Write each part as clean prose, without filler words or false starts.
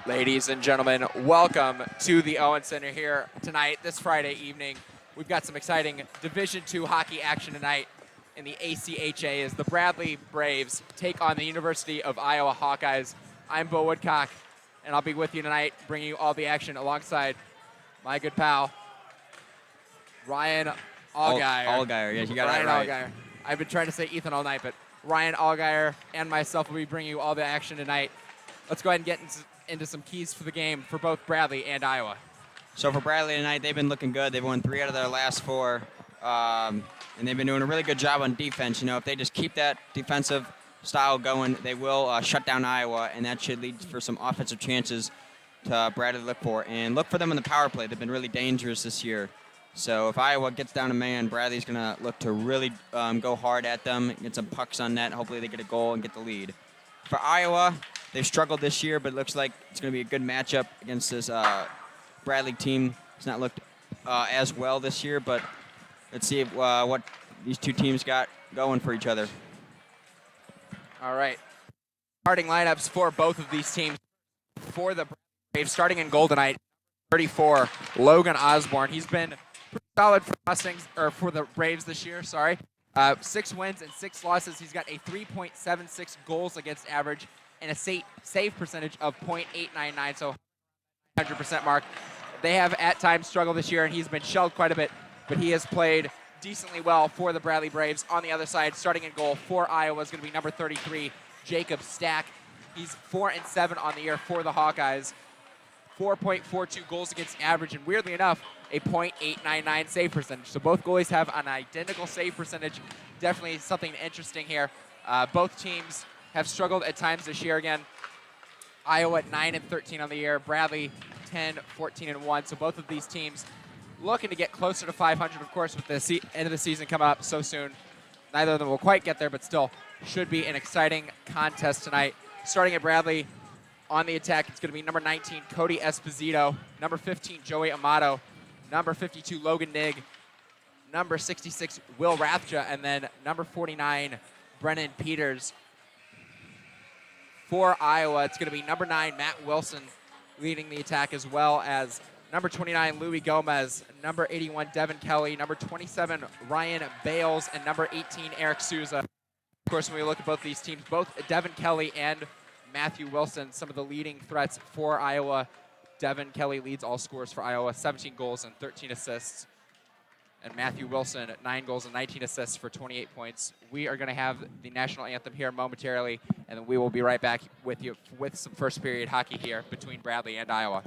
Ladies and gentlemen, welcome to the Owen Center here tonight, this Friday evening. We've got some exciting Division II hockey action tonight in the ACHA as the Bradley Braves take on the University of Iowa Hawkeyes. I'm Bo Woodcock, and I'll be with you tonight, bringing you all the action alongside my good pal, Ryan Allgaier. Allgaier, yeah, you got Ryan that right. Allgaier. I've been trying to say Ethan all night, but Ryan Allgaier and myself will be bringing you all the action tonight. Let's go ahead and get into some keys for the game for both Bradley and Iowa. So for Bradley tonight, they've been looking good. They've won 3 out of their last 4, and they've been doing a really good job on defense. You know, if they just keep that defensive style going, they will shut down Iowa, and that should lead for some offensive chances to Bradley to look for. And look for them in the power play. They've been really dangerous this year. So if Iowa gets down a man, Bradley's going to look to really go hard at them, get some pucks on net. Hopefully they get a goal and get the lead. For Iowa, they've struggled this year, but it looks like it's going to be a good matchup against this Bradley team. It's not looked as well this year, but let's see what these two teams got going for each other. All right. Starting lineups for both of these teams. For the Braves, starting in goal tonight, 34, Logan Osborne. He's been pretty solid for Mustangs, or for the Braves this year, sorry. 6 wins and 6 losses. He's got a 3.76 goals against average and a save percentage of .899, so 100% mark. They have at times struggled this year, and he's been shelled quite a bit, but he has played decently well for the Bradley Braves. On the other side, starting in goal for Iowa is going to be number 33, Jacob Stack. He's 4-7 on the year for the Hawkeyes. 4.42 goals against average, and weirdly enough, a .899 save percentage. So both goalies have an identical save percentage. Definitely something interesting here. Both teams have struggled at times this year again. Iowa at 9-13 on the year. Bradley 10-14-1. So both of these teams looking to get closer to 500, of course, with the end of the season coming up so soon. Neither of them will quite get there, but still should be an exciting contest tonight. Starting at Bradley, on the attack, it's going to be number 19, Cody Esposito, number 15, Joey Amato, number 52, Logan Nigg, number 66, Will Rathja, and then number 49, Brennan Peters. For Iowa, it's going to be number 9, Matt Wilson, leading the attack, as well as number 29, Louis Gomez, number 81, Devin Kelly, number 27, Ryan Bales, and number 18, Eric Souza. Of course, when we look at both these teams, both Devin Kelly and Matthew Wilson, some of the leading threats for Iowa. Devin Kelly leads all scores for Iowa, 17 goals and 13 assists. And Matthew Wilson, 9 goals and 19 assists for 28 points. We are going to have the national anthem here momentarily, and then we will be right back with you with some first period hockey here between Bradley and Iowa.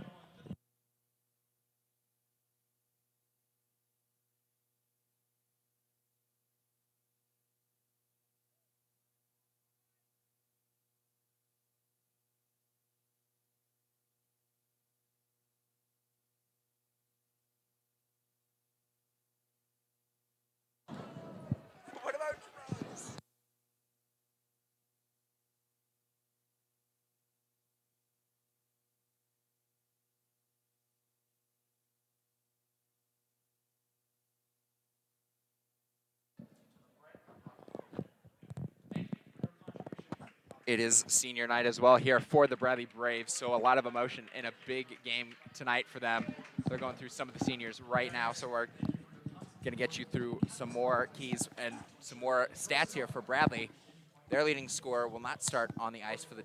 It is senior night as well here for the Bradley Braves, so a lot of emotion in a big game tonight for them. They're going through some of the seniors right now, so we're going to get you through some more keys and some more stats here for Bradley. Their leading scorer will not start on the ice for the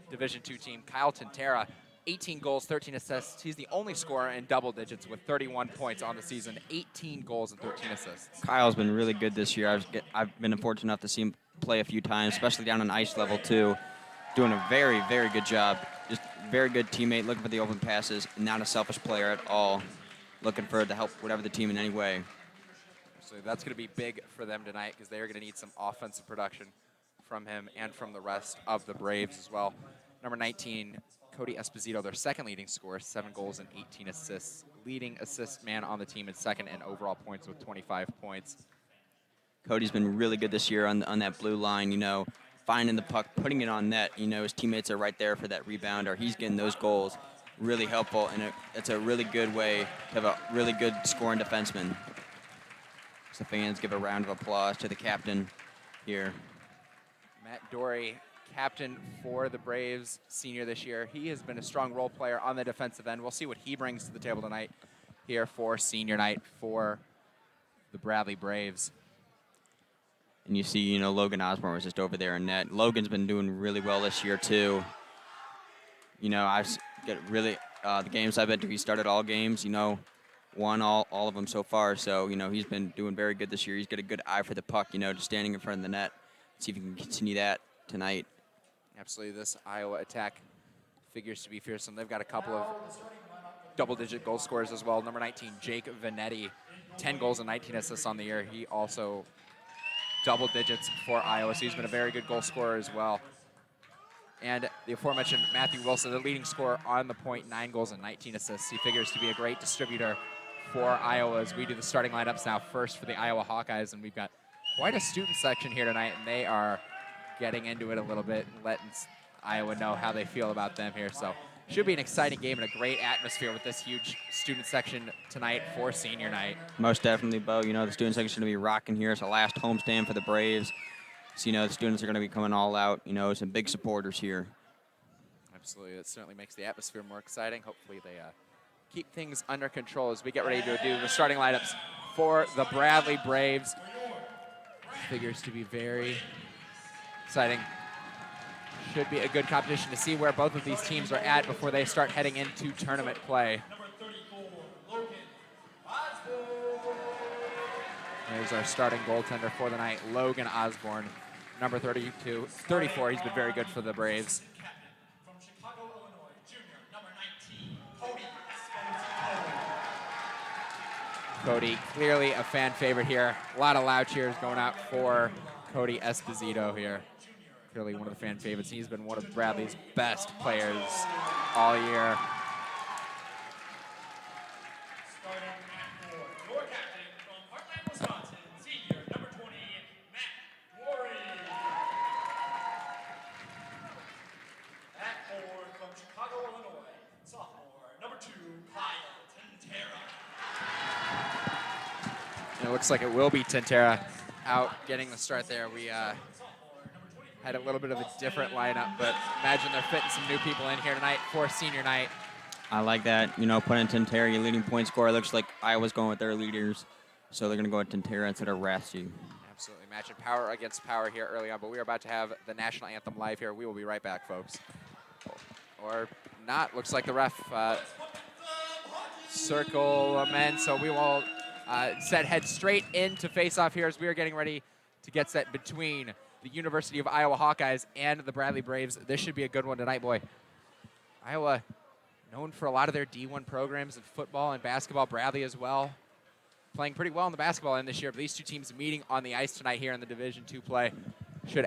Division II team, Kyle Tintera. 18 goals, 13 assists. He's the only scorer in double digits with 31 points on the season, 18 goals and 13 assists. Kyle's been really good this year. I've been fortunate enough to see him play a few times, especially down on ice level too. Doing a very, very good job. Just very good teammate, looking for the open passes, not a selfish player at all. Looking for to help whatever the team in any way. So that's going to be big for them tonight because they are going to need some offensive production from him and from the rest of the Braves as well. Number 19, Cody Esposito, their second leading scorer, 7 goals and 18 assists. Leading assist man on the team in second in overall points with 25 points. Cody's been really good this year on that blue line, you know, finding the puck, putting it on net. You know, his teammates are right there for that rebound, or he's getting those goals. Really helpful, and it's a really good way to have a really good scoring defenseman. So fans give a round of applause to the captain here. Matt Dory captain for the Braves, senior this year. He has been a strong role player on the defensive end. We'll see what he brings to the table tonight here for senior night for the Bradley Braves. And you see, Logan Osborne was just over there in net. Logan's been doing really well this year, too. I've got really the games I've been to, he started all games, won all of them so far. So, he's been doing very good this year. He's got a good eye for the puck, just standing in front of the net. See if he can continue that tonight. Absolutely. This Iowa attack figures to be fearsome. They've got a couple of double-digit goal scorers as well. Number 19, Jake Vanetti, 10 goals and 19 assists on the year. He also double digits for Iowa, so he's been a very good goal scorer as well. And the aforementioned Matthew Wilson, the leading scorer on the point, 9 goals and 19 assists. He figures to be a great distributor for Iowa as we do the starting lineups now first for the Iowa Hawkeyes. And we've got quite a student section here tonight, and they are getting into it a little bit and letting Iowa know how they feel about them here. So should be an exciting game and a great atmosphere with this huge student section tonight for senior night. Most definitely, Bo. The student section is going to be rocking here. It's the last homestand for the Braves. So, the students are going to be coming all out. Some big supporters here. Absolutely. That certainly makes the atmosphere more exciting. Hopefully they keep things under control as we get ready to do the starting lineups for the Bradley Braves. Figures to be very exciting. Should be a good competition to see where both of these teams are at before they start heading into tournament play. There's our starting goaltender for the night, Logan Osborne. Number 34, he's been very good for the Braves. From Chicago, Illinois, junior, number 19, Cody. Cody, clearly a fan favorite here. A lot of loud cheers going out for Cody Esposito here. Clearly one of the fan favorites. He's been one of Bradley's best players all year. Starting at 4, your captain from Heartland, Wisconsin, senior, number 20, Matt Worry. At 4, from Chicago, Illinois, sophomore, number 2, Kyle Tintera. And it looks like it will be Tintera out getting the start there. We had a little bit of a different lineup, but imagine they're fitting some new people in here tonight for senior night. I like that. Putting Tintera, your leading point scorer. Looks like Iowa's going with their leaders. So they're going to go with Tintera instead of Rasty. Absolutely. Matching power against power here early on, but we are about to have the national anthem live here. We will be right back, folks. Or not. Looks like the ref circle men, so we will head straight into face-off here as we are getting ready to get set between the University of Iowa Hawkeyes and the Bradley Braves. This should be a good one tonight, boy. Iowa known for a lot of their D1 programs in football and basketball. Bradley as well. Playing pretty well in the basketball end this year, but these two teams meeting on the ice tonight here in the Division II play should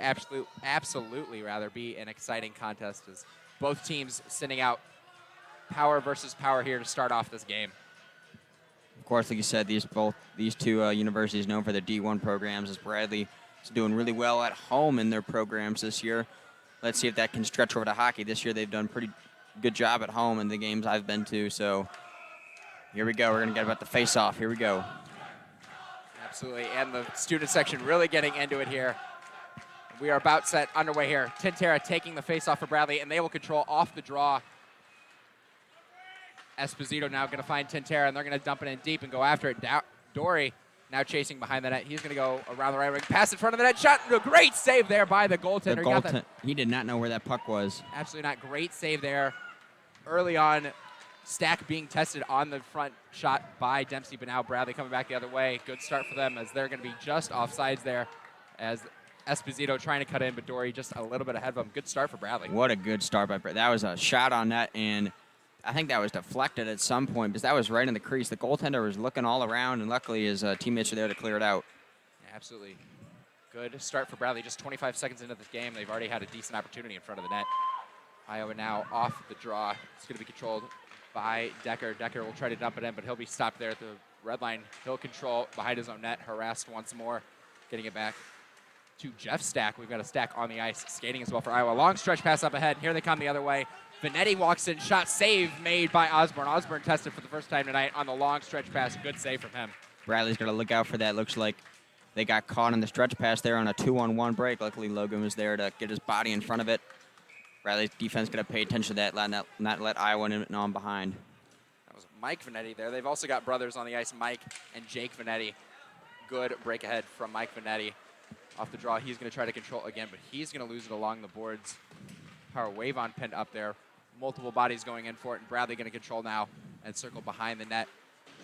absolutely be an exciting contest as both teams sending out power versus power here to start off this game. Of course, like you said, these two universities known for their D1 programs, as Bradley is doing really well at home in their programs this year. Let's see if that can stretch over to hockey. This year they've done pretty good job at home in the games I've been to. So here we go. We're going to get about the face-off. Here we go. Absolutely, and the student section really getting into it here. We are about set underway here. Tintera taking the face-off for Bradley, and they will control off the draw. Esposito now going to find Tintera, and they're going to dump it in deep and go after it. Dory now chasing behind the net. He's going to go around the right wing, pass in front of the net, shot. A great save there by the goaltender. He did not know where that puck was. Absolutely not. Great save there. Early on, Stack being tested on the front shot by Dempsey, but now Bradley coming back the other way. Good start for them as they're going to be just offsides there as Esposito trying to cut in, but Dory just a little bit ahead of him. Good start for Bradley. What a good start by Bradley. That was a shot on net, and I think that was deflected at some point because that was right in the crease. The goaltender was looking all around, and luckily his teammates were there to clear it out. Absolutely. Good start for Bradley. Just 25 seconds into this game, they've already had a decent opportunity in front of the net. Iowa now off the draw. It's going to be controlled by Decker. Decker will try to dump it in, but he'll be stopped there at the red line. He'll control behind his own net, harassed once more, getting it back to Jeff Stack. We've got a Stack on the ice, skating as well for Iowa. Long stretch pass up ahead. Here they come the other way. Vanetti walks in, shot save made by Osborne. Osborne tested for the first time tonight on the long stretch pass. Good save from him. Bradley's going to look out for that. Looks like They got caught in the stretch pass there on a 2-on-1 break. Luckily, Logan was there to get his body in front of it. Bradley's defense got to pay attention to that, not let Iowa in on behind. That was Mike Vanetti there. They've also got brothers on the ice, Mike and Jake Vanetti. Good break ahead from Mike Vanetti. Off the draw, he's going to try to control again, but he's going to lose it along the boards. Power wave on pinned up there. Multiple bodies going in for it, and Bradley going to control now and circle behind the net.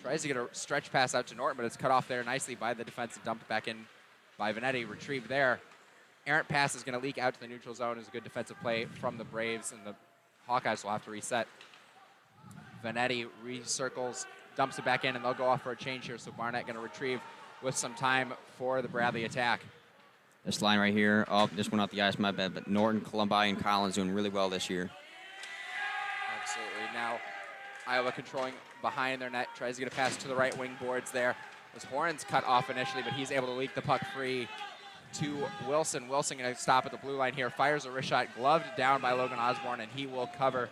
Tries to get a stretch pass out to Norton, but it's cut off there nicely by the defense and dumped back in by Vanetti. Retrieved there. Errant pass is going to leak out to the neutral zone. Is a good defensive play from the Braves, and the Hawkeyes will have to reset. Vanetti recircles, dumps it back in, and they'll go off for a change here. So Barnett going to retrieve with some time for the Bradley attack. This line right here, oh, this went off the ice, my bad, but Norton, Columbi, and Collins doing really well this year. Absolutely. Now, Iowa controlling behind their net, tries to get a pass to the right wing boards there. Was Horns cut off initially, but he's able to leak the puck free to Wilson. Wilson going to stop at the blue line here, fires a wrist shot, gloved down by Logan Osborne, and he will cover.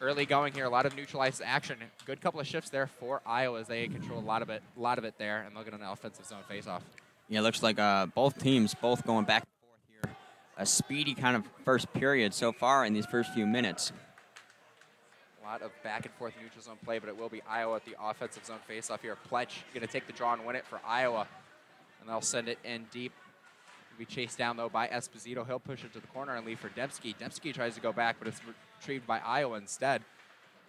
Early going here, a lot of neutralized action. Good couple of shifts there for Iowa as they control a lot of it there, and they'll get an offensive zone faceoff. Yeah, it looks like both teams going back and forth here. A speedy kind of first period so far in these first few minutes. A lot of back and forth neutral zone play, but it will be Iowa at the offensive zone faceoff here. Pletch going to take the draw and win it for Iowa, and they'll send it in deep. Will be chased down, though, by Esposito. He'll push it to the corner and leave for Dembski. Dembski tries to go back, but it's retrieved by Iowa instead.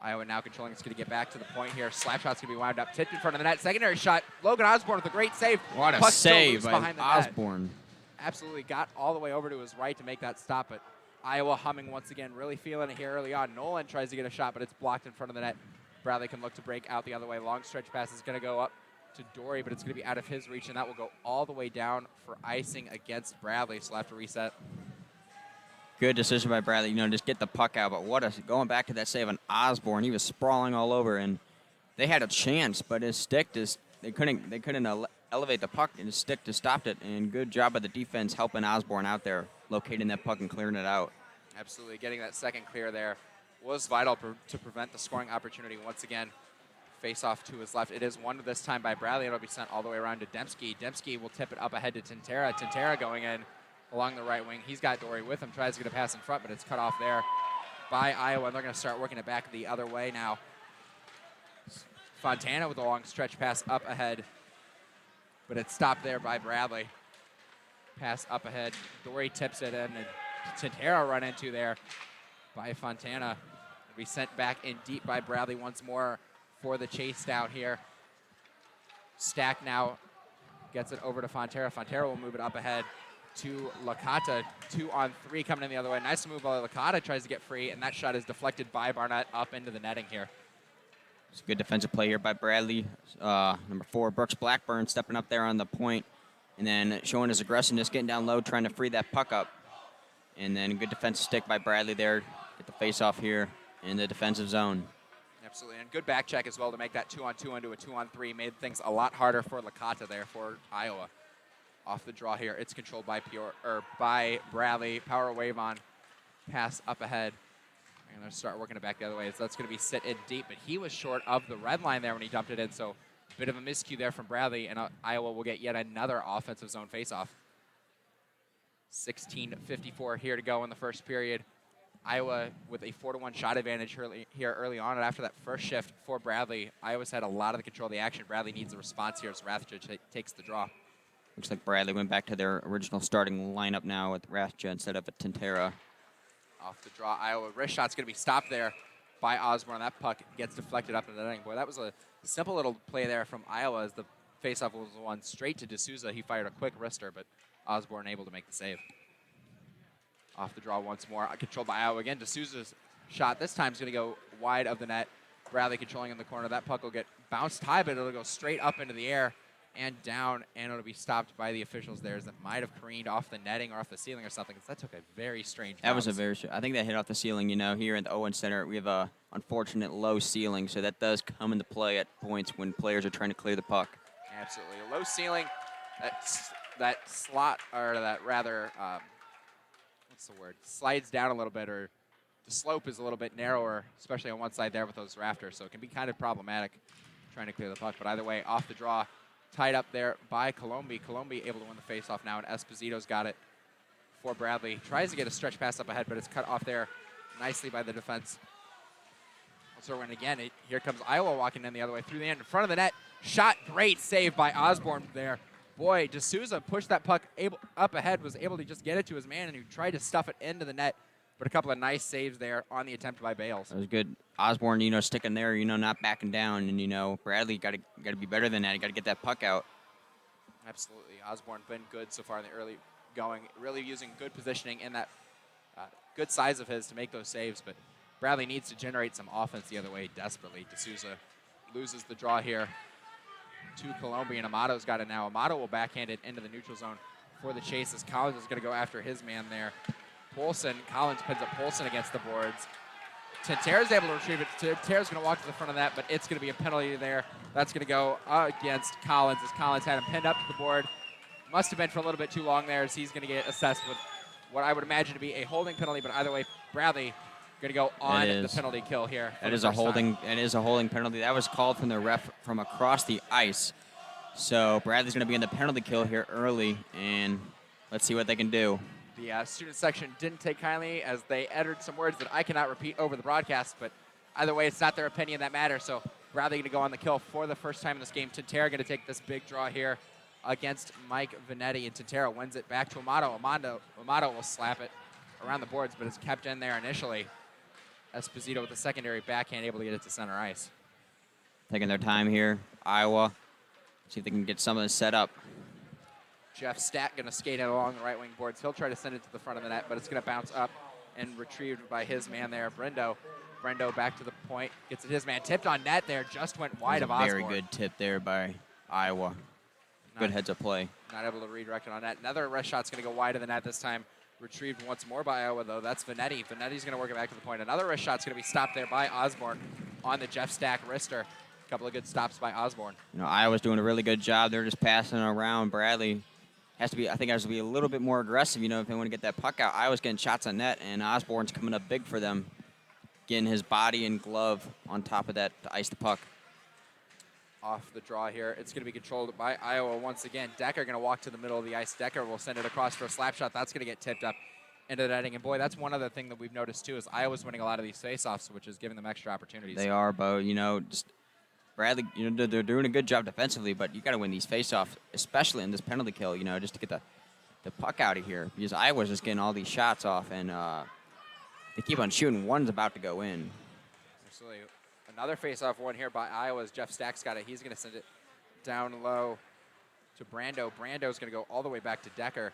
Iowa now controlling. It's going to get back to the point here. Slap shot's going to be wound up, tipped in front of the net. Secondary shot. Logan Osborne with a great save. What a Puck still save loose by behind the net. Osborne. Absolutely got all the way over to his right to make that stop, but Iowa humming once again, really feeling it here early on. Nolan tries to get a shot, but it's blocked in front of the net. Bradley can look to break out the other way. Long stretch pass is going to go up to Dory, but it's going to be out of his reach, and that will go all the way down for icing against Bradley, so they'll have to reset. Good decision by Bradley, just get the puck out. But going back to that save on Osborne, he was sprawling all over, and they had a chance, but his stick they couldn't elevate the puck, and his stick just stopped it. And good job by the defense helping Osborne out there, locating that puck and clearing it out. Absolutely, getting that second clear there was vital to prevent the scoring opportunity once again. Face off to his left. It is won this time by Bradley. It'll be sent all the way around to Dembski. Dembski will tip it up ahead to Tintera. Tintera going in along the right wing. He's got Dory with him. Tries to get a pass in front, but it's cut off there by Iowa. And they're going to start working it back the other way now. Fontana with a long stretch pass up ahead, but it's stopped there by Bradley. Pass up ahead. Dory tips it in, and Tintera run into there by Fontana. It'll be sent back in deep by Bradley once more for the chase down here. Stack now gets it over to Fontera. Fontera will move it up ahead to Licata. 2-on-3 coming in the other way. Nice move by Licata. Tries to get free, and that shot is deflected by Barnett up into the netting here. It's a good defensive play here by Bradley. Number 4, Brooks Blackburn, stepping up there on the point, and then showing his aggressiveness, getting down low, trying to free that puck up. And then good defensive stick by Bradley there. Get the face-off here in the defensive zone. Absolutely, and good back check as well to make that 2-on-2 into a 2-on-3. Made things a lot harder for Licata there for Iowa. Off the draw here, it's controlled by by Bradley. Power wave on, pass up ahead. And they'll start working it back the other way. So that's going to be sit in deep, but he was short of the red line there when he dumped it in. So a bit of a miscue there from Bradley, and Iowa will get yet another offensive zone faceoff. 16:54 here to go in the first period. Iowa with a 4-1 shot advantage early on, and after that first shift for Bradley, Iowa's had a lot of the control of the action. Bradley needs a response here as Rathje takes the draw. Looks like Bradley went back to their original starting lineup now with Rathje instead of a Tintera. Off the draw, Iowa wrist shot's going to be stopped there by Osborne. That puck gets deflected up into the netting. Boy, that was a simple little play there from Iowa as the faceoff was one straight to D'Souza. He fired a quick wrister, but Osborne able to make the save. Off the draw once more, controlled by Iowa again. D'Souza's shot this time is going to go wide of the net. Bradley controlling in the corner. That puck will get bounced high, but it'll go straight up into the air and down, and it'll be stopped by the officials there. That might have careened off the netting or off the ceiling or something, because that took a very strange bounce. That was a very I think that hit off the ceiling. Here in the Owen Center, we have a unfortunate low ceiling, so that does come into play at points when players are trying to clear the puck. Absolutely. A low ceiling, that slot, or that rather, what's the word, slides down a little bit, or the slope is a little bit narrower, especially on one side there with those rafters, so it can be kind of problematic trying to clear the puck. But either way, off the draw, tied up there by Colombi. Colombi able to win the faceoff now, and Esposito's got it for Bradley. Tries to get a stretch pass up ahead, but it's cut off there nicely by the defense. So when again, here comes Iowa walking in the other way through the end in front of the net. Shot, great save by Osborne there. Boy, D'Souza pushed that puck up ahead, was able to just get it to his man, and he tried to stuff it into the net. But a couple of nice saves there on the attempt by Bales. That was good. Osborne, sticking there, not backing down, and Bradley got to be better than that. He got to get that puck out. Absolutely, Osborne been good so far in the early going, really using good positioning and that good size of his to make those saves. But Bradley needs to generate some offense the other way desperately. D'Souza loses the draw here to Colombi, and Amato's got it now. Amato will backhand it into the neutral zone for the chase as Collins is going to go after his man there. Collins pins up Poulsen against the boards. Tintera's able to retrieve it. Tintera's going to walk to the front of that, but it's going to be a penalty there. That's going to go against Collins as Collins had him pinned up to the board. Must have been for a little bit too long there as he's going to get assessed with what I would imagine to be a holding penalty, but either way, Bradley going to go on the penalty kill here. It is a holding penalty. That was called from the ref from across the ice. So Bradley's going to be in the penalty kill here early, and let's see what they can do. The student section didn't take kindly as they uttered some words that I cannot repeat over the broadcast, but either way, it's not their opinion that matters. So Bradley going to go on the kill for the first time in this game. Tintera going to take this big draw here against Mike Vanetti, and Tintera wins it back to Amato. Amato will slap it around the boards, but it's kept in there initially. Esposito with the secondary backhand able to get it to center ice. Taking their time here, Iowa. See if they can get some of this set up. Jeff Stack going to skate it along the right wing boards. He'll try to send it to the front of the net, but it's going to bounce up and retrieved by his man there, Brendo. Brendo back to the point, gets it his man. Tipped on net there, just went wide of Osborne. Very good tip there by Iowa. Good heads-up play. Not able to redirect it on net. Another wrist shot's going to go wide of the net this time. Retrieved once more by Iowa, though. That's Vanetti. Vanetti's going to work it back to the point. Another wrist shot's going to be stopped there by Osborne on the Jeff Stack wrister. A couple of good stops by Osborne. Iowa's doing a really good job. They're just passing around. Bradley has to be a little bit more aggressive, if they want to get that puck out. Iowa's getting shots on net, and Osborne's coming up big for them, getting his body and glove on top of that to ice the puck. Off the draw here. It's going to be controlled by Iowa once again. Decker going to walk to the middle of the ice. Decker will send it across for a slap shot. That's going to get tipped up into the netting. And boy, that's one other thing that we've noticed too is Iowa's winning a lot of these faceoffs, which is giving them extra opportunities. They are, Bo. Just Bradley, they're doing a good job defensively, but you got to win these faceoffs, especially in this penalty kill, just to get the puck out of here. Because Iowa's just getting all these shots off, and they keep on shooting. One's about to go in. Absolutely. Another faceoff one here by Iowa's Jeff Stack's got it. He's going to send it down low to Brando. Brando's going to go all the way back to Decker.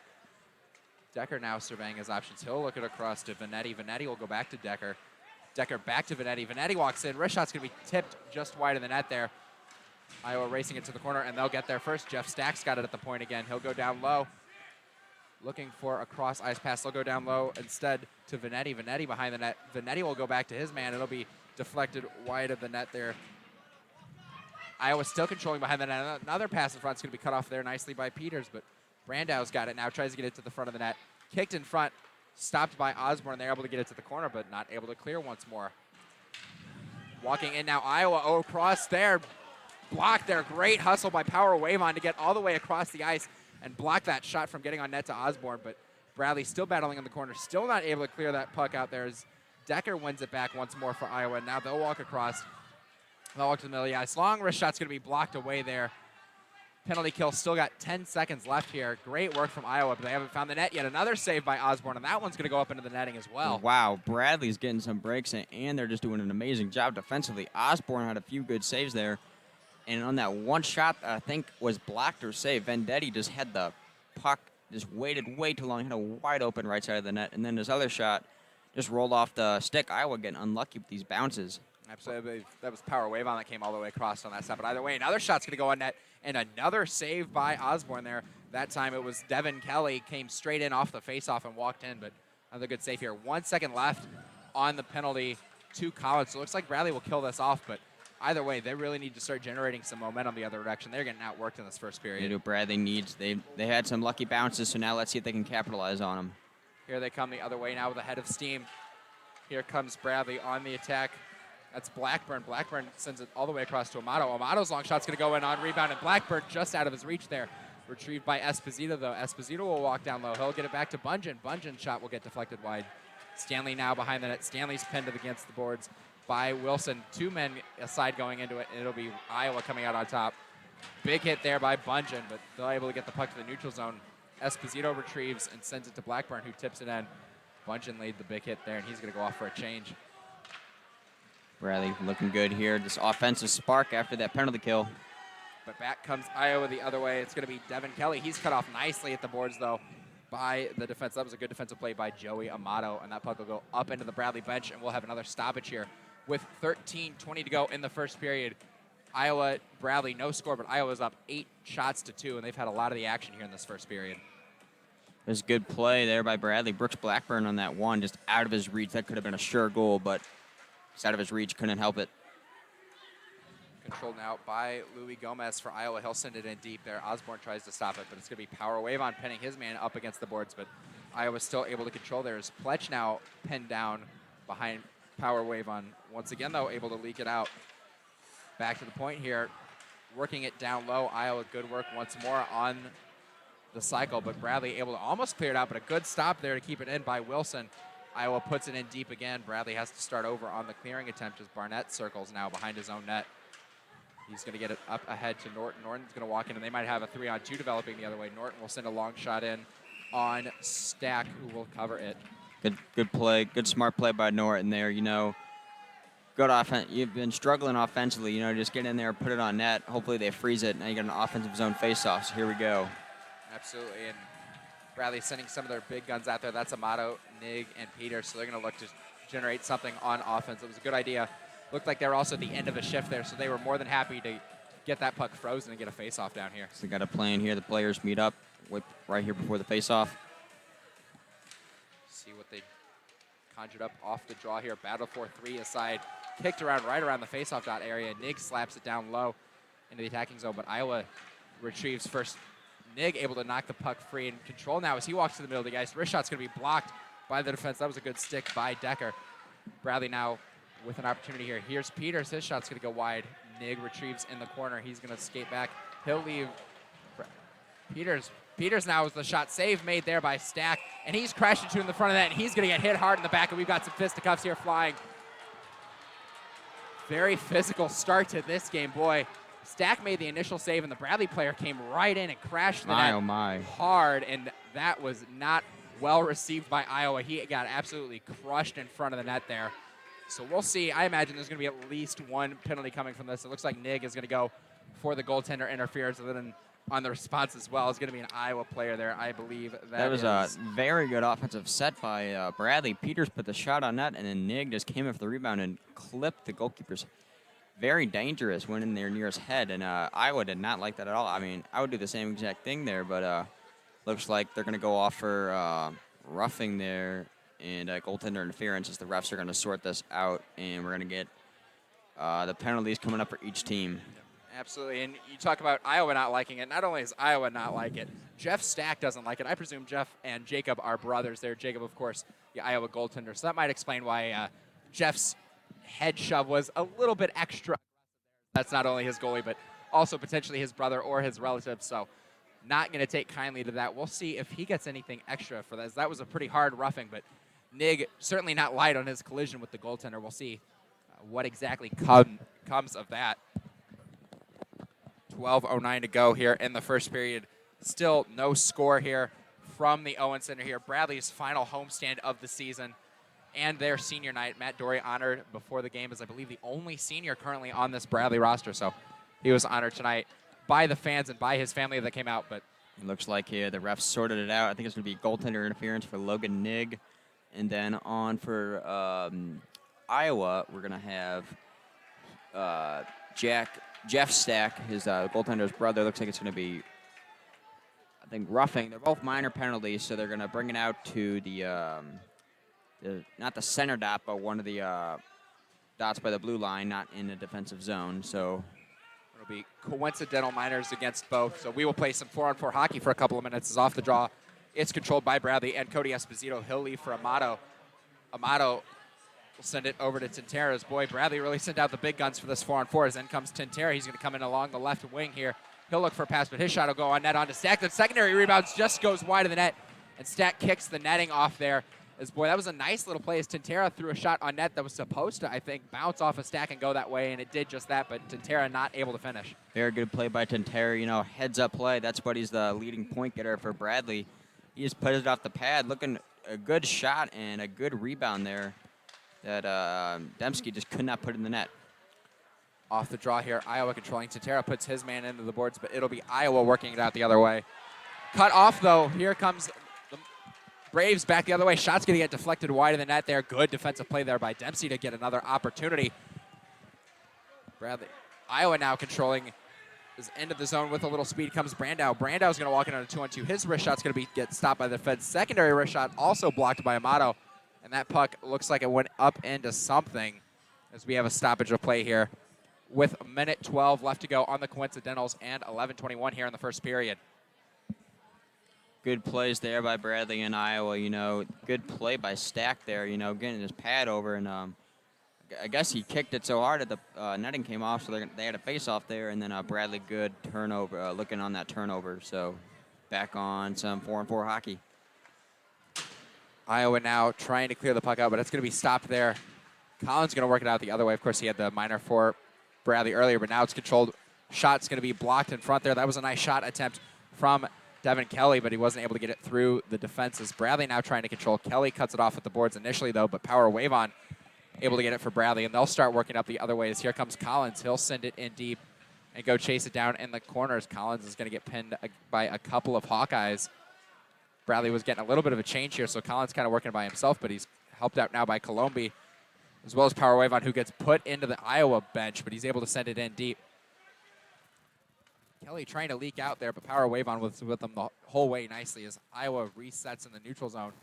Decker now surveying his options. He'll look it across to Vanetti. Vanetti will go back to Decker. Decker back to Vanetti. Vanetti walks in. Wrist shot's going to be tipped just wide of the net there. Iowa racing it to the corner, and they'll get there first. Jeff Stack's got it at the point again. He'll go down low. Looking for a cross-ice pass. They'll go down low instead to Vanetti. Vanetti behind the net. Vanetti will go back to his man. It'll be deflected wide of the net there. Iowa still controlling behind the net. Another pass in front is going to be cut off there nicely by Peters, but Brandau's got it now. Tries to get it to the front of the net. Kicked in front. Stopped by Osborne. They're able to get it to the corner, but not able to clear once more. Walking in now, Iowa across there. Blocked there. Great hustle by Power Wave on to get all the way across the ice and block that shot from getting on net to Osborne, but Bradley still battling in the corner. Still not able to clear that puck out there as Decker wins it back once more for Iowa. Now they'll walk across. They'll walk to the middle of the ice. Long wrist shot's going to be blocked away there. Penalty kill, still got 10 seconds left here. Great work from Iowa, but they haven't found the net yet. Another save by Osborne, and that one's going to go up into the netting as well. Wow, Bradley's getting some breaks, and they're just doing an amazing job defensively. Osborne had a few good saves there, and on that one shot that I think was blocked or saved, Vendetti just had the puck, just waited way too long, had a wide open right side of the net, and then this other shot just rolled off the stick. Iowa getting unlucky with these bounces. Absolutely. That was Power Wave on that came all the way across on that side. But either way, another shot's going to go on net, and another save by Osborne there. That time it was Devin Kelly, came straight in off the faceoff and walked in, but another good save here. 1 second left on the penalty to Collins. So it looks like Bradley will kill this off, but either way, they really need to start generating some momentum the other direction. They're getting outworked in this first period. They do. Bradley needs. They had some lucky bounces, so now let's see if they can capitalize on them. Here they come the other way now with a head of steam. Here comes Bradley on the attack. That's Blackburn. Blackburn sends it all the way across to Amato. Amato's long shot's going to go in on rebound, and Blackburn just out of his reach there. Retrieved by Esposito, though. Esposito will walk down low. He'll get it back to Bungeon. Bungeon's shot will get deflected wide. Stanley now behind the net. Stanley's pinned against the boards by Wilson. 2 men aside going into it, and it'll be Iowa coming out on top. Big hit there by Bungeon, but they're able to get the puck to the neutral zone. Esposito retrieves and sends it to Blackburn, who tips it in. Bungeon laid the big hit there, and he's going to go off for a change. Bradley looking good here. This offensive spark after that penalty kill. But back comes Iowa the other way. It's going to be Devin Kelly. He's cut off nicely at the boards, though, by the defense. That was a good defensive play by Joey Amato, and that puck will go up into the Bradley bench, and we'll have another stoppage here with 13:20 to go in the first period. Iowa, Bradley, no score, but Iowa's up 8 shots to 2, and they've had a lot of the action here in this first period. There's good play there by Bradley. Brooks Blackburn on that one, just out of his reach. That could have been a sure goal, but it's out of his reach. Couldn't help it. Controlled now by Louis Gomez for Iowa. He'll send it in deep there. Osborne tries to stop it, but it's going to be Power Wave on pinning his man up against the boards, but Iowa's still able to control there. As Pletch now pinned down behind Power Wave on. Once again, though, able to leak it out. Back to the point here. Working it down low. Iowa, good work once more on the cycle, but Bradley able to almost clear it out, but a good stop there to keep it in by Wilson. Iowa puts it in deep again. Bradley has to start over on the clearing attempt as Barnett circles now behind his own net. He's going to get it up ahead to Norton. Norton's going to walk in, and they might have a 3-on-2 developing the other way. Norton will send a long shot in on Stack, who will cover it. Good play. Good smart play by Norton there. You know, good offense. You've been struggling offensively. You know, just get in there, put it on net. Hopefully they freeze it. Now you got an offensive zone faceoff. So here we go. Absolutely, and Bradley's sending some of their big guns out there. That's Amato, Nig, and Peter, so they're going to look to generate something on offense. It was a good idea. Looked like they were also at the end of a shift there, so they were more than happy to get that puck frozen and get a face-off down here. So they got a play in here. The players meet up right here before the face-off. See what they conjured up off the draw here. Battle for 3 aside. Kicked around right around the face-off dot area. Nig slaps it down low into the attacking zone, but Iowa retrieves first. Nig able to knock the puck free and control now as he walks to the middle of the ice. Wrist shot's going to be blocked by the defense. That was a good stick by Decker. Bradley now with an opportunity here. Here's Peters. His shot's going to go wide. Nig retrieves in the corner. He's going to skate back. He'll leave. Peters now with the shot save made there by Stack, and he's crashed into in the front of that, and he's going to get hit hard in the back, and we've got some fisticuffs here flying. Very physical start to this game, boy. Stack made the initial save, and the Bradley player came right in and crashed the net hard, and that was not well received by Iowa. He got absolutely crushed in front of the net there. So we'll see. I imagine there's going to be at least one penalty coming from this. It looks like Nig is going to go for the goaltender interference, and then on the response as well is going to be an Iowa player there, I believe. That was a very good offensive set by Bradley. Peters put the shot on net, and then Nig just came in for the rebound and clipped the goalkeeper's. Very dangerous, went in there near his head, and Iowa did not like that at all. I mean, I would do the same exact thing there, but looks like they're going to go off for roughing there and goaltender interference as the refs are going to sort this out, and we're going to get the penalties coming up for each team. Absolutely, and you talk about Iowa not liking it. Not only does Iowa not like it, Jeff Stack doesn't like it. I presume Jeff and Jacob are brothers there. Jacob, of course, the Iowa goaltender, so that might explain why Jeff's head shove was a little bit extra. That's not only his goalie, but also potentially his brother or his relative. So not going to take kindly to that. We'll see if he gets anything extra for this. That was a pretty hard roughing, but Nig certainly not light on his collision with the goaltender. We'll see what exactly comes of that. 12:09 to go here in the first period. Still no score here from the Owen Center here. Bradley's final homestand of the season and their senior night. Matt Dory honored before the game as, I believe, the only senior currently on this Bradley roster. So he was honored tonight by the fans and by his family that came out. But it looks like here the refs sorted it out. I think it's going to be goaltender interference for Logan Nig. And then on for Iowa, we're going to have Jeff Stack, his goaltender's brother. Looks like it's going to be, I think, roughing. They're both minor penalties, so they're going to bring it out to the not the center dot, but one of the dots by the blue line, not in the defensive zone. So it'll be coincidental minors against both. So we will play some 4-on-4 hockey for a couple of minutes. It's off the draw. It's controlled by Bradley and Cody Esposito. He'll leave for Amato. Amato We'll send it over to Tintera's boy. Bradley really sent out the big guns for this 4-on-4. As then comes Tintera. He's going to come in along the left wing here. He'll look for a pass, but his shot will go on net onto Stack. The secondary rebounds just goes wide of the net, and Stack kicks the netting off there. As boy, that was a nice little play as Tintera threw a shot on net that was supposed to, I think, bounce off a Stack and go that way, and it did just that, but Tintera not able to finish. Very good play by Tintera. You know, heads up play. That's what he's the leading point getter for Bradley. He just put it off the pad, looking a good shot and a good rebound there that Dembski just could not put in the net. Off the draw here, Iowa controlling. Tintera puts his man into the boards, but it'll be Iowa working it out the other way. Cut off, though. Here comes the Braves back the other way. Shot's going to get deflected wide of the net there. Good defensive play there by Dempsey to get another opportunity. Bradley. Iowa now controlling his end of the zone with a little speed. Comes Brandow. Brandow's going to walk in on a 2-on-2. His wrist shot's going to get stopped by the Feds. Secondary wrist shot also blocked by Amato. And that puck looks like it went up into something as we have a stoppage of play here with a minute 12 left to go on the Coincidentals and 11:21 here in the first period. Good plays there by Bradley in Iowa. You know, good play by Stack there. You know, getting his pad over, and I guess he kicked it so hard that the netting came off, so they had a face-off there, and then Bradley good turnover, looking on that turnover. So back on some 4-on-4 hockey. Iowa now trying to clear the puck out, but it's going to be stopped there. Collins going to work it out the other way. Of course, he had the minor for Bradley earlier, but now it's controlled. Shot's going to be blocked in front there. That was a nice shot attempt from Devin Kelly, but he wasn't able to get it through the defenses. Bradley now trying to control. Kelly cuts it off at the boards initially, though, but Power Wave on able to get it for Bradley, and they'll start working up the other ways. Here comes Collins. He'll send it in deep and go chase it down in the corners. Collins is going to get pinned by a couple of Hawkeyes. Bradley was getting a little bit of a change here, so Collins kind of working by himself, but he's helped out now by Colombi, as well as Power Wave on, who gets put into the Iowa bench, but he's able to send it in deep. Kelly trying to leak out there, but Power Wave on was with them the whole way nicely as Iowa resets in the neutral zone.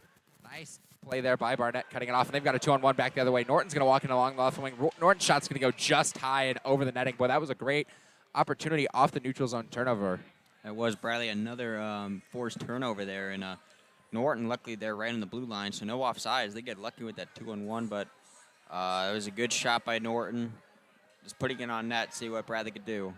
Nice play there by Barnett, cutting it off, and they've got a 2-on-1 back the other way. Norton's going to walk in along the left wing. Norton's shot's going to go just high and over the netting. Boy, that was a great opportunity off the neutral zone turnover. It was Bradley, another forced turnover there, and Norton, luckily, they're right on the blue line, so no offsides. They get lucky with that 2-on-1, but it was a good shot by Norton. Just putting it on net, see what Bradley could do.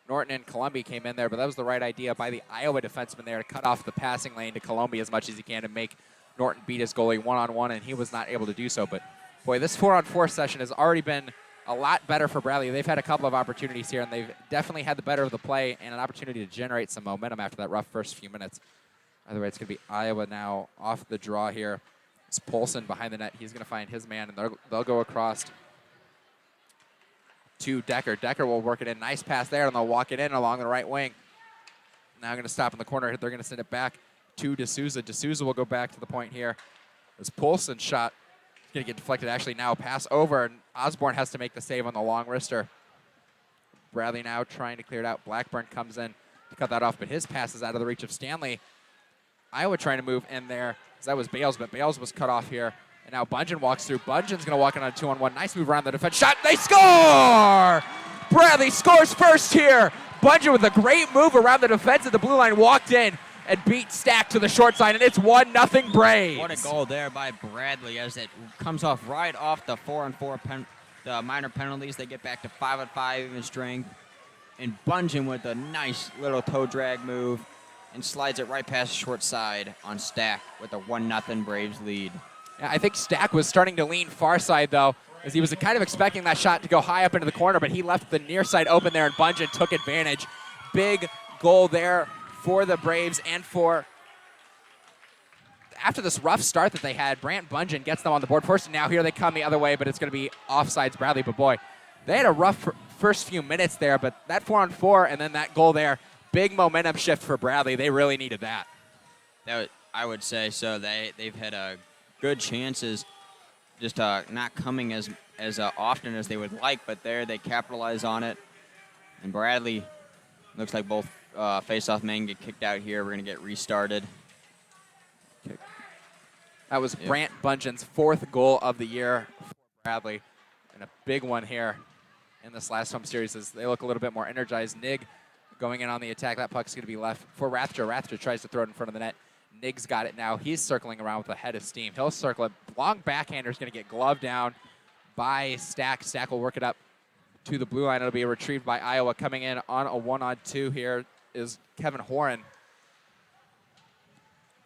Norton and Colombi came in there, but that was the right idea by the Iowa defenseman there to cut off the passing lane to Colombi as much as he can to make Norton beat his goalie one-on-one, and he was not able to do so. But, boy, this 4-on-4 session has already been a lot better for Bradley. They've had a couple of opportunities here, and they've definitely had the better of the play and an opportunity to generate some momentum after that rough first few minutes. Either way, it's going to be Iowa now off the draw here. It's Polson behind the net. He's going to find his man, and they'll go across to Decker. Decker will work it in. Nice pass there, and they'll walk it in along the right wing. Now going to stop in the corner. They're going to send it back to D'Souza. D'Souza will go back to the point here. This Polson shot is going to get deflected. Actually, now pass over, and Osborne has to make the save on the long wrister. Bradley now trying to clear it out. Blackburn comes in to cut that off, but his pass is out of the reach of Stanley. Iowa trying to move in there. That was Bales, but Bales was cut off here. And now Bungeon walks through. Bungeon's going to walk in on a 2-on-1. Nice move around the defense. Shot. They score! Bradley scores first here. Bungeon with a great move around the defense of the blue line walked in and beat Stack to the short side, and it's 1-0 Braves. What a goal there by Bradley as it comes off right off the 4-on-4 the minor penalties. They get back to 5-on-5 even strength. And Bungeon with a nice little toe drag move and slides it right past the short side on Stack with a 1-0 Braves lead. Yeah, I think Stack was starting to lean far side, though, as he was kind of expecting that shot to go high up into the corner, but he left the near side open there, and Bungeon took advantage. Big goal there for the Braves and for, after this rough start that they had, Brant Bungeon gets them on the board first, and now here they come the other way, but it's going to be offsides Bradley. But boy, they had a rough first few minutes there, but that 4-on-4 and then that goal there, big momentum shift for Bradley. They really needed that. I would say so. They've had good chances, just not coming as often as they would like, but they capitalize on it. And Bradley, looks like both face-off men get kicked out here. We're going to get restarted. That was Brant Bungeon's 4th goal of the year for Bradley, and a big one here in this last home series as they look a little bit more energized. Nig going in on the attack. That puck's going to be left for Rathjer. Rathjer tries to throw it in front of the net. Nig's got it now. He's circling around with a head of steam. He'll circle it. Long backhander is going to get gloved down by Stack. Stack will work it up to the blue line. It'll be retrieved by Iowa. Coming in on a 1-on-2 here is Kevin Horan.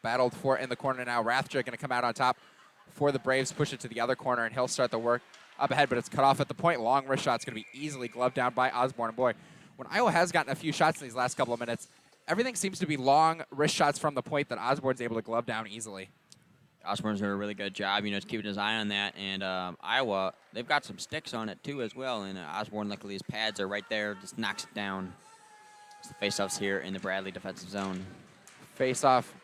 Battled for in the corner now. Rathja going to come out on top for the Braves, push it to the other corner, and he'll start the work up ahead, but it's cut off at the point. Long wrist shot's going to be easily gloved down by Osborne. And boy, when Iowa has gotten a few shots in these last couple of minutes, everything seems to be long wrist shots from the point that Osborne's able to glove down easily. Osborne's doing a really good job, just keeping his eye on that. And Iowa, they've got some sticks on it too as well. And Osborne, luckily, his pads are right there, just knocks it down. It's the face-offs here in the Bradley defensive zone. Face-off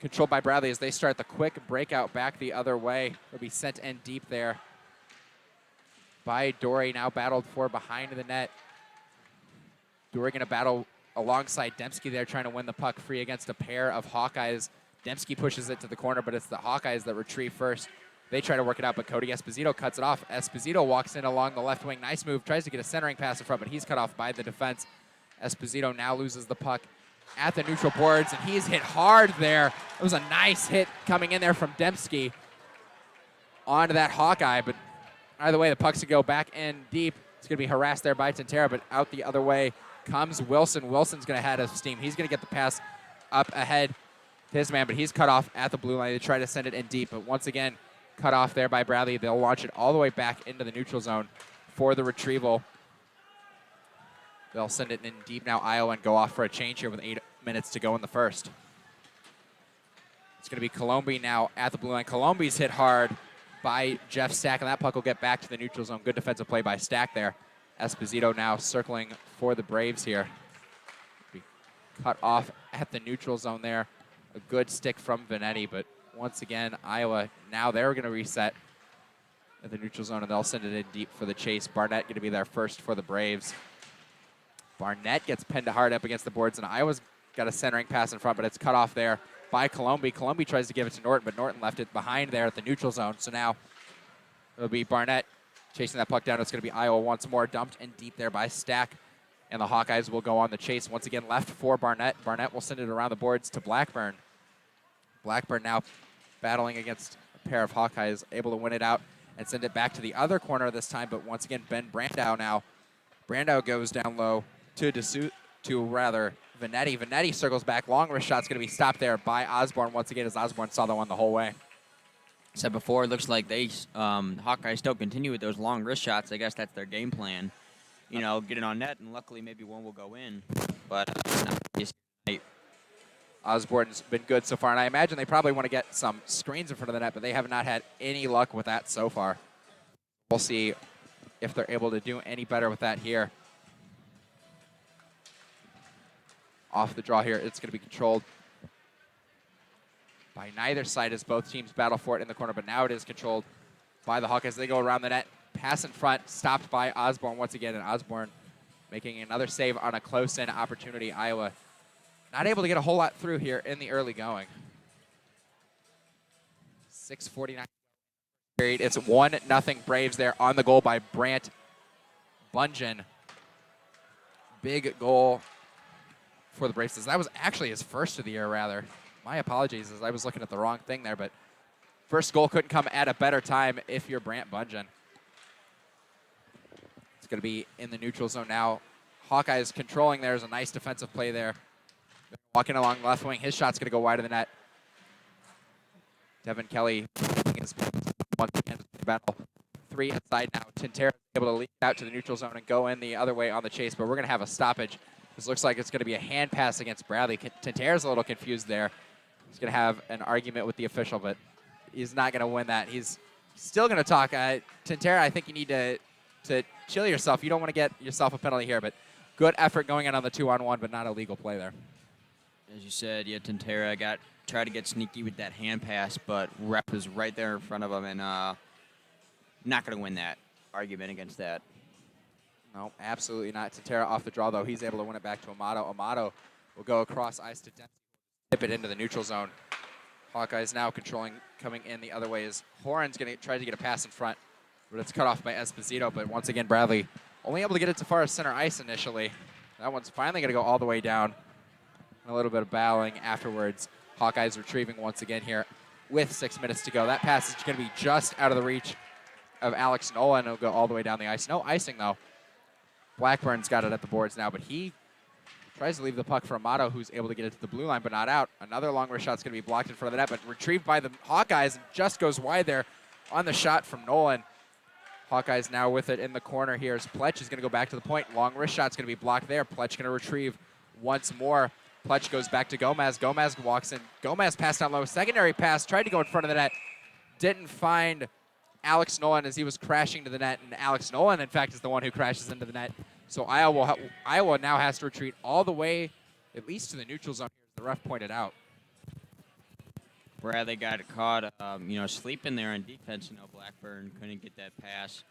controlled by Bradley as they start the quick breakout back the other way. It'll be sent in deep there by Dory, now battled for behind the net. Dory going to battle alongside Dembski there, trying to win the puck free against a pair of Hawkeyes. Dembski pushes it to the corner, but it's the Hawkeyes that retrieve first. They try to work it out, but Cody Esposito cuts it off. Esposito walks in along the left wing. Nice move. Tries to get a centering pass in front, but he's cut off by the defense. Esposito now loses the puck at the neutral boards, and he's hit hard there. It was a nice hit coming in there from Dembski onto that Hawkeye, but either way, the puck's to go back in deep. It's going to be harassed there by Tintera, but out the other way comes Wilson. Wilson's going to head of steam. He's going to get the pass up ahead to his man, but he's cut off at the blue line. They try to send it in deep, but once again, cut off there by Bradley. They'll launch it all the way back into the neutral zone for the retrieval. They'll send it in deep now, Iowa, and go off for a change here with 8 minutes to go in the first. It's going to be Colombi now at the blue line. Colombi's hit hard by Jeff Stack, and that puck will get back to the neutral zone. Good defensive play by Stack there. Esposito now circling for the Braves here. Be cut off at the neutral zone there. A good stick from Vanetti, but once again, Iowa, now they're going to reset at the neutral zone, and they'll send it in deep for the chase. Barnett going to be there first for the Braves. Barnett gets pinned hard up against the boards, and Iowa's got a centering pass in front, but it's cut off there by Colombi. Colombi tries to give it to Norton, but Norton left it behind there at the neutral zone. So now it'll be Barnett chasing that puck down. It's going to be Iowa once more, dumped in deep there by Stack, and the Hawkeyes will go on the chase. Once again, left for Barnett. Barnett will send it around the boards to Blackburn. Blackburn now battling against a pair of Hawkeyes, able to win it out and send it back to the other corner this time, but once again, Ben Brandow now. Brandow goes down low to Vanetti. Vanetti circles back. Long wrist shot's going to be stopped there by Osborne once again, as Osborne saw the one the whole way. Said before, it looks like they Hawkeyes still continue with those long wrist shots. I guess that's their game plan. Get it on net, and luckily maybe one will go in. But Osborne's been good so far, and I imagine they probably want to get some screens in front of the net, but they have not had any luck with that so far. We'll see if they're able to do any better with that here. Off the draw here, it's going to be controlled by neither side as both teams battle for it in the corner, but now it is controlled by the Hawkeyes. They go around the net, pass in front, stopped by Osborne once again, and Osborne making another save on a close-in opportunity. Iowa not able to get a whole lot through here in the early going. 6:49 period. It's 1-0 Braves there on the goal by Brant Bungen. Big goal for the Braves. That was actually his first of the year, rather. My apologies, as I was looking at the wrong thing there, but first goal couldn't come at a better time if you're Brant Bungen. It's going to be in the neutral zone now. Hawkeyes controlling. There's a nice defensive play there. Walking along the left wing. His shot's going to go wide of the net. Devin Kelly is once again battle. 3 inside now. Tintera able to leak out to the neutral zone and go in the other way on the chase, but we're going to have a stoppage. This looks like it's going to be a hand pass against Bradley. Tintera's a little confused there. He's going to have an argument with the official, but he's not going to win that. He's still going to talk. Tintera, I think you need to chill yourself. You don't want to get yourself a penalty here, but good effort going in on the 2-on-1, but not a legal play there. As you said, Tintera tried to get sneaky with that hand pass, but ref is right there in front of him, and not going to win that argument against that. No, absolutely not. Tintera off the draw, though. He's able to win it back to Amato. Amato will go across ice to Dempsey, tip it into the neutral zone. Hawkeyes now controlling, coming in the other way is Horan's going to try to get a pass in front, but it's cut off by Esposito. But once again, Bradley only able to get it to far as center ice initially. That one's finally going to go all the way down. A little bit of bowing afterwards. Hawkeyes retrieving once again here with 6 minutes to go. That pass is going to be just out of the reach of Alex Nolan. It'll go all the way down the ice. No icing, though. Blackburn's got it at the boards now, but he tries to leave the puck for Amato, who's able to get it to the blue line, but not out. Another long wrist shot's going to be blocked in front of the net, but retrieved by the Hawkeyes and just goes wide there on the shot from Nolan. Hawkeyes now with it in the corner here as Pletch is going to go back to the point. Long wrist shot's going to be blocked there. Pletch going to retrieve once more. Pletch goes back to Gomez. Gomez walks in. Gomez passed down low. Secondary pass, tried to go in front of the net. Didn't find Alex Nolan as he was crashing to the net. And Alex Nolan, in fact, is the one who crashes into the net. So Iowa now has to retreat all the way, at least to the neutral zone here, as the ref pointed out. Bradley got caught, sleeping there on defense. Blackburn couldn't get that pass.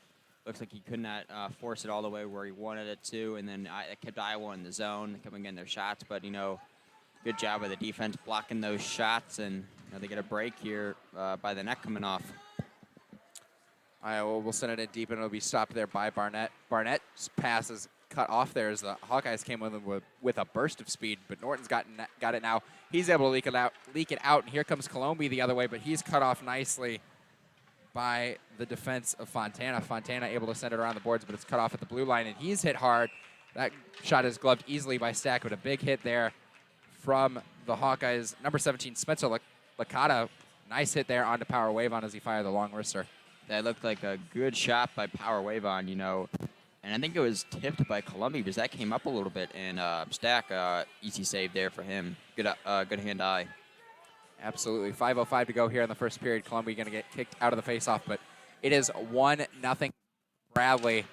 Looks like he could not force it all the way where he wanted it to, and then it kept Iowa in the zone, coming in their shots. But, good job of the defense blocking those shots, and they get a break here by the net coming off. Iowa will send it in deep, and it'll be stopped there by Barnett. Barnett's pass is cut off there as the Hawkeyes came with a burst of speed, but Norton's got it now. He's able to leak it out, and here comes Colombi the other way, but he's cut off nicely by the defense of Fontana. Fontana able to send it around the boards, but it's cut off at the blue line, and he's hit hard. That shot is gloved easily by Stack, but a big hit there from the Hawkeyes. Number 17, Spencer Licata. Nice hit there onto Power Wavon as he fired the long wrister. That looked like a good shot by Power Wavon, and I think it was tipped by Colombi because that came up a little bit, and Stack, easy save there for him. Good hand-eye. Absolutely. 5:05 to go here in the first period. Columbia going to get kicked out of the faceoff, but it is 1-0 Bradley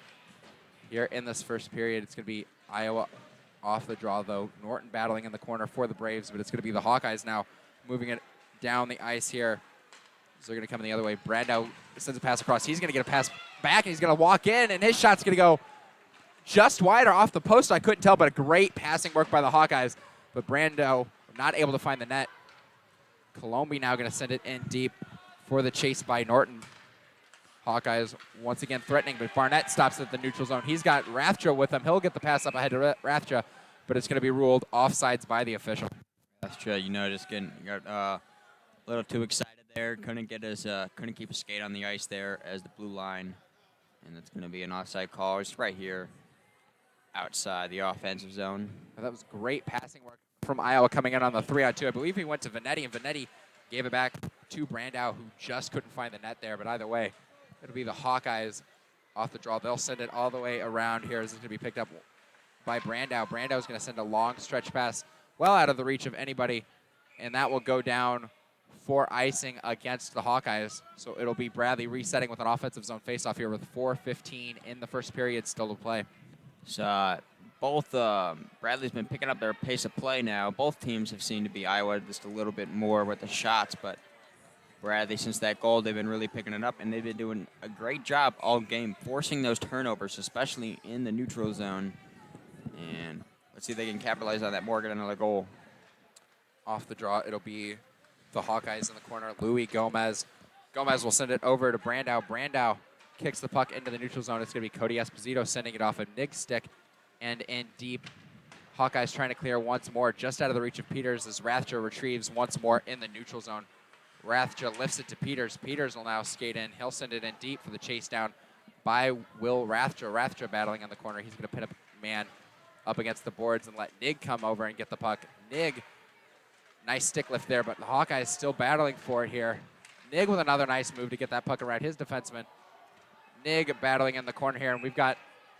here in this first period. It's going to be Iowa off the draw, though. Norton battling in the corner for the Braves, but it's going to be the Hawkeyes now moving it down the ice here. So they're going to come in the other way. Brandow sends a pass across. He's going to get a pass back, and he's going to walk in, and his shot's going to go just wide or off the post. I couldn't tell, but a great passing work by the Hawkeyes. But Brandow not able to find the net. Colombi now going to send it in deep for the chase by Norton. Hawkeyes once again threatening, but Barnett stops at the neutral zone. He's got Rathja with him. He'll get the pass up ahead to Rathja, but it's going to be ruled offsides by the official. Rathja, just got a little too excited there. Couldn't keep his skate on the ice there as the blue line, and it's going to be an offside call. It's right here outside the offensive zone. That was great passing work from Iowa coming in on the 3-on-2. I believe he went to Vanetti, and Vanetti gave it back to Brandow, who just couldn't find the net there. But either way, it'll be the Hawkeyes off the draw. They'll send it all the way around here as it's going to be picked up by Brandow. Brandow's going to send a long stretch pass well out of the reach of anybody, and that will go down for icing against the Hawkeyes. So it'll be Bradley resetting with an offensive zone faceoff here with 4:15 in the first period still to play. So both Bradley's been picking up their pace of play now. Both teams have seemed to be Iowa just a little bit more with the shots, but Bradley, since that goal, they've been really picking it up, and they've been doing a great job all game, forcing those turnovers, especially in the neutral zone. And let's see if they can capitalize on that more, get another goal. Off the draw, it'll be the Hawkeyes in the corner. Louis Gomez. Gomez will send it over to Brandow. Brandow kicks the puck into the neutral zone. It's going to be Cody Esposito sending it off a Nig stick and in deep. Hawkeyes trying to clear once more, just out of the reach of Peters as Rathja retrieves once more in the neutral zone. Rathja lifts it to Peters. Peters will now skate in. He'll send it in deep for the chase down by Will Rathja. Rathja battling on the corner. He's going to pin a man up against the boards and let Nig come over and get the puck. Nig, nice stick lift there, but the Hawkeyes still battling for it here. Nig with another nice move to get that puck around his defenseman. Nig battling in the corner here, and we've got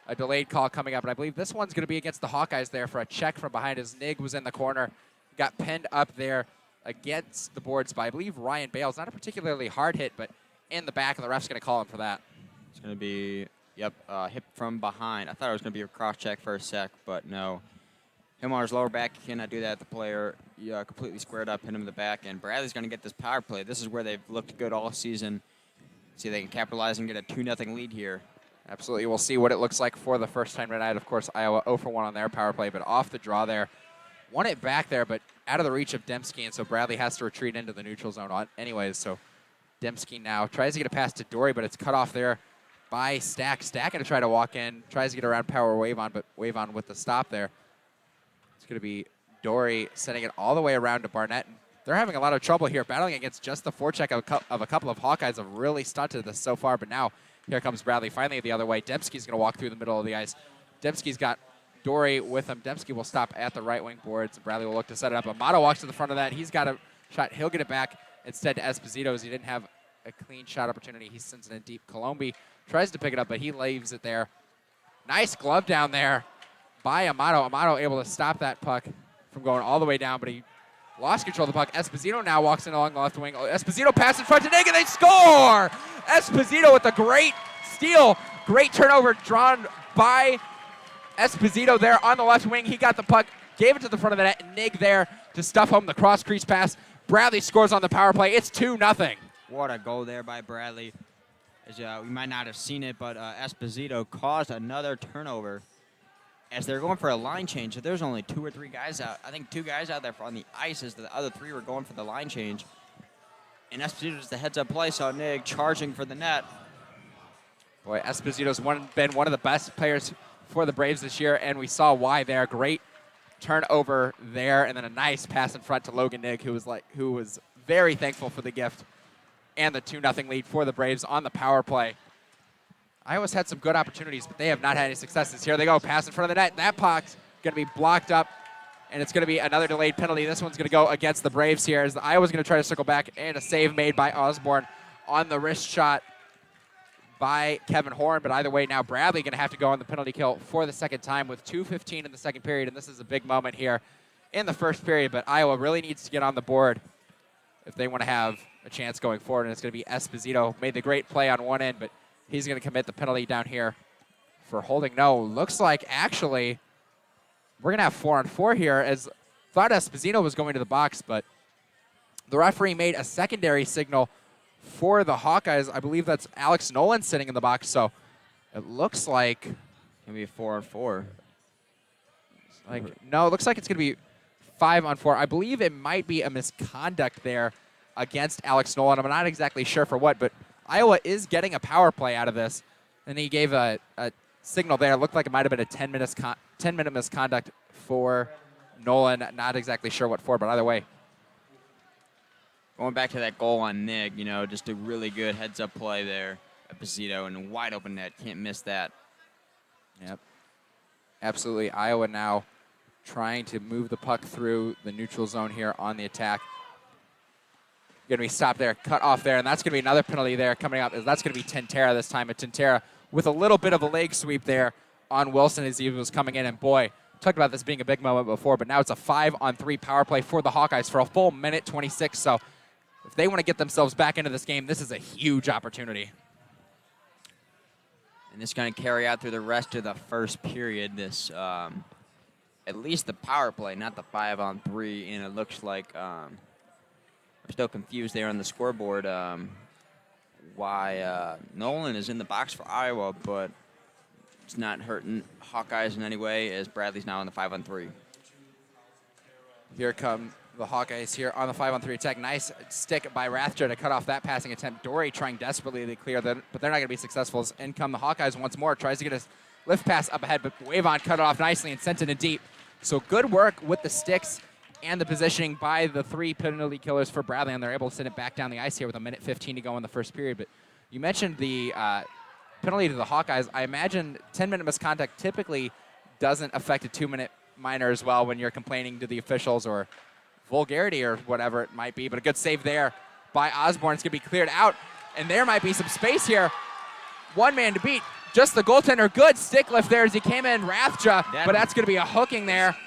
a delayed call coming up, and I believe this one's going to be against the Hawkeyes there for a check from behind as Nig was in the corner. Got pinned up there against the boards by, I believe, Ryan Bales. Not a particularly hard hit, but in the back, and the ref's going to call him for that. It's going to be, hit from behind. I thought it was going to be a cross-check for a sec, but no. Him on his lower back, you cannot do that. The player completely squared up, hit him in the back, and Bradley's going to get this power play. This is where they've looked good all season. See if they can capitalize and get a 2-0 lead here. Absolutely. We'll see what it looks like for the first time tonight. Of course, Iowa 0 for 1 on their power play, but off the draw there. Won it back there, but out of the reach of Dembski, and so Bradley has to retreat into the neutral zone anyways. So Dembski now tries to get a pass to Dory, but it's cut off there by Stack. Stack going to try to walk in, tries to get around Power Wavon, but Wavon with the stop there. It's going to be Dory sending it all the way around to Barnett. And they're having a lot of trouble here, battling against just the forecheck of a couple of Hawkeyes have really stunted this so far, but now Here comes Bradley finally the other way. Dembski's going to walk through the middle of the ice. Dembski's got Dory with him. Dembski will stop at the right wing boards. Bradley will look to set it up. Amato walks to the front of that. He's got a shot. He'll get it back instead to Esposito as he didn't have a clean shot opportunity. He sends it in deep. Colombi tries to pick it up, but he leaves it there. Nice glove down there by Amato. Amato able to stop that puck from going all the way down, but he lost control of the puck. Esposito now walks in along the left wing. Esposito pass in front to Nick, and they score! Esposito with a great steal. Great turnover drawn by Esposito there on the left wing. He got the puck, gave it to the front of the net, and Nig there to stuff home the cross-crease pass. Bradley scores on the power play. It's 2-0. What a goal there by Bradley. As we might not have seen it, but Esposito caused another turnover as they're going for a line change. So there's only 2 or 3 guys out. I think 2 guys out there on the ice as the other 3 were going for the line change. And Esposito does the heads-up play, saw Nig charging for the net. Boy, Esposito's been one of the best players for the Braves this year, and we saw why there. Great turnover there, and then a nice pass in front to Logan Nig, who was very thankful for the gift and the 2-0 lead for the Braves on the power play. Iowa's had some good opportunities, but they have not had any successes. Here they go, pass in front of the net. That puck's going to be blocked up, and it's going to be another delayed penalty. This one's going to go against the Braves here as Iowa's going to try to circle back, and a save made by Osborne on the wrist shot by Kevin Horn. But either way, now Bradley going to have to go on the penalty kill for the second time with 2:15 in the second period, and this is a big moment here in the first period. But Iowa really needs to get on the board if they want to have a chance going forward, and it's going to be Esposito. Made the great play on one end, but he's going to commit the penalty down here for holding. No, looks like actually we're going to have 4-on-4 here, as thought Esposito was going to the box, but the referee made a secondary signal for the Hawkeyes. I believe that's Alex Nolan sitting in the box, so it looks like Gonna be a 4-on-4. No, it looks like it's going to be 5-on-4. I believe it might be a misconduct there against Alex Nolan. I'm not exactly sure for what, but Iowa is getting a power play out of this, and he gave a signal there. It looked like it might have been a 10-minute misconduct for Nolan. Not exactly sure what for, but either way. Going back to that goal on Nig, just a really good heads-up play there. Esposito and wide open net. Can't miss that. Yep. Absolutely. Iowa now trying to move the puck through the neutral zone here on the attack. Going to be stopped there, cut off there, and that's going to be another penalty there coming up. That's going to be Tintera this time. Tintera with a little bit of a leg sweep there on Wilson as he was coming in. And boy, talked about this being a big moment before, but now it's a 5-on-3 power play for the Hawkeyes for a full minute 26. So if they want to get themselves back into this game, this is a huge opportunity. And this is going to carry out through the rest of the first period. This, at least the power play, not the 5-on-3. And it looks like I'm still confused there on the scoreboard why Nolan is in the box for Iowa, but it's not hurting Hawkeyes in any way as Bradley's now on the 5-on-3. Here come the Hawkeyes here on the 5-on-3 attack. Nice stick by Rathja to cut off that passing attempt. Dory trying desperately to clear that, but they're not going to be successful. As in come the Hawkeyes once more. Tries to get a lift pass up ahead, but Wavon cut it off nicely and sent it in deep. So good work with the sticks and the positioning by the 3 penalty killers for Bradley, and they're able to send it back down the ice here with a minute 15 to go in the first period. But you mentioned the penalty to the Hawkeyes. I imagine 10-minute misconduct typically doesn't affect a 2-minute minor as well when you're complaining to the officials or vulgarity or whatever it might be. But a good save there by Osborne. It's going to be cleared out, and there might be some space here. One man to beat. Just the goaltender. Good stick lift there as he came in, Rathja, but that's going to be a hooking there.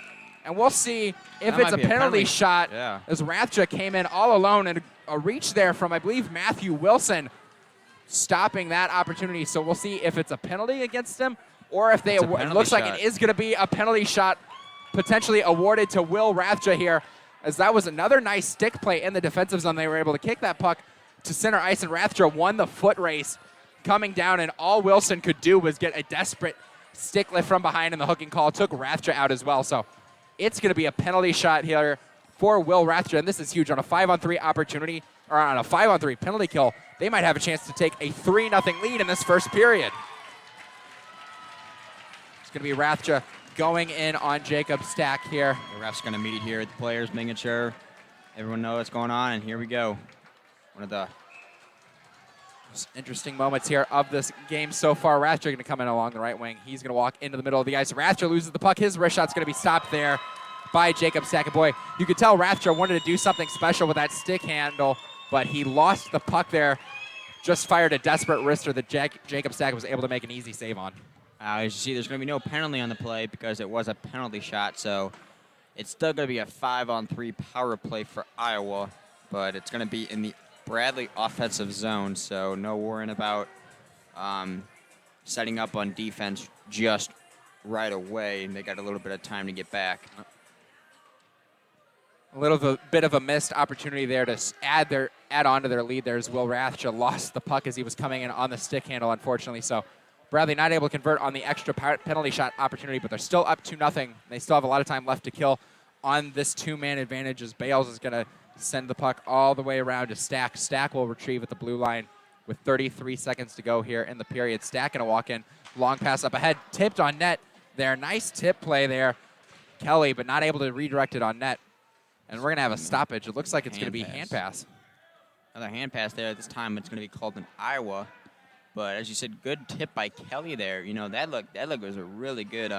And we'll see if it's a penalty shot, as Rathja came in all alone, and a reach there from, I believe, Matthew Wilson stopping that opportunity. So we'll see if it's a penalty against him or if it looks like it is going to be a penalty shot potentially awarded to Will Rathja here, as that was another nice stick play in the defensive zone. They were able to kick that puck to center ice, and Rathja won the foot race coming down, and all Wilson could do was get a desperate stick lift from behind, and the hooking call took Rathja out as well. So it's going to be a penalty shot here for Will Rathja, and this is huge. On a 5-on-3 opportunity, or on a 5-on-3 penalty kill, they might have a chance to take a 3-0 lead in this first period. It's going to be Rathja going in on Jacob Stack here. The ref's going to meet here with the players, making sure everyone knows what's going on, and here we go. One of the Interesting moments here of this game so far. Ratcher going to come in along the right wing. He's going to walk into the middle of the ice. Ratcher loses the puck. His wrist shot's going to be stopped there by Jacob Sackaboy. You could tell Ratcher wanted to do something special with that stick handle, but he lost the puck there. Just fired a desperate wrister that Jacob Sack was able to make an easy save on. As you see, there's going to be no penalty on the play because it was a penalty shot, so it's still going to be a 5-on-3 power play for Iowa, but it's going to be in the Bradley offensive zone, so no worrying about setting up on defense just right away, and they got a little bit of time to get back. A bit of a missed opportunity there to add on to their lead there as Will Rathja lost the puck as he was coming in on the stick handle, unfortunately. So Bradley not able to convert on the extra penalty shot opportunity, but they're still up 2-0. They still have a lot of time left to kill on this two-man advantage as Bales is going to send the puck all the way around to Stack. Stack will retrieve at the blue line with 33 seconds to go here in the period. Stack going to walk in. Long pass up ahead. Tipped on net there. Nice tip play there. Kelly, but not able to redirect it on net. And we're going to have a stoppage. It looks like it's going to be hand pass. Another hand pass there. This time it's going to be called an Iowa. But as you said, good tip by Kelly there. You know, that look was a really good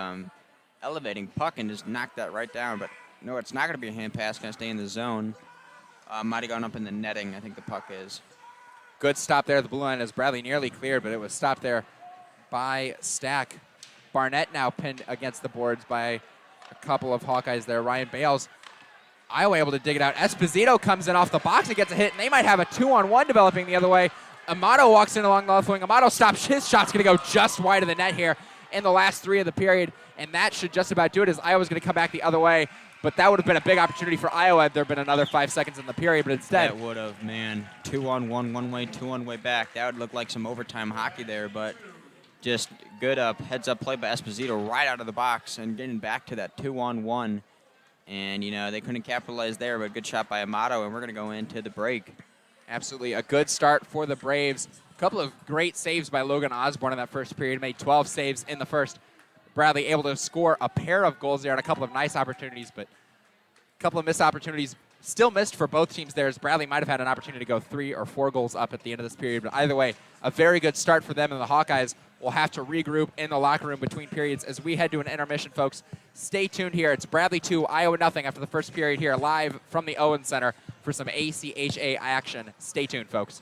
elevating puck and just knocked that right down. But no, it's not going to be a hand pass. Going to stay in the zone. Might have gone up in the netting, I think the puck is. Good stop there at the blue line as Bradley nearly cleared, but it was stopped there by Stack. Barnett now pinned against the boards by a couple of Hawkeyes there. Ryan Bales, Iowa able to dig it out. Esposito comes in off the box and gets a hit, and they might have a 2-on-1 developing the other way. Amato walks in along the left wing. Amato stops. His shot's going to go just wide of the net here in the last 3 of the period, and that should just about do it as Iowa's going to come back the other way. But that would have been a big opportunity for Iowa had there been another 5 seconds in the period, but instead. That would have, man. 2-on-1, one way, 2-on-way back. That would look like some overtime hockey there, but just good heads-up play by Esposito right out of the box and getting back to that 2-on-1. And, you know, they couldn't capitalize there, but good shot by Amato, and we're going to go into the break. Absolutely a good start for the Braves. A couple of great saves by Logan Osborne in that first period. Made 12 saves in the first. Bradley able to score a pair of goals there and a couple of nice opportunities, but a couple of missed opportunities still missed for both teams there as Bradley might have had an opportunity to go 3 or 4 goals up at the end of this period. But either way, a very good start for them, and the Hawkeyes will have to regroup in the locker room between periods as we head to an intermission, folks. Stay tuned here. It's Bradley 2, Iowa nothing after the first period here live from the Owen Center for some ACHA action. Stay tuned, folks.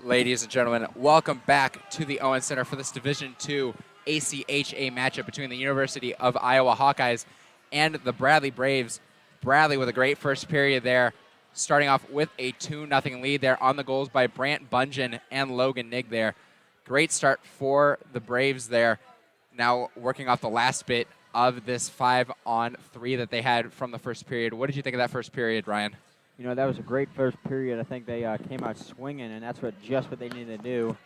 Ladies and gentlemen, welcome back to the Owen Center for this Division II ACHA matchup between the University of Iowa Hawkeyes and the Bradley Braves. Bradley with a great first period there, starting off with a 2-0 lead there on the goals by Brant Bungeon and Logan Nigg there. Great start for the Braves there. Now working off the last bit of this 5-on-3 that they had from the first period. What did you think of that first period, Ryan? You know, that was a great first period. I think they came out swinging, and that's just what they needed to do.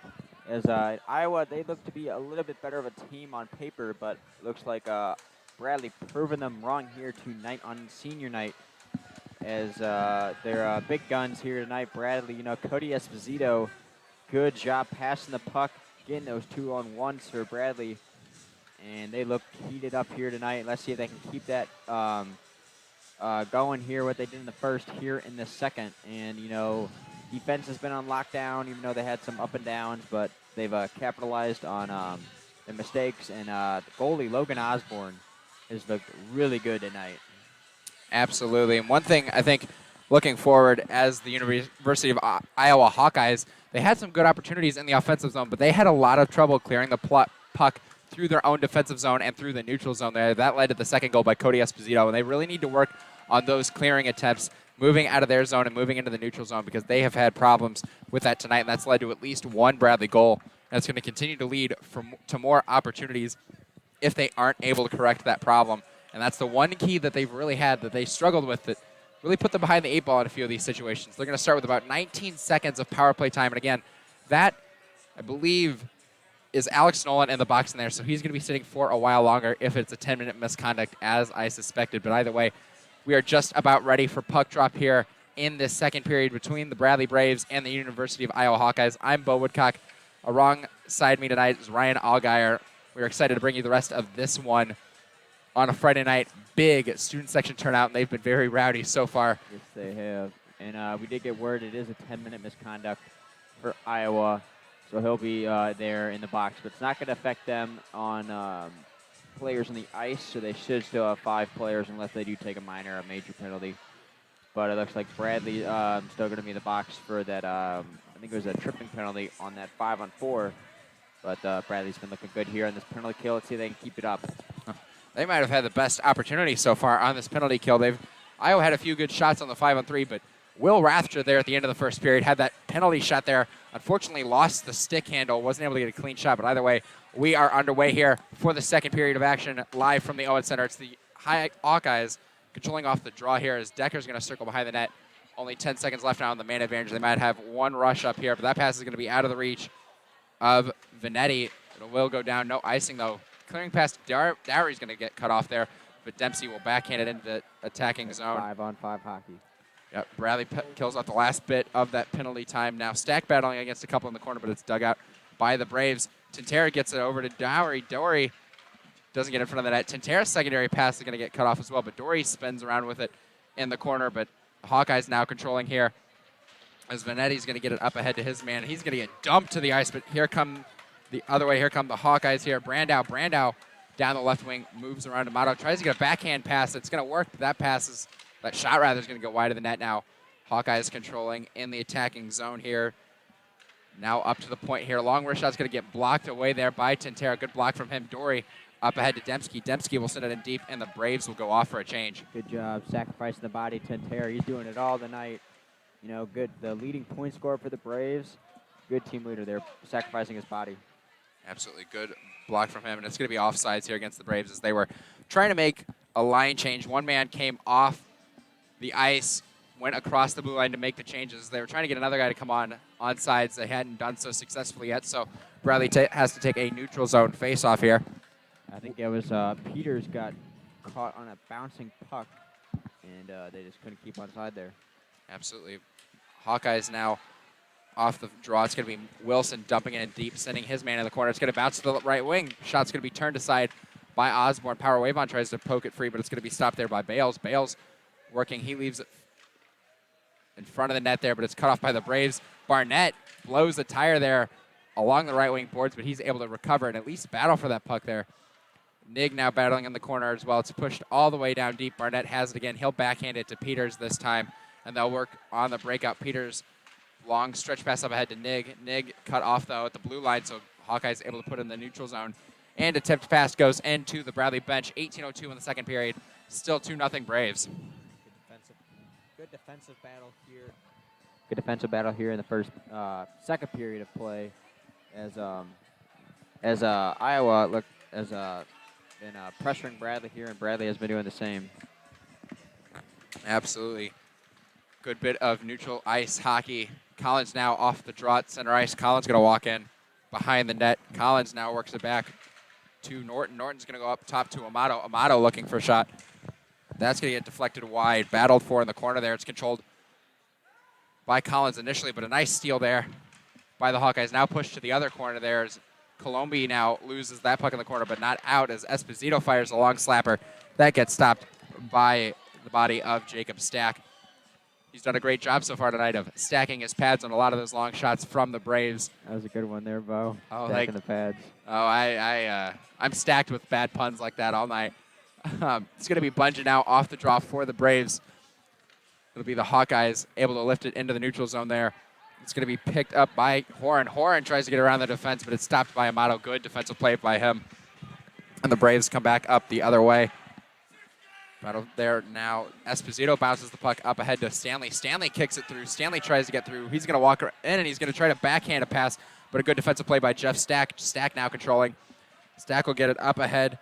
As Iowa, they look to be a little bit better of a team on paper, but looks like Bradley proving them wrong here tonight on senior night. As they're big guns here tonight. Bradley, you know, Cody Esposito, good job passing the puck, getting those 2-on-1s for Bradley. And they look heated up here tonight. Let's see if they can keep that going here, what they did in the first here in the second. And, you know, defense has been on lockdown, even though they had some up and downs, but they've capitalized on their mistakes. And the goalie, Logan Osborne, has looked really good tonight. Absolutely. And one thing I think looking forward as the University of Iowa Hawkeyes, they had some good opportunities in the offensive zone, but they had a lot of trouble clearing the puck through their own defensive zone and through the neutral zone there. That led to the second goal by Cody Esposito, and they really need to work on those clearing attempts, moving out of their zone and moving into the neutral zone, because they have had problems with that tonight, and that's led to at least one Bradley goal. And it's going to continue to lead to more opportunities if they aren't able to correct that problem. And that's the one key that they've really had that they struggled with that really put them behind the 8 ball in a few of these situations. They're going to start with about 19 seconds of power play time. And again, that, I believe, is Alex Nolan in the box in there, so he's going to be sitting for a while longer if it's a 10-minute misconduct, as I suspected. But either way, we are just about ready for puck drop here in this second period between the Bradley Braves and the University of Iowa Hawkeyes. I'm Bo Woodcock. Alongside me tonight is Ryan Allgaier. We're excited to bring you the rest of this one on a Friday night. Big student section turnout, and they've been very rowdy so far. Yes, they have. And we did get word it is a 10-minute misconduct for Iowa. So he'll be there in the box, but it's not going to affect them on players on the ice, so they should still have 5 players unless they do take a minor or major penalty. But it looks like Bradley still going to be in the box for that, I think it was a tripping penalty on that 5-on-4. But Bradley's been looking good here on this penalty kill. Let's see if they can keep it up. They might have had the best opportunity so far on this penalty kill. Iowa had a few good shots on the 5-on-3, but Will Rathter there at the end of the first period had that penalty shot there. Unfortunately, lost the stick handle, wasn't able to get a clean shot. But either way, we are underway here for the second period of action live from the Owen Center. It's the Hawkeyes controlling off the draw here as Decker's going to circle behind the net. Only 10 seconds left now on the man advantage. They might have one rush up here, but that pass is going to be out of the reach of Vanetti. It will go down. No icing, though. Clearing past Dowry's going to get cut off there, but Dempsey will backhand it into the attacking zone. 5-on-5 hockey. Yep, Bradley kills off the last bit of that penalty time. Now stack battling against a couple in the corner, but it's dug out by the Braves. Tintera gets it over to Dowry. Dory doesn't get in front of the net. Tintera's secondary pass is going to get cut off as well, but Dory spins around with it in the corner. But Hawkeyes now controlling here as Vanetti's going to get it up ahead to his man. He's going to get dumped to the ice, but here come the other way. Here come the Hawkeyes here. Brandow down the left wing, moves around to Mato, tries to get a backhand pass. It's going to work, but that shot rather is going to go wide of the net now. Hawkeyes controlling in the attacking zone here. Now up to the point here. Long wrist shot's going to get blocked away there by Tintera. Good block from him. Dory up ahead to Dembski. Dembski will send it in deep, and the Braves will go off for a change. Good job sacrificing the body. Tintera, he's doing it all tonight. You know, good. The leading point scorer for the Braves. Good team leader there, sacrificing his body. Absolutely good block from him, and it's going to be offsides here against the Braves as they were trying to make a line change. One man came off the ice, went across the blue line to make the changes. They were trying to get another guy to come on sides. They hadn't done so successfully yet, so Bradley has to take a neutral zone face-off here. I think it was Peters got caught on a bouncing puck, and they just couldn't keep on side there. Absolutely. Hawkeyes now off the draw. It's going to be Wilson dumping it in deep, sending his man in the corner. It's going to bounce to the right wing. Shot's going to be turned aside by Osborne. Power Wave on tries to poke it free, but it's going to be stopped there by Bales. Bales working. He leaves it in front of the net there, but it's cut off by the Braves. Barnett blows the tire there along the right wing boards, but he's able to recover and at least battle for that puck there. Nigg now battling in the corner as well. It's pushed all the way down deep. Barnett has it again. He'll backhand it to Peters this time, and they'll work on the breakout. Peters Long stretch pass up ahead to Nig. Nig cut off, though, at the blue line, so Hawkeyes able to put in the neutral zone. And a tipped pass goes into the Bradley bench. 18:02 in the second period. Still 2-0 Braves. Good defensive battle here. Good defensive battle here in the second period of play, as Iowa been pressuring Bradley here, and Bradley has been doing the same. Absolutely. Good bit of neutral ice hockey. Collins now off the draw at center ice. Collins going to walk in behind the net. Collins now works it back to Norton. Norton's going to go up top to Amato. Amato looking for a shot. That's going to get deflected wide. Battled for in the corner there. It's controlled by Collins initially, but a nice steal there by the Hawkeyes. Now pushed to the other corner there as Colombi now loses that puck in the corner, but not out as Esposito fires a long slapper. That gets stopped by the body of Jacob Stack. He's done a great job so far tonight of stacking his pads on a lot of those long shots from the Braves. That was a good one there, Bo. Oh, Stacking the pads. Oh, I'm stacked with bad puns like that all night. It's going to be Bunja now off the draw for the Braves. It'll be the Hawkeyes able to lift it into the neutral zone there. It's going to be picked up by Horan. Horan tries to get around the defense, but it's stopped by Amato. Good defensive play by him. And the Braves come back up the other way. Battle there now. Esposito bounces the puck up ahead to Stanley. Stanley kicks it through. Stanley tries to get through. He's going to walk in, and he's going to try to backhand a pass, but a good defensive play by Jeff Stack. Stack now controlling. Stack will get it up ahead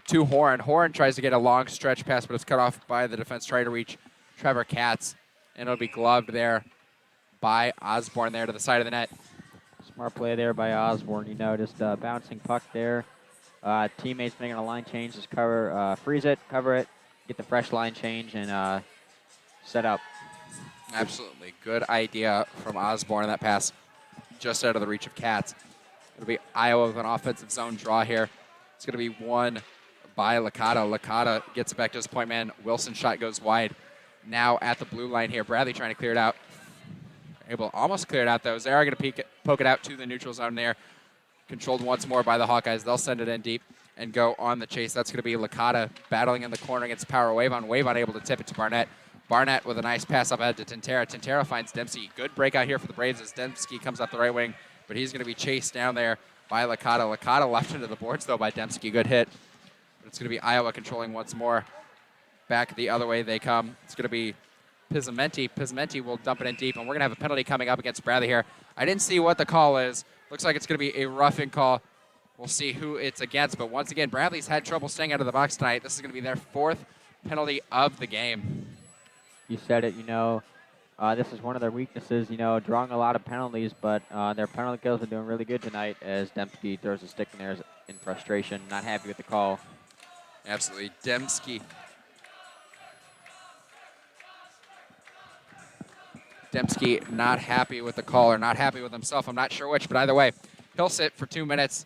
to Horan. Horan tries to get a long stretch pass, but it's cut off by the defense trying to reach Trevor Katz, and it'll be gloved there by Osborne there to the side of the net. Smart play there by Osborne. Just bouncing puck there. Teammates making a line change. Just freeze it, cover it, get the fresh line change, and set up. Absolutely. Good idea from Osborne in that pass just out of the reach of Katz. It'll be Iowa with an offensive zone draw here. It's going to be won by Licata. Licata gets it back to his point man. Wilson's shot goes wide. Now at the blue line here. Bradley trying to clear it out. Able to almost clear it out, though. Zara going to poke it out to the neutral zone there. Controlled once more by the Hawkeyes. They'll send it in deep and go on the chase. That's going to be Licata battling in the corner against Power Wavon. Wavon able to tip it to Barnett. Barnett with a nice pass up ahead to Tintera. Tintera finds Dempsey. Good breakout here for the Braves as Dempsey comes up the right wing, but he's going to be chased down there by Licata. Licata left into the boards, though, by Dempsey. Good hit. But it's going to be Iowa controlling once more. Back the other way they come. It's going to be Pizzamenti. Pizzamenti will dump it in deep, and we're going to have a penalty coming up against Bradley here. I didn't see what the call is. Looks like it's going to be a roughing call. We'll see who it's against, but once again, Bradley's had trouble staying out of the box tonight. This is going to be their fourth penalty of the game. You said it, this is one of their weaknesses, drawing a lot of penalties, but their penalty kills are doing really good tonight as Dembski throws a stick in there in frustration, not happy with the call. Absolutely. Dembski not happy with the call or not happy with himself. I'm not sure which, but either way, he'll sit for 2 minutes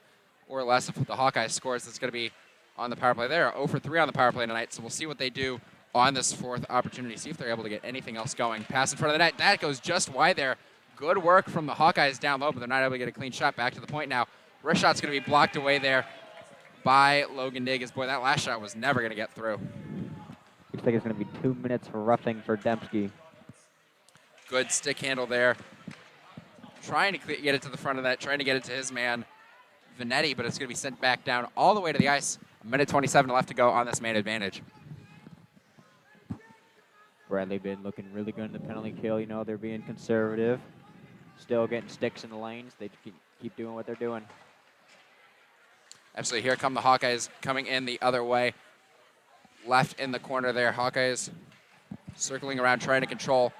or less if the Hawkeyes scores. That's going to be on the power play. They're 0 for 3 on the power play tonight, so we'll see what they do on this fourth opportunity, see if they're able to get anything else going. Pass in front of the net. That goes just wide there. Good work from the Hawkeyes down low, but they're not able to get a clean shot. Back to the point now. Wrist shot's going to be blocked away there by Logan Diggins. Boy, that last shot was never going to get through. Looks like it's going to be 2 minutes for roughing for Dembski. Good stick handle there. Trying to get it to the front of that, trying to get it to his man, Vanetti, but it's going to be sent back down all the way to the ice. 1:27 left to go on this man advantage. Bradley been looking really good in the penalty kill. They're being conservative. Still getting sticks in the lanes. They keep doing what they're doing. Absolutely. Here come the Hawkeyes coming in the other way. Left in the corner there. Hawkeyes circling around, trying to control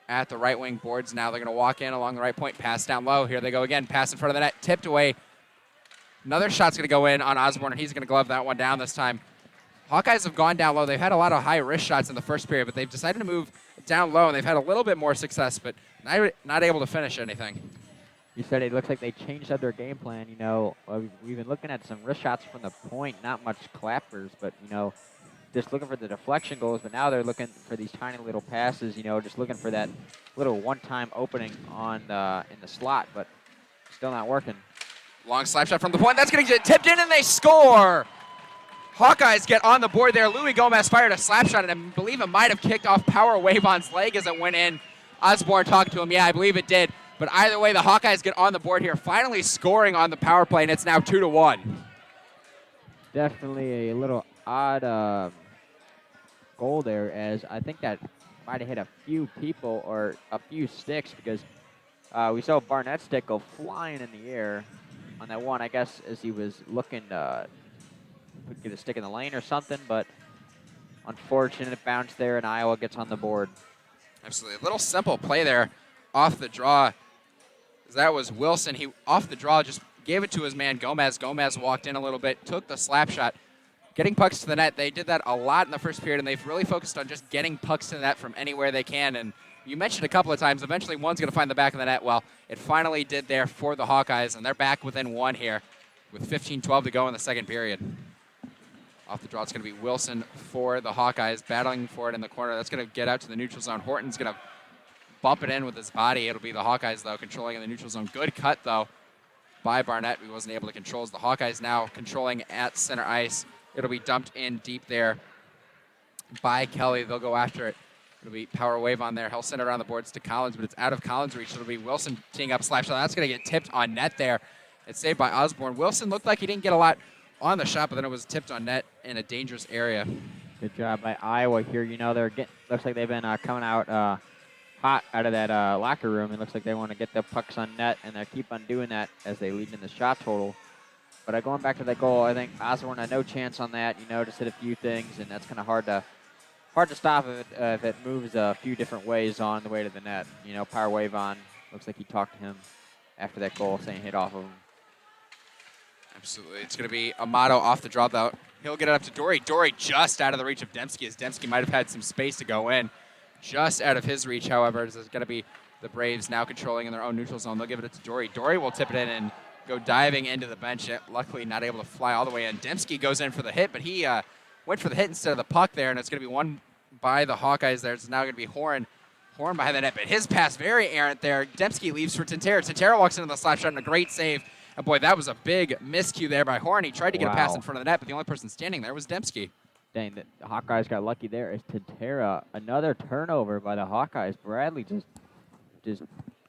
at the right wing boards now. They're going to walk in along the right point. Pass down low. Here they go again. Pass in front of the net. Tipped away. Another shot's going to go in on Osborne, and he's going to glove that one down this time. Hawkeyes have gone down low. They've had a lot of high wrist shots in the first period, but they've decided to move down low, and they've had a little bit more success, but not able to finish anything. You said it looks like they changed up their game plan. We've been looking at some wrist shots from the point, not much clappers, but, just looking for the deflection goals, but now they're looking for these tiny little passes, just looking for that little one-time opening in the slot, but still not working. Long slap shot from the point. That's going to get tipped in, and they score! Hawkeyes get on the board there. Louis Gomez fired a slap shot, and I believe it might have kicked off Power Wavon's leg as it went in. Osborne talking to him. Yeah, I believe it did. But either way, the Hawkeyes get on the board here, finally scoring on the power play, and it's now 2-1. Definitely a little odd goal there, as I think that might have hit a few people or a few sticks, because we saw Barnett's stick go flying in the air on that one, I guess, as he was looking to get a stick in the lane or something, but unfortunate bounce there, and Iowa gets on the board. Absolutely. A little simple play there off the draw. That was Wilson. He, off the draw, just gave it to his man Gomez. Gomez walked in a little bit, took the slap shot. Getting pucks to the net, they did that a lot in the first period, and they've really focused on just getting pucks to the net from anywhere they can. And you mentioned a couple of times, eventually one's going to find the back of the net. Well, it finally did there for the Hawkeyes, and they're back within one here with 15-12 to go in the second period. Off the draw, it's going to be Wilson for the Hawkeyes, battling for it in the corner. That's going to get out to the neutral zone. Horton's going to bump it in with his body. It'll be the Hawkeyes, though, controlling in the neutral zone. Good cut, though, by Barnett. He wasn't able to control. The Hawkeyes now controlling at center ice. It'll be dumped in deep there by Kelly. They'll go after it. It'll be power wave on there. He'll send it around the boards to Collins, but it's out of Collins' reach. It'll be Wilson teeing up slap shot. That's going to get tipped on net there. It's saved by Osborne. Wilson looked like he didn't get a lot on the shot, but then it was tipped on net in a dangerous area. Good job by Iowa here. You know, they're getting, looks like they've been coming out hot out of that locker room. It looks like they want to get the pucks on net, and they keep on doing that as they lead in the shot total. But going back to that goal, I think Osborne had no chance on that. You know, just hit a few things, and that's kind of hard to stop if it moves a few different ways on the way to the net. You know, power wave on. Looks like he talked to him after that goal, saying hit off of him. Absolutely. It's going to be Amato off the draw, though. He'll get it up to Dory. Dory just out of the reach of Dembski, as Dembski might have had some space to go in. Just out of his reach, however, is going to be the Braves now controlling in their own neutral zone. They'll give it to Dory. Dory will tip it in and go diving into the bench. Luckily, not able to fly all the way in. Dembski goes in for the hit, but he went for the hit instead of the puck there, and it's going to be won by the Hawkeyes there. It's now going to be Horn. Horn behind the net, but his pass very errant there. Dembski leaves for Tintera. Tintera walks into the slap shot and a great save. And boy, that was a big miscue there by Horn. He tried to get a pass in front of the net, but the only person standing there was Dembski. Dang, the Hawkeyes got lucky there. It's Tintera. Another turnover by the Hawkeyes. Bradley just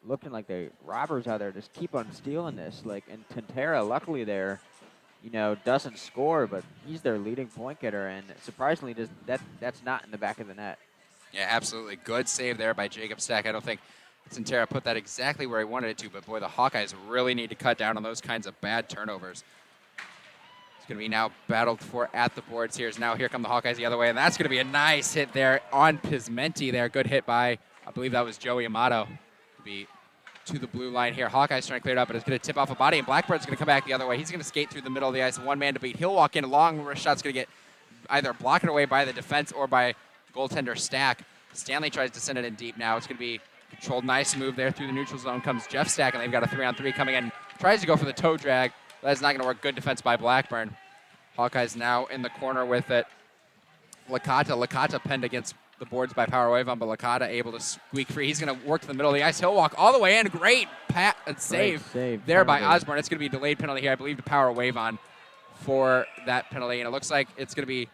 looking like the robbers out there. Just keep on stealing this. And Tintera, luckily there, you know, doesn't score, but he's their leading point getter. And surprisingly, that's not in the back of the net. Yeah, absolutely. Good save there by Jacob Stack. I don't think Tintera put that exactly where he wanted it to, but boy, the Hawkeyes really need to cut down on those kinds of bad turnovers. It's going to be now battled for at the boards here. Now here come the Hawkeyes the other way, and that's going to be a nice hit there on Pismenti there. Good hit by, I believe that was Joey Amato. To be to the blue line here. Hawkeyes trying to clear it up, but it's going to tip off a body, and Blackbird's going to come back the other way. He's going to skate through the middle of the ice, one man to beat. He'll walk in, long wrist shot's going to get either blocked away by the defense or by goaltender Stack. Stanley tries to send it in deep now. It's going to be controlled, nice move there through the neutral zone. Comes Jeff Stack, and they've got a 3-on-3 coming in. Tries to go for the toe drag. That's not going to work. Good defense by Blackburn. Hawkeyes now in the corner with it. Licata penned against the boards by Power Wave on, but Licata able to squeak free. He's going to work to the middle of the ice. He'll walk all the way in. Great save there by Osborne. It's going to be a delayed penalty here, I believe, to Power Wave on for that penalty. And it looks like it's going to be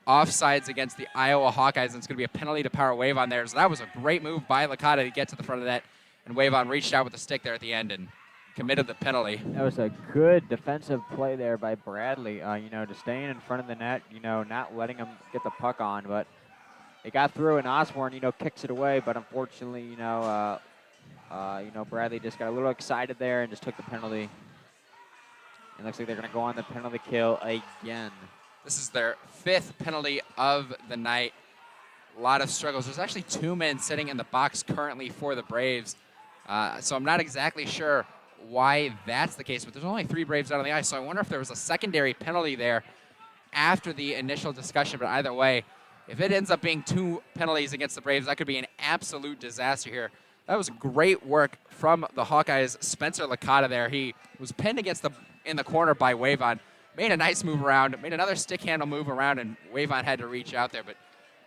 offsides against the Iowa Hawkeyes, and it's going to be a penalty to Power Wave on there. So that was a great move by Licata to get to the front of the net, and Wave on reached out with the stick there at the end and committed the penalty. That was a good defensive play there by Bradley, you know, to staying in front of the net, you know, not letting him get the puck on, but it got through, and Osborne, you know, kicks it away, but unfortunately, you know, Bradley just got a little excited there and just took the penalty. It looks like they're going to go on the penalty kill again. This is their 5th penalty of the night. A lot of struggles. There's actually 2 men sitting in the box currently for the Braves, so I'm not exactly sure why that's the case, but there's only 3 Braves out on the ice, so I wonder if there was a secondary penalty there after the initial discussion. But either way, if it ends up being 2 penalties against the Braves, that could be an absolute disaster here. That was great work from the Hawkeyes' Spencer Licata there. He was pinned in the corner by Wavon, made a nice move around, made another stick handle move around, and Wavon had to reach out there. But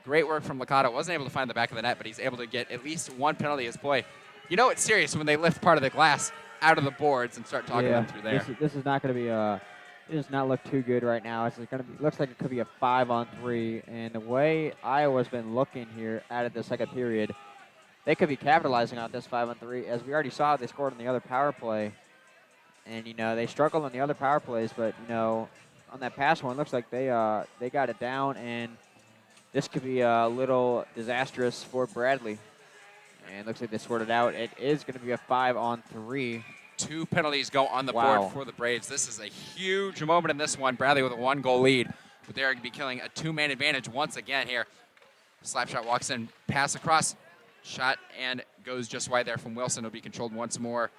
great work from Licata. Wasn't able to find the back of the net, but he's able to get at least 1 penalty. As boy, you know it's serious when they lift part of the glass out of the boards and start talking them through there. This is not going to be it does not look too good right now. It's going to be, looks like it could be a 5-on-3, and the way Iowa's been looking here out of the second period, they could be capitalizing on this 5-on-3. As we already saw, they scored on the other power play. And, they struggled on the other power plays, but, on that pass one, looks like they got it down, and this could be a little disastrous for Bradley. And looks like they sorted out. It is going to be a 5-on-3. 2 penalties go on the Wow. board for the Braves. This is a huge moment in this one. Bradley with a 1-goal lead, but they're going to be killing a 2-man advantage once again here. Slapshot walks in, pass across, shot, and goes just wide there from Wilson. It'll be controlled once more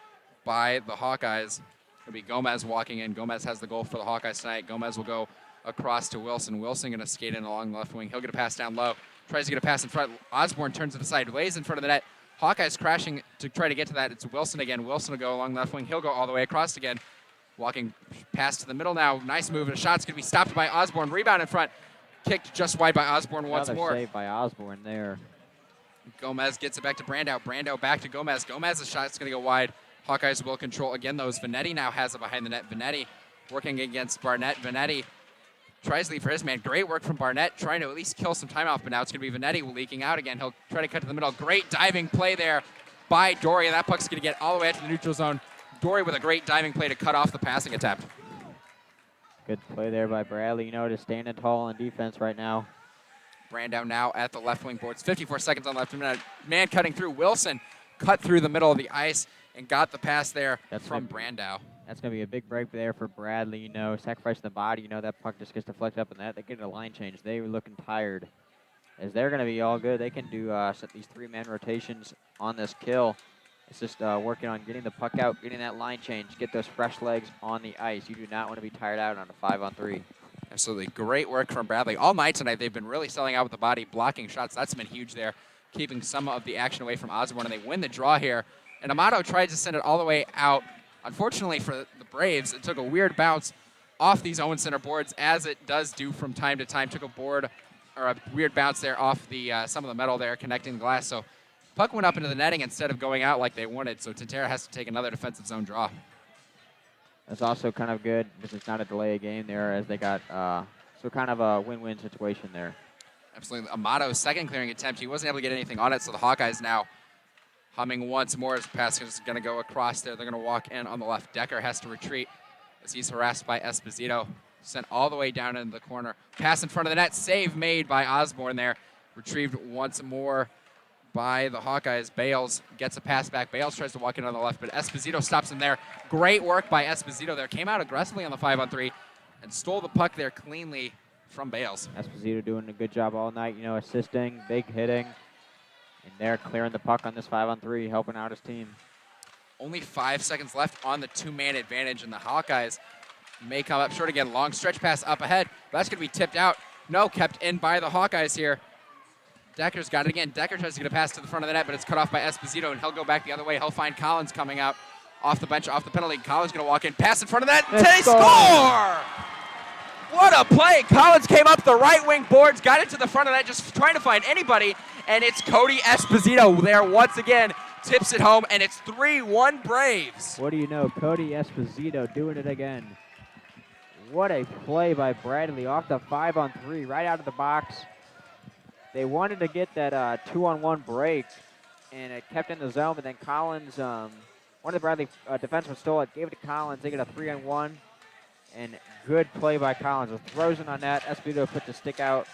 by the Hawkeyes. It'll be Gomez walking in. Gomez has the goal for the Hawkeyes tonight. Gomez will go across to Wilson. Wilson going to skate in along the left wing. He'll get a pass down low. Tries to get a pass in front. Osborne turns it aside, lays in front of the net. Hawkeyes crashing to try to get to that. It's Wilson again. Wilson will go along the left wing. He'll go all the way across again. Walking past to the middle now. Nice move, and a shot's going to be stopped by Osborne. Rebound in front. Kicked just wide by Osborne once Another more. save by Osborne there. Gomez gets it back to Brandow. Brandow back to Gomez. Gomez's shot's going to go wide. Hawkeyes will control again, though. Vanetti now has it behind the net. Vanetti working against Barnett. Vanetti tries to leave for his man. Great work from Barnett, trying to at least kill some time off, but now it's going to be Vanetti leaking out again. He'll try to cut to the middle. Great diving play there by Dory, and that puck's going to get all the way out to the neutral zone. Dory with a great diving play to cut off the passing attempt. Good play there by Bradley, just standing tall on defense right now. Brandow now at the left wing boards. 54 seconds on left. Man cutting through. Wilson cut through the middle of the ice and got the pass there from Brandow. That's going to be a big break there for Bradley, sacrificing the body. That puck just gets deflected up in that. They get a line change. They were looking tired. As they're going to be all good, they can do set these 3-man rotations on this kill. It's just working on getting the puck out, getting that line change, get those fresh legs on the ice. You do not want to be tired out on a 5-on-3. Absolutely. Great work from Bradley. All night tonight, they've been really selling out with the body, blocking shots. That's been huge there, keeping some of the action away from Osborne, and they win the draw here. And Amato tried to send it all the way out. Unfortunately for the Braves, it took a weird bounce off these Owen Center boards, as it does do from time to time. Took a board or a weird bounce there off the some of the metal there connecting the glass. So puck went up into the netting instead of going out like they wanted. So Tintera has to take another defensive zone draw. That's also kind of good because it's not a delay of game there, as they got so kind of a win-win situation there. Absolutely. Amato's second clearing attempt, he wasn't able to get anything on it, so the Hawkeyes now humming once more as the pass is going to go across there. They're going to walk in on the left. Decker has to retreat as he's harassed by Esposito. Sent all the way down into the corner. Pass in front of the net. Save made by Osborne there. Retrieved once more by the Hawkeyes. Bales gets a pass back. Bales tries to walk in on the left, but Esposito stops him there. Great work by Esposito there. Came out aggressively on the 5-on-3 and stole the puck there cleanly from Bales. Esposito doing a good job all night, assisting, big hitting. And they're clearing the puck on this 5-on-3, helping out his team. Only 5 seconds left on the 2-man advantage, and the Hawkeyes may come up short again. Long stretch pass up ahead. That's going to be tipped out. No, kept in by the Hawkeyes here. Decker's got it again. Decker tries to get a pass to the front of the net, but it's cut off by Esposito, and he'll go back the other way. He'll find Collins coming out off the bench, off the penalty. Collins going to walk in, pass in front of the net. They score! What a play. Collins came up the right wing boards, got it to the front of the net, just trying to find anybody, and it's Cody Esposito there once again. Tips it home, and it's 3-1 Braves. What do you know? Cody Esposito doing it again. What a play by Bradley off the 5-on-3, right out of the box. They wanted to get that 2-on-1 break, and it kept in the zone, but then Collins, one of the Bradley defensemen stole it, gave it to Collins. They get a 3-on-1, and good play by Collins. It throws it on that. Esposito put the stick out,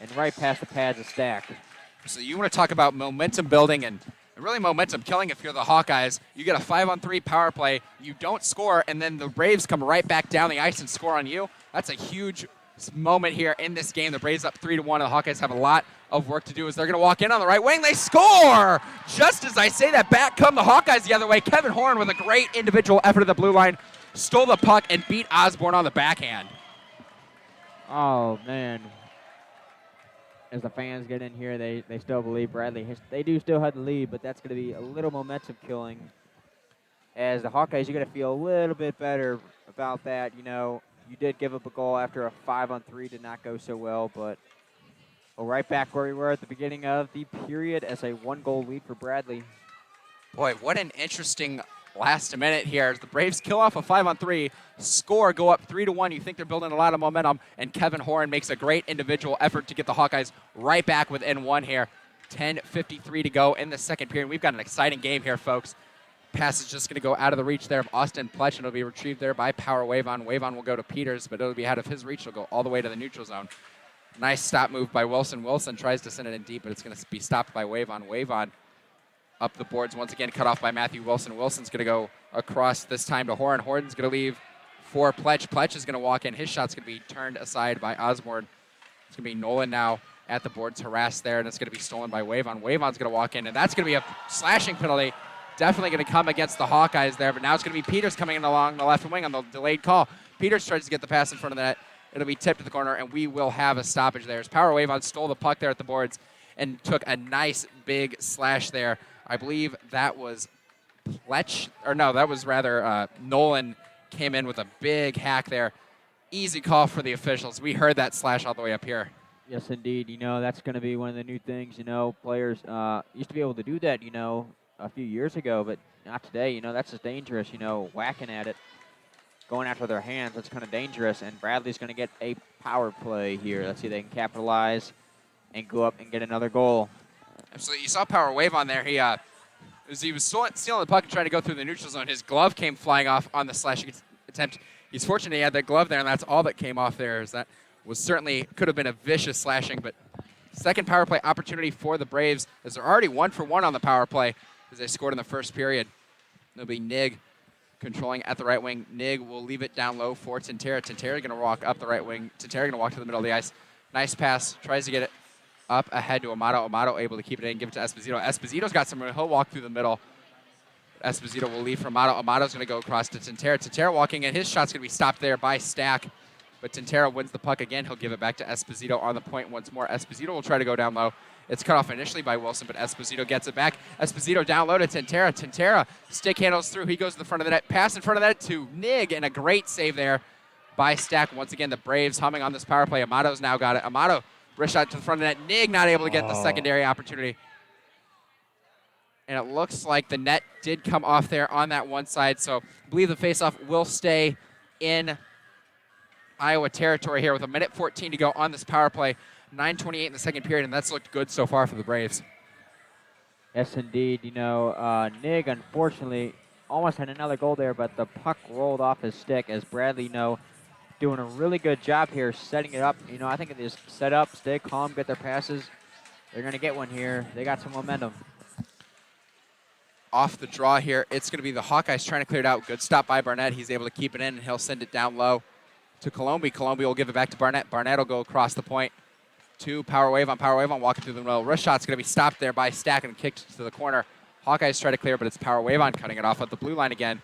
and right past the pads of Stack. So you want to talk about momentum building and really momentum killing if you're the Hawkeyes. You get a 5-on-3 power play, you don't score, and then the Braves come right back down the ice and score on you. That's a huge moment here in this game. The Braves up 3-1, and the Hawkeyes have a lot of work to do as they're going to walk in on the right wing. They score! Just as I say that, back come the Hawkeyes the other way. Kevin Horn with a great individual effort at the blue line, stole the puck and beat Osborne on the backhand. Oh, man. As the fans get in here, they still believe Bradley. They do still have the lead, but that's going to be a little momentum killing. As the Hawkeyes, you're going to feel a little bit better about that. You did give up a goal after a 5-on-3 did not go so well, but we're right back where we were at the beginning of the period as a 1-goal lead for Bradley. Boy, what an interesting last minute here as the Braves kill off a 5-on-3, score, go up 3-1. You think they're building a lot of momentum, and Kevin Horn makes a great individual effort to get the Hawkeyes right back within one here. 10:53 to go in the second period. We've got an exciting game here, folks. Pass is just going to go out of the reach there of Austin Pletch, and it'll be retrieved there by Power Wavon. Wavon will go to Peters, but it'll be out of his reach. It'll go all the way to the neutral zone. Nice stop move by Wilson. Wilson tries to send it in deep, but it's going to be stopped by Wavon. Wavon up the boards once again, cut off by Matthew Wilson. Wilson's going to go across this time to Horn. Horton's going to leave for Pletch. Pletch is going to walk in. His shot's going to be turned aside by Osborne. It's going to be Nolan now at the boards, harassed there, and it's going to be stolen by Wavon. Wavon's going to walk in, and that's going to be a slashing penalty. Definitely going to come against the Hawkeyes there, but now it's going to be Peters coming in along the left wing on the delayed call. Peters tries to get the pass in front of the net. It'll be tipped to the corner, and we will have a stoppage there. As Power Wavon stole the puck there at the boards and took a nice big slash there. I believe that was Pletch, or no, that was rather Nolan came in with a big hack there. Easy call for the officials. We heard that slash all the way up here. Yes, indeed. You know, that's going to be one of the new things. You know, players used to be able to do that, you know, a few years ago, but not today. You know, that's just dangerous, you know, whacking at it, going after their hands. That's kind of dangerous, and Bradley's going to get a power play here. Let's see if they can capitalize and go up and get another goal. Absolutely. You saw Power Wave on there. He was stealing the puck and trying to go through the neutral zone. His glove came flying off on the slashing attempt. He's fortunate he had that glove there, and that's all that came off there. Is that was certainly could have been a vicious slashing, but second power play opportunity for the Braves, as they're already 1-for-1 on the power play as they scored in the first period. It'll be Nig controlling at the right wing. Nig will leave it down low for Tintera. Tintera going to walk up the right wing. Tintera going to walk to the middle of the ice. Nice pass. Tries to get it up ahead to Amato. Amato able to keep it in, give it to Esposito. Esposito's got some room. He'll walk through the middle. Esposito will leave for Amato. Amato's going to go across to Tintera. Tintera walking in. His shot's going to be stopped there by Stack. But Tintera wins the puck again. He'll give it back to Esposito on the point once more. Esposito will try to go down low. It's cut off initially by Wilson, but Esposito gets it back. Esposito down low to Tintera. Tintera stick handles through. He goes to the front of the net. Pass in front of the net to Nig, and a great save there by Stack. Once again, the Braves humming on this power play. Amato's now got it. Amato wrist shot to the front of the net. Nig not able to get the secondary opportunity. And it looks like the net did come off there on that one side, so I believe the faceoff will stay in Iowa territory here with 1:14 to go on this power play. 9:28 in the second period, and that's looked good so far for the Braves. Yes, indeed. You know, Nig, unfortunately, almost had another goal there, but the puck rolled off his stick as Bradley, you know, doing a really good job here setting it up. You know, I think it is set up, stay calm, get their passes. They're going to get one here. They got some momentum. Off the draw here, it's going to be the Hawkeyes trying to clear it out. Good stop by Barnett. He's able to keep it in, and he'll send it down low to Colombi. Colombi will give it back to Barnett. Barnett will go across the point to Power Wave on walking through the middle. Wrist shot's going to be stopped there by Stack and kicked to the corner. Hawkeyes try to clear, but it's Power Wave on cutting it off at the blue line again.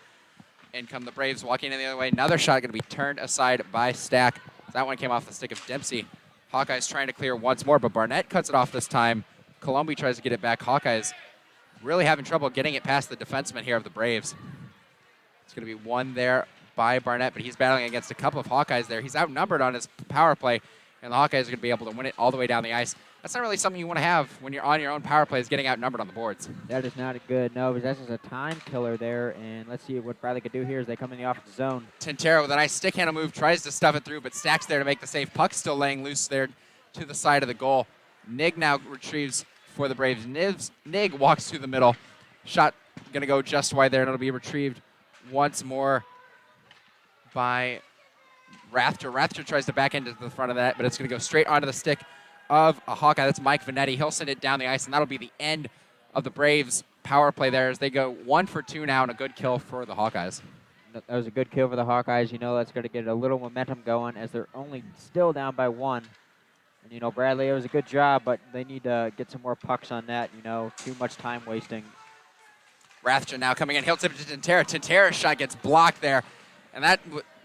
And come the Braves walking in the other way. Another shot going to be turned aside by Stack. That one came off the stick of Dempsey. Hawkeyes trying to clear once more, but Barnett cuts it off this time. Colombi tries to get it back. Hawkeyes really having trouble getting it past the defenseman here of the Braves. It's going to be one there by Barnett, but he's battling against a couple of Hawkeyes there. He's outnumbered on his power play, and the Hawkeyes are going to be able to win it all the way down the ice. That's not really something you want to have when you're on your own power plays, getting outnumbered on the boards. That is not good. No, because that's just a time killer there, and let's see what Bradley could do here as they come in the offensive zone. Tintera with a nice stick handle move, tries to stuff it through, but Stack's there to make the save. Puck's still laying loose there to the side of the goal. Nig now retrieves for the Braves. Nig walks through the middle. Shot going to go just wide there, and it'll be retrieved once more by Rathter. Rathter tries to back into the front of that, but it's going to go straight onto the stick of a Hawkeye. That's Mike Vanetti. He'll send it down the ice, and that'll be the end of the Braves' power play there as they go 1 for 2 now, and a good kill for the Hawkeyes. That was a good kill for the Hawkeyes. You know, that's going to get a little momentum going as they're only still down by 1. And, you know, Bradley, it was a good job, but they need to get some more pucks on that. You know, too much time wasting. Rathter now coming in. He'll tip it to Tintera. Tintera's shot gets blocked there, and that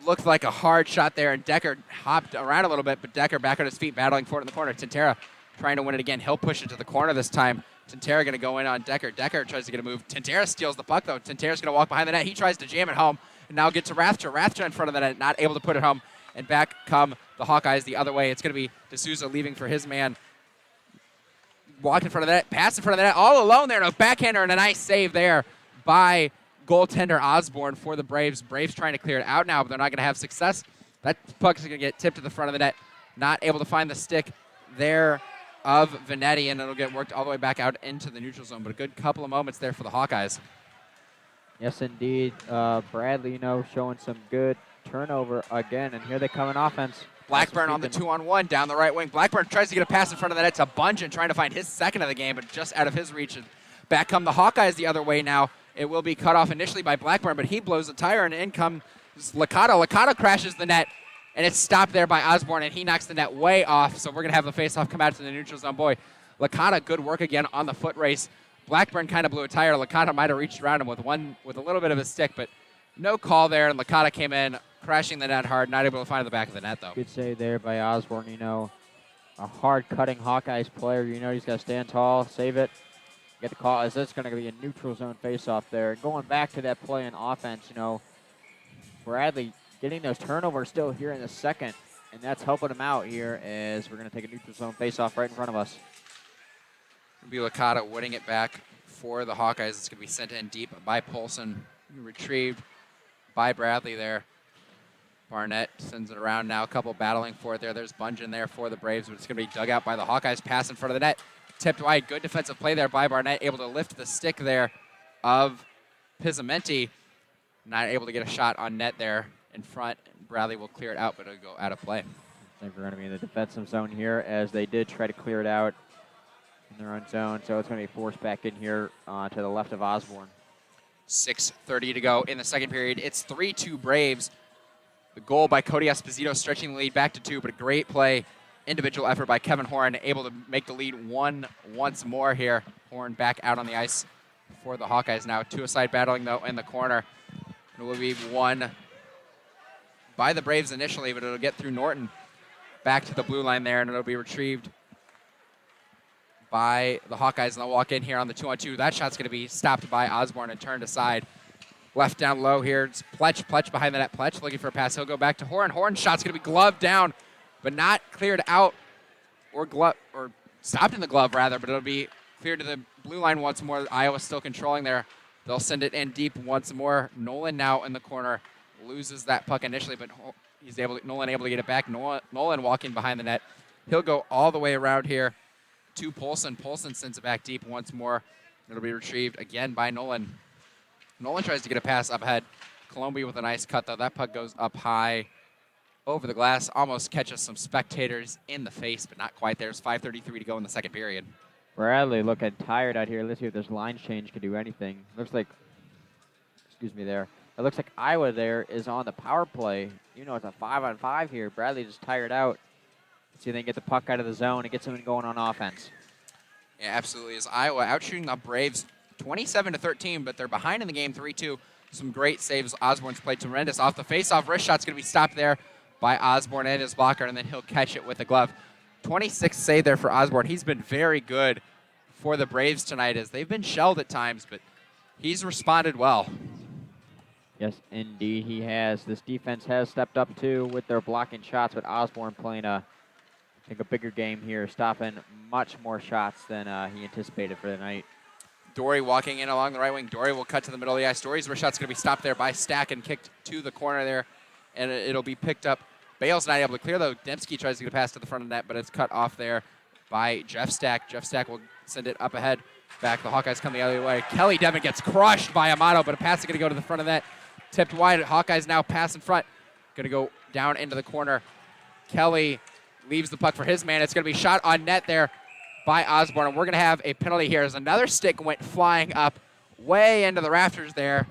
looked like a hard shot there, and Decker hopped around a little bit, but Decker back on his feet battling for it in the corner. Tintera trying to win it again. He'll push it to the corner this time. Tintera going to go in on Decker. Decker tries to get a move. Tintera steals the puck, though. Tintera's going to walk behind the net. He tries to jam it home, and now get to Rathter. Rathter in front of the net, not able to put it home, and back come the Hawkeyes the other way. It's going to be D'Souza leaving for his man. Walk in front of the net, pass in front of the net, all alone there. No backhander and a nice save there by goaltender Osborne for the Braves. Braves trying to clear it out now, but they're not going to have success. That puck is going to get tipped to the front of the net. Not able to find the stick there of Vanetti, and it'll get worked all the way back out into the neutral zone. But a good couple of moments there for the Hawkeyes. Yes, indeed. Bradley, showing some good turnover again, and here they come in offense. Blackburn on the 2-on-1 down the right wing. Blackburn tries to get a pass in front of the net to Bungeon, trying to find his second of the game, but just out of his reach. And back come the Hawkeyes the other way now. It will be cut off initially by Blackburn, but he blows the tire, and in comes Licata. Licata crashes the net, and it's stopped there by Osborne, and he knocks the net way off. So we're going to have the faceoff come out to the neutral zone. Boy, Licata, good work again on the foot race. Blackburn kind of blew a tire. Licata might have reached around him with a little bit of a stick, but no call there, and Licata came in, crashing the net hard, not able to find the back of the net, though. Good save there by Osborne. A hard-cutting Hawkeyes player. He's got to stand tall, save it, get the call. As that's going to be a neutral zone face-off there. And going back to that play in offense, Bradley getting those turnovers still here in the second, and that's helping him out here as we're going to take a neutral zone face-off right in front of us. It'll be Licata winning it back for the Hawkeyes. It's going to be sent in deep by Polson, retrieved by Bradley there. Barnett sends it around now. A couple battling for it there. There's Bungeon there for the Braves, but it's going to be dug out by the Hawkeyes. Pass in front of the net. Tipped wide. Good defensive play there by Barnett. Able to lift the stick there of Pizzamenti. Not able to get a shot on net there in front. Bradley will clear it out, but it'll go out of play. I think we're going to be in the defensive zone here as they did try to clear it out in their own zone. So it's going to be forced back in here to the left of Osborne. 6:30 to go in the second period. It's 3-2 Braves. The goal by Cody Esposito stretching the lead back to 2, but a great play, individual effort by Kevin Horn, able to make the lead once more here. Horn back out on the ice for the Hawkeyes now. Two-a-side battling, though, in the corner. It will be won by the Braves initially, but it'll get through Norton back to the blue line there, and it'll be retrieved by the Hawkeyes, and they'll walk in here on the 2-on-2. That shot's going to be stopped by Osborne and turned aside. Left down low here. It's Pletch behind the net. Pletch looking for a pass. He'll go back to Horn. Horn's shot's going to be gloved down, but not cleared out or stopped in the glove, rather, but it'll be cleared to the blue line once more. Iowa still controlling there. They'll send it in deep once more. Nolan now in the corner. Loses that puck initially, but Nolan able to get it back. Nolan walking behind the net. He'll go all the way around here to Polson. Polson sends it back deep once more. It'll be retrieved again by Nolan. Nolan tries to get a pass up ahead. Colombi with a nice cut, though. That puck goes up high over the glass. Almost catches some spectators in the face, but not quite. There's 5:33 to go in the second period. Bradley looking tired out here. Let's see if this line change can do anything. Looks like, there. It looks like Iowa there is on the power play. It's a 5-on-5 here. Bradley just tired out. Let's see if they can get the puck out of the zone and get something going on offense. Yeah, absolutely. As Iowa outshooting the Braves 27-13, but they're behind in the game 3-2. Some great saves. Osborne's played tremendous. Off the face-off, wrist shot's going to be stopped there by Osborne and his blocker, and then he'll catch it with the glove. 26 save there for Osborne. He's been very good for the Braves tonight as they've been shelled at times, but he's responded well. Yes, indeed he has. This defense has stepped up, too, with their blocking shots, but Osborne playing a bigger game here, stopping much more shots than he anticipated for the night. Dory walking in along the right wing. Dory will cut to the middle of the ice. Dory's wrist shot's going to be stopped there by Stack and kicked to the corner there, and it'll be picked up. Bale's not able to clear, though. Dembski tries to get a pass to the front of the net, but it's cut off there by Jeff Stack. Jeff Stack will send it up ahead. Back, the Hawkeyes come the other way. Kelly Devon gets crushed by Amato, but a pass is going to go to the front of the net. Tipped wide. Hawkeyes now pass in front. Going to go down into the corner. Kelly leaves the puck for his man. It's going to be shot on net there by Osborne, and we're going to have a penalty here as another stick went flying up way into the rafters there.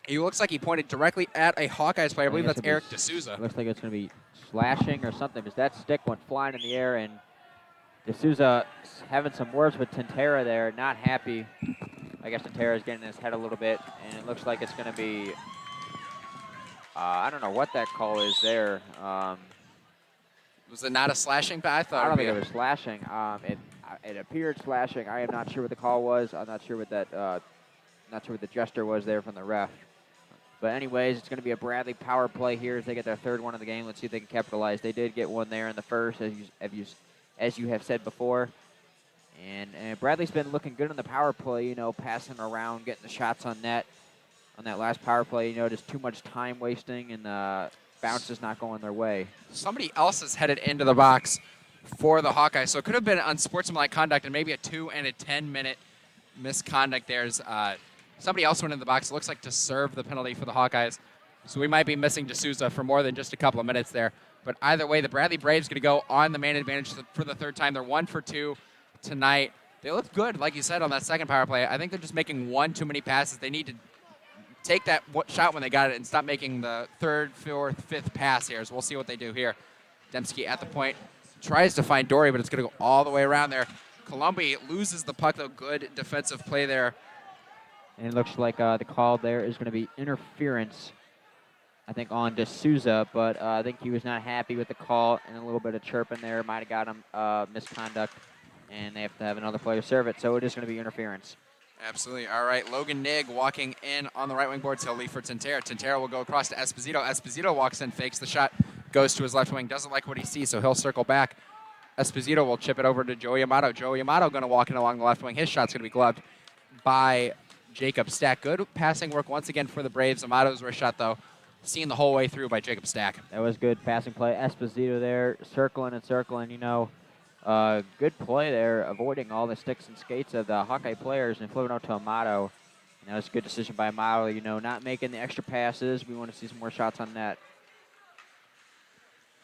He looks like he pointed directly at a Hawkeyes player. I believe that's Eric D'Souza. Looks like it's going to be slashing or something, because that stick went flying in the air, and D'Souza having some words with Tintera there, not happy. I guess Tintera's getting in his head a little bit, and it looks like it's going to be, I don't know what that call is there. Was it not a slashing? I thought I don't think it was slashing. It appeared slashing. I am not sure what the call was. I'm not sure what that, not sure what the gesture was there from the ref. But anyways, it's going to be a Bradley power play here as they get their third one of the game. Let's see if they can capitalize. They did get one there in the first, as you have said before. And Bradley's been looking good on the power play, passing around, getting the shots on net. On that last power play, just too much time wasting and bounces not going their way. Somebody else is headed into the box for the Hawkeyes. So it could have been unsportsmanlike conduct and maybe a 2 and a 10-minute misconduct. There's somebody else went in the box. It looks like to serve the penalty for the Hawkeyes. So we might be missing D'Souza for more than just a couple of minutes there. But either way, the Bradley Braves going to go on the man advantage for the third time. They're 1 for 2 tonight. They looked good, like you said, on that second power play. I think they're just making one too many passes. They need to take that shot when they got it and stop making the third, fourth, fifth pass here. So we'll see what they do here. Dembski at the point tries to find Dory, but it's going to go all the way around there. Columbia loses the puck, though. Good defensive play there. And it looks like the call there is going to be interference, I think, on D'Souza, but I think he was not happy with the call, and a little bit of chirping there might have got him misconduct, and they have to have another player serve it, so it is going to be interference. Absolutely. All right, Logan Nigg walking in on the right wing boards. He'll leave for Tintera. Tintera will go across to Esposito. Esposito walks in, fakes the shot, goes to his left wing, doesn't like what he sees, so he'll circle back. Esposito will chip it over to Joey Amato. Joey Amato going to walk in along the left wing. His shot's going to be gloved by Jacob Stack. Good passing work once again for the Braves. Amato's wrist shot, though, seen the whole way through by Jacob Stack. That was good passing play. Esposito there, circling and circling, good play there, avoiding all the sticks and skates of the Hawkeye players and flipping out to Amato. And that was a good decision by Amato, not making the extra passes. We want to see some more shots on net.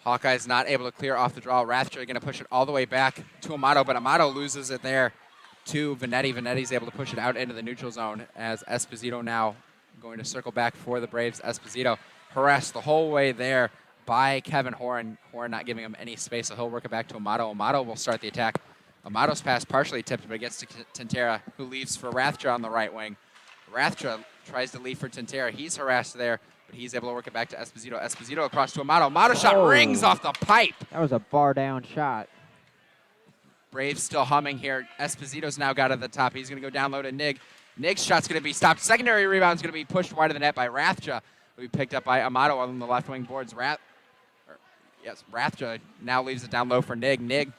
Hawkeyes not able to clear off the draw. Rathje going to push it all the way back to Amato, but Amato loses it there to Vanetti. Vanetti's able to push it out into the neutral zone as Esposito now going to circle back for the Braves. Esposito harassed the whole way there by Kevin Horan. Horan not giving him any space, so he'll work it back to Amato. Amato will start the attack. Amato's pass partially tipped, but it gets to Tintera, who leaves for Rathje on the right wing. Rathje tries to leave for Tintera. He's harassed there, but he's able to work it back to Esposito. Esposito across to Amato. Amato shot rings off the pipe. That was a bar down shot. Braves still humming here. Esposito's now got it at the top. He's going to go down low to Nigg. Nigg's shot's going to be stopped. Secondary rebound's going to be pushed wide of the net by Rathje. Will be picked up by Amato on the left wing boards. Rathje now leaves it down low for Nigg. Nigg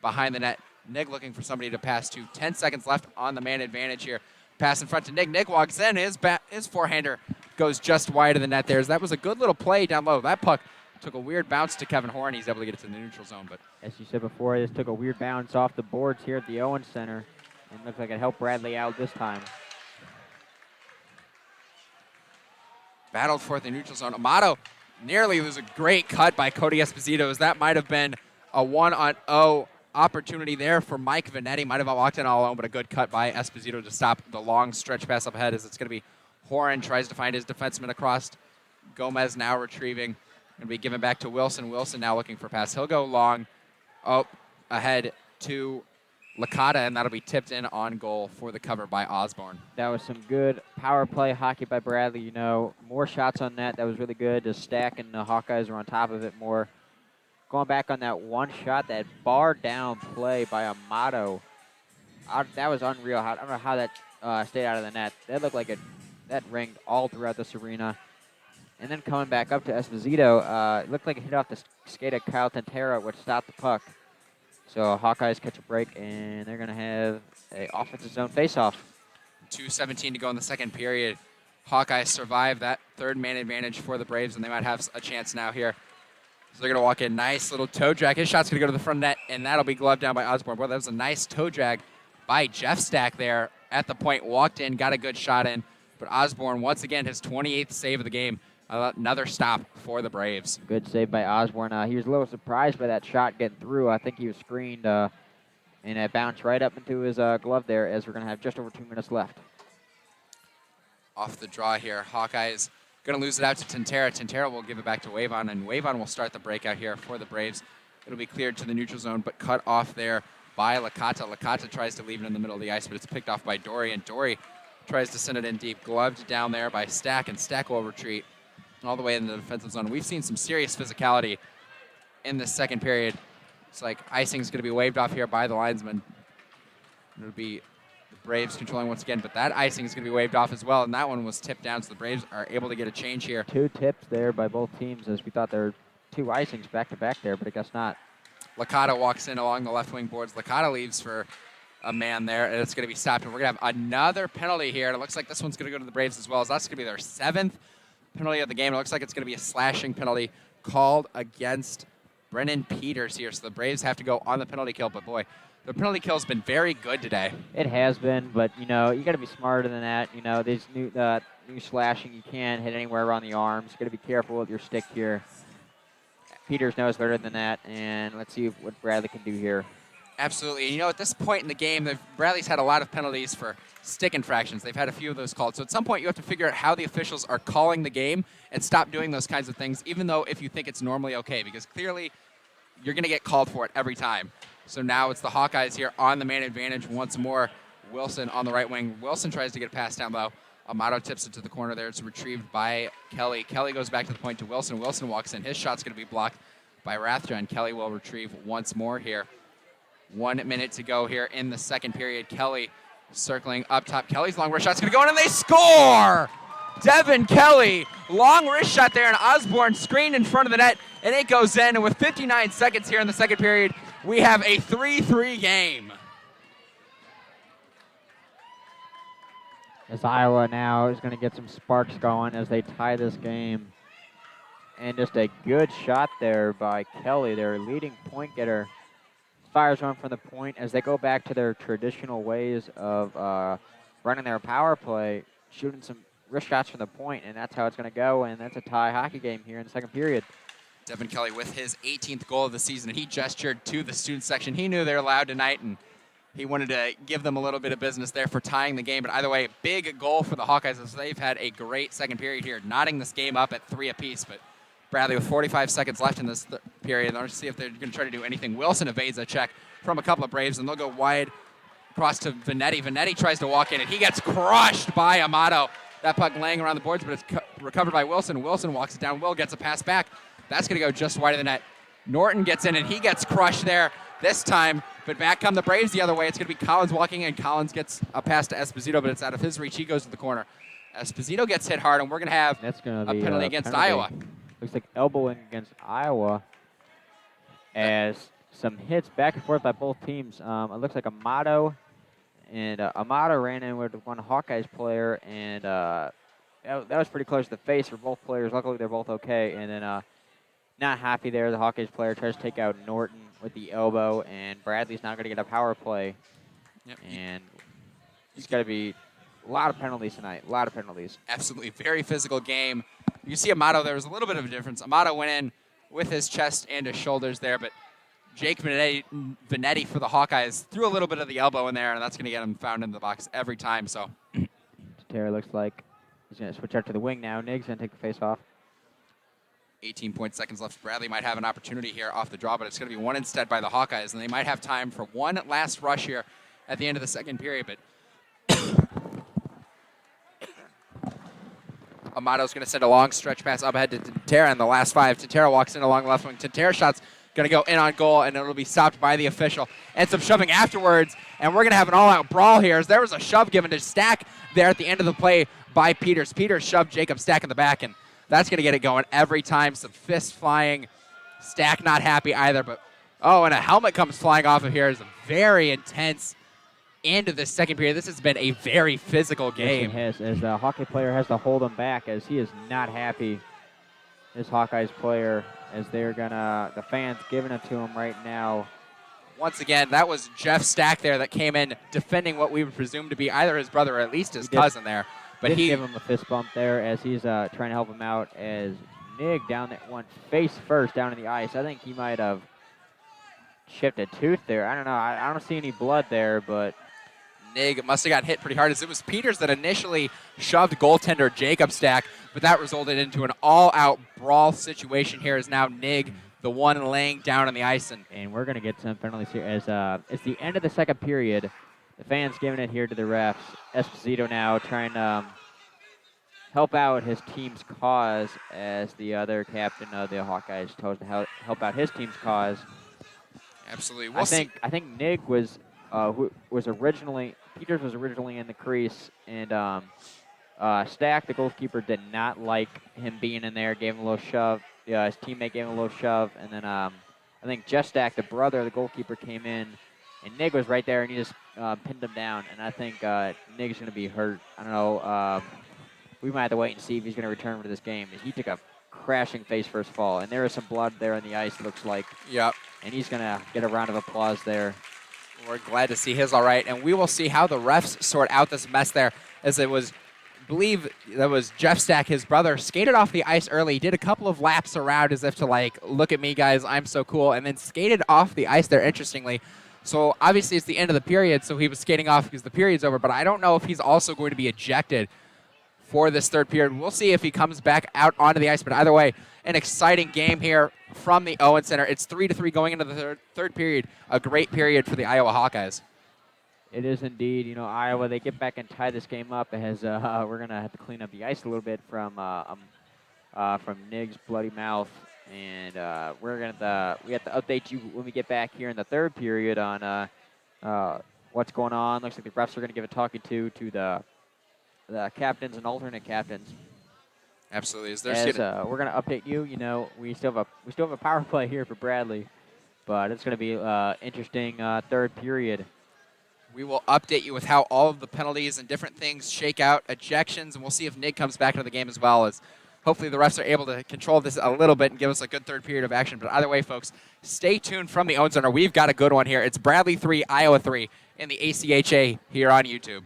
behind the net. Nigg looking for somebody to pass to. 10 seconds left on the man advantage here. Pass in front to Nigg. Nigg walks in. His forehander goes just wide of the net there. That was a good little play down low. That puck took a weird bounce to Kevin Horn. He's able to get it to the neutral zone. But as you said before, this took a weird bounce off the boards here at the Owens Center. And looks like it helped Bradley out this time. Battled for the neutral zone. Amato nearly was a great cut by Cody Esposito, as that might have been a 1-on-0 opportunity there for Mike Vanetti. Might have walked in all alone, but a good cut by Esposito to stop the long stretch pass up ahead, as it's going to be Horan tries to find his defenseman across. Gomez now retrieving. Going to be given back to Wilson. Wilson now looking for pass. He'll go long ahead to Licata, and that'll be tipped in on goal for the cover by Osborne. That was some good power play hockey by Bradley. More shots on net. That was really good. The Stack and the Hawkeyes are on top of it more. Going back on that one shot, that bar down play by Amato. That was unreal. I don't know how that stayed out of the net. That looked like that ringed all throughout this arena. And then coming back up to Esposito, it looked like it hit off the skate of Kyle Tintera, which stopped the puck. So Hawkeyes catch a break, and they're going to have an offensive zone faceoff. 2:17 to go in the second period. Hawkeyes survive that third man advantage for the Braves, and they might have a chance now here. So they're going to walk in. Nice little toe drag. His shot's going to go to the front net, and that'll be gloved down by Osborne. Boy, that was a nice toe drag by Jeff Stack there at the point. Walked in, got a good shot in. But Osborne, once again, his 28th save of the game. Another stop for the Braves. Good save by Osborne. He was a little surprised by that shot getting through. I think he was screened, and it bounced right up into his glove there, as we're going to have just over 2 minutes left. Off the draw here. Hawkeyes going to lose it out to Tintera. Tintera will give it back to Wavon, and Wavon will start the breakout here for the Braves. It'll be cleared to the neutral zone, but cut off there by Licata. Licata tries to leave it in the middle of the ice, but it's picked off by Dory, and Dory tries to send it in deep. Gloved down there by Stack, and Stack will retreat all the way in the defensive zone. We've seen some serious physicality in this second period. It's like icing's going to be waved off here by the linesman. It'll be the Braves controlling once again, but that icing is going to be waved off as well, and that one was tipped down, so the Braves are able to get a change here. 2 tips there by both teams, as we thought there were 2 icings back-to-back there, but I guess not. Licata walks in along the left wing boards. Licata leaves for a man there, and it's going to be stopped, and we're going to have another penalty here, and it looks like this one's going to go to the Braves as well, as that's going to be their 7th penalty of the game. It looks like it's going to be a slashing penalty called against Brennan Peters here. So the Braves have to go on the penalty kill, but boy, the penalty kill's been very good today. It has been, but you got to be smarter than that. These new slashing, you can't hit anywhere around the arms. Got to be careful with your stick here. Peters knows better than that, and let's see what Bradley can do here. Absolutely. At this point in the game, Bradley's had a lot of penalties for stick infractions. They've had a few of those called. So at some point, you have to figure out how the officials are calling the game and stop doing those kinds of things, even though if you think it's normally okay, because clearly you're going to get called for it every time. So now it's the Hawkeyes here on the man advantage once more. Wilson on the right wing. Wilson tries to get a pass down low. Amato tips it to the corner there. It's retrieved by Kelly. Kelly goes back to the point to Wilson. Wilson walks in. His shot's going to be blocked by Rathja, and Kelly will retrieve once more here. 1 minute to go here in the second period. Kelly circling up top. Kelly's long wrist shot's going to go in, and they score! Devin Kelly, long wrist shot there, and Osborne screened in front of the net, and it goes in. And with 59 seconds here in the second period, we have a 3-3 game. As Iowa now is going to get some sparks going as they tie this game. And just a good shot there by Kelly, their leading point getter. Fires one from the point as they go back to their traditional ways of running their power play, shooting some wrist shots from the point, and that's how it's going to go. And that's a tie hockey game here in the second period. Devin Kelly with his 18th goal of the season, and he gestured to the student section. He knew they were loud tonight, and he wanted to give them a little bit of business there for tying the game. But either way, big goal for the Hawkeyes as they've had a great second period here, knotting this game up at 3 apiece. But Bradley with 45 seconds left in this period. Let's see if they're going to try to do anything. Wilson evades a check from a couple of Braves, and they'll go wide across to Vanetti. Vanetti tries to walk in, and he gets crushed by Amato. That puck laying around the boards, but it's recovered by Wilson. Wilson walks it down. Will gets a pass back. That's going to go just wide of the net. Norton gets in, and he gets crushed there this time. But back come the Braves the other way. It's going to be Collins walking in. Collins gets a pass to Esposito, but it's out of his reach. He goes to the corner. Esposito gets hit hard, and we're going to have That's gonna a be penalty against Iowa. Looks like elbowing against Iowa as some hits back and forth by both teams. It looks like Amato ran in with one Hawkeyes player, and that was pretty close to the face for both players. Luckily, they're both okay. And then not happy there. The Hawkeyes player tries to take out Norton with the elbow, and Bradley's now going to get a power play. Yep. And it's got to be a lot of penalties tonight. A lot of penalties. Absolutely. Very physical game. You see Amato, there was a little bit of a difference. Amato went in with his chest and his shoulders there, but Jake Vanetti for the Hawkeyes threw a little bit of the elbow in there, and that's going to get him found in the box every time. So Terry looks like he's going to switch out to the wing now. Nig's going to take the face off. 18 seconds left. Bradley might have an opportunity here off the draw, but it's going to be one instead by the Hawkeyes, and they might have time for one last rush here at the end of the second period. But Amato's going to send a long stretch pass up ahead to Tintera in the last 5. Tintera walks in along the left wing. Tintera shot's going to go in on goal, and it'll be stopped by the official. And some shoving afterwards, and we're going to have an all-out brawl here as there was a shove given to Stack there at the end of the play by Peters. Peters shoved Jacob Stack in the back, and that's going to get it going every time. Some fists flying. Stack not happy either, but and a helmet comes flying off of here. It's a very intense end of the second period. This has been a very physical game. Yes, it has, as the hockey player has to hold him back as he is not happy. This Hawkeyes player, as they're the fans giving it to him right now. Once again, that was Jeff Stack there that came in defending what we would presume to be either his brother or at least his cousin there. But he gave him a fist bump there as he's trying to help him out as Nig down there went face first down in the ice. I think he might have chipped a tooth there. I don't know. I don't see any blood there, but Nig must have got hit pretty hard as it was Peters that initially shoved goaltender Jacob Stack, but that resulted into an all-out brawl situation here as now Nig, the one laying down on the ice. And we're going to get some penalties here as it's the end of the second period. The fans giving it here to the refs. Esposito now trying to help out his team's cause as the other captain of the Hawkeyes told to help out his team's cause. Absolutely. I think Nig was originally Peters was originally in the crease, and Stack, the goalkeeper, did not like him being in there. Gave him a little shove. His teammate gave him a little shove, and then I think Jeff Stack, the brother of the goalkeeper, came in, and Nig was right there, and he just pinned him down. And I think Nig's going to be hurt. I don't know. We might have to wait and see if he's going to return to this game. He took a crashing face first fall. And there is some blood there on the ice, looks like. Yep. And he's going to get a round of applause there. We're glad to see his all right, and we will see how the refs sort out this mess there, as it was, I believe that was Jeff Stack, his brother, skated off the ice early, did a couple of laps around as if to like, look at me guys, I'm so cool, and then skated off the ice there, interestingly. So obviously it's the end of the period, so he was skating off because the period's over, but I don't know if he's also going to be ejected for this third period. We'll see if he comes back out onto the ice, but either way, an exciting game here from the Owen Center. It's 3-3 going into the third period. A great period for the Iowa Hawkeyes. It is indeed. You know, Iowa, they get back and tie this game up as we're going to have to clean up the ice a little bit from Nig's bloody mouth. And we have to update you when we get back here in the third period on what's going on. Looks like the refs are going to give a talking to the captains and alternate captains. Absolutely. We're going to update you. You know, we still have a power play here for Bradley, but it's going to be interesting third period. We will update you with how all of the penalties and different things shake out, ejections, and we'll see if Nig comes back into the game as well. As hopefully the refs are able to control this a little bit and give us a good third period of action. But either way, folks, stay tuned from the Owen Center. We've got a good one here. It's Bradley 3, Iowa 3 in the ACHA here on YouTube.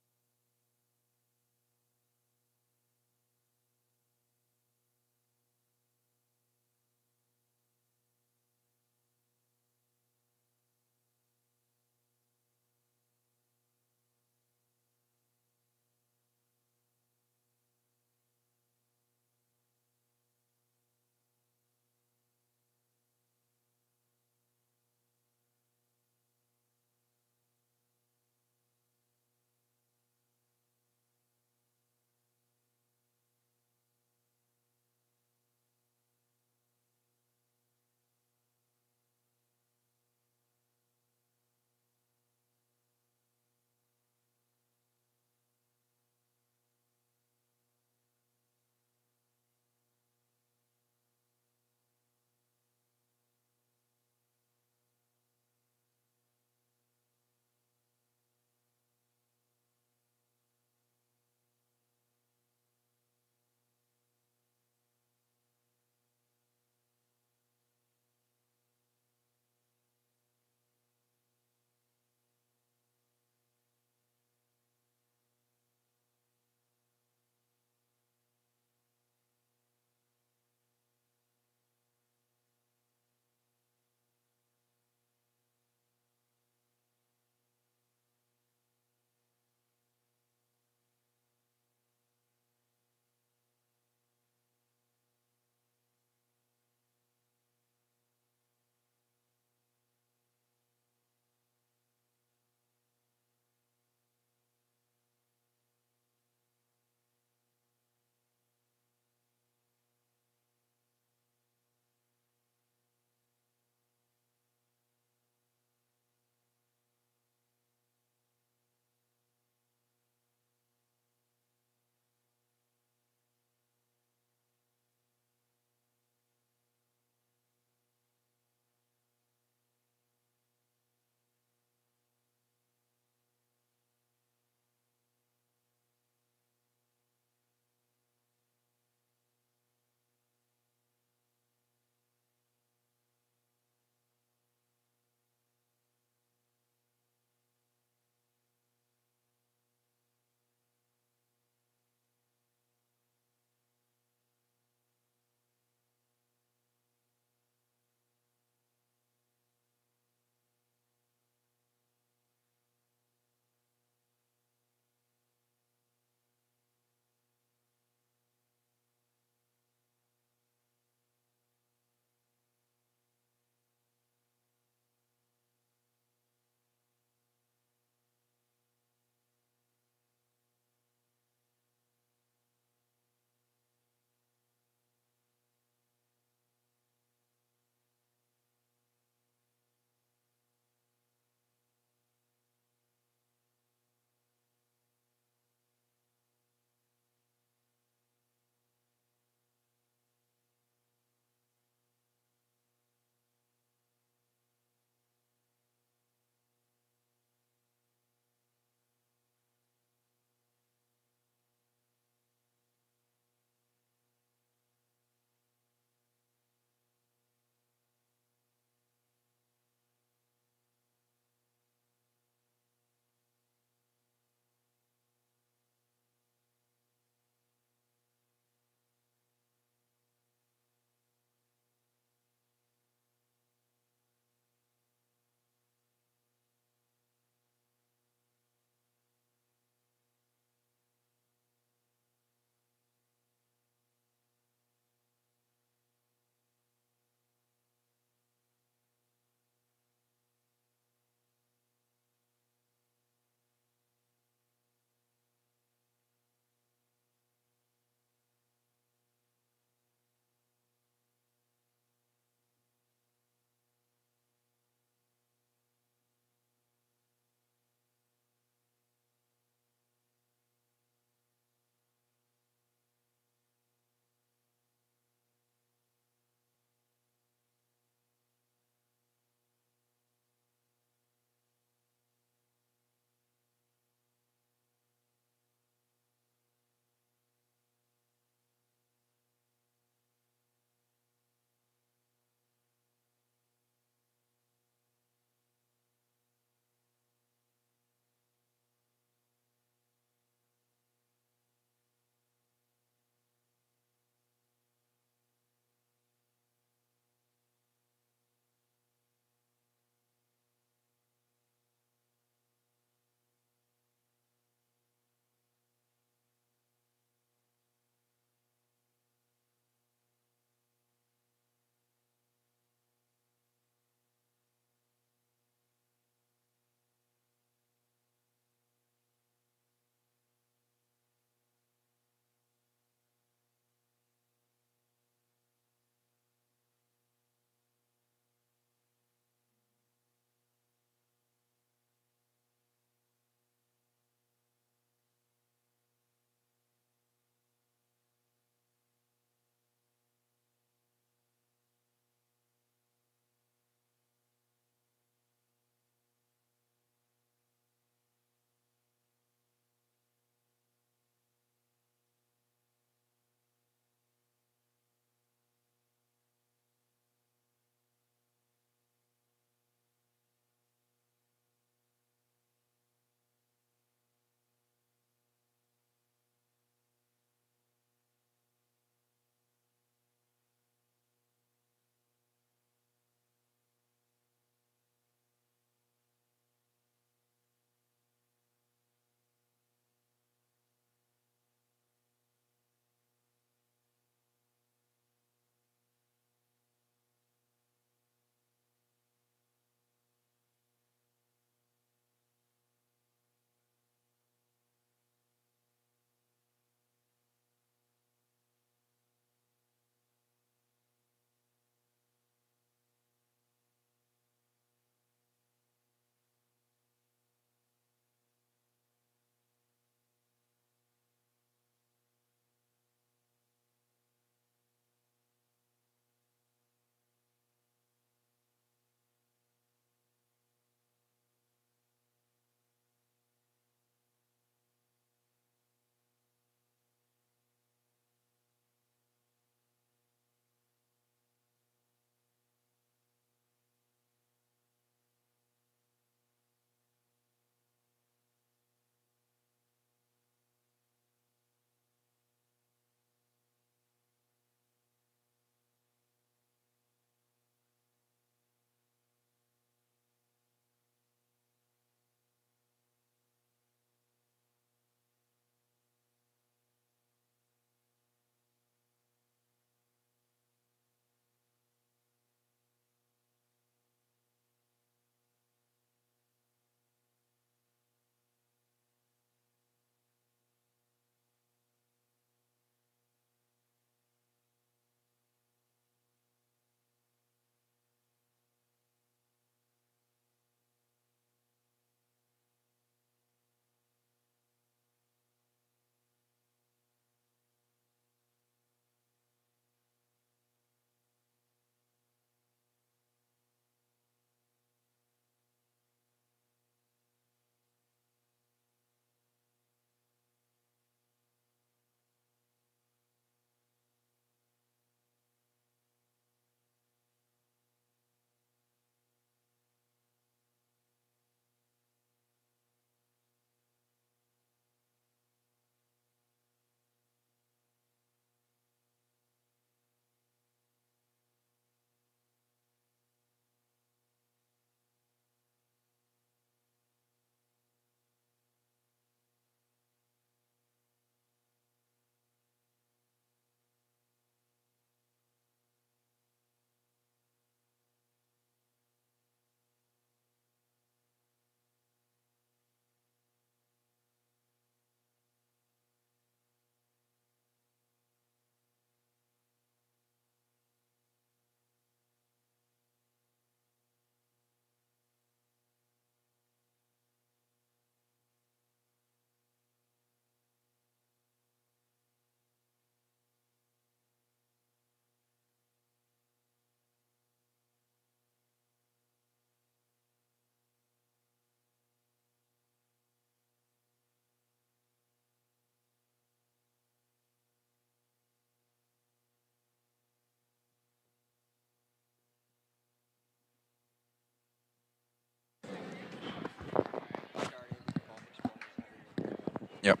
Yep.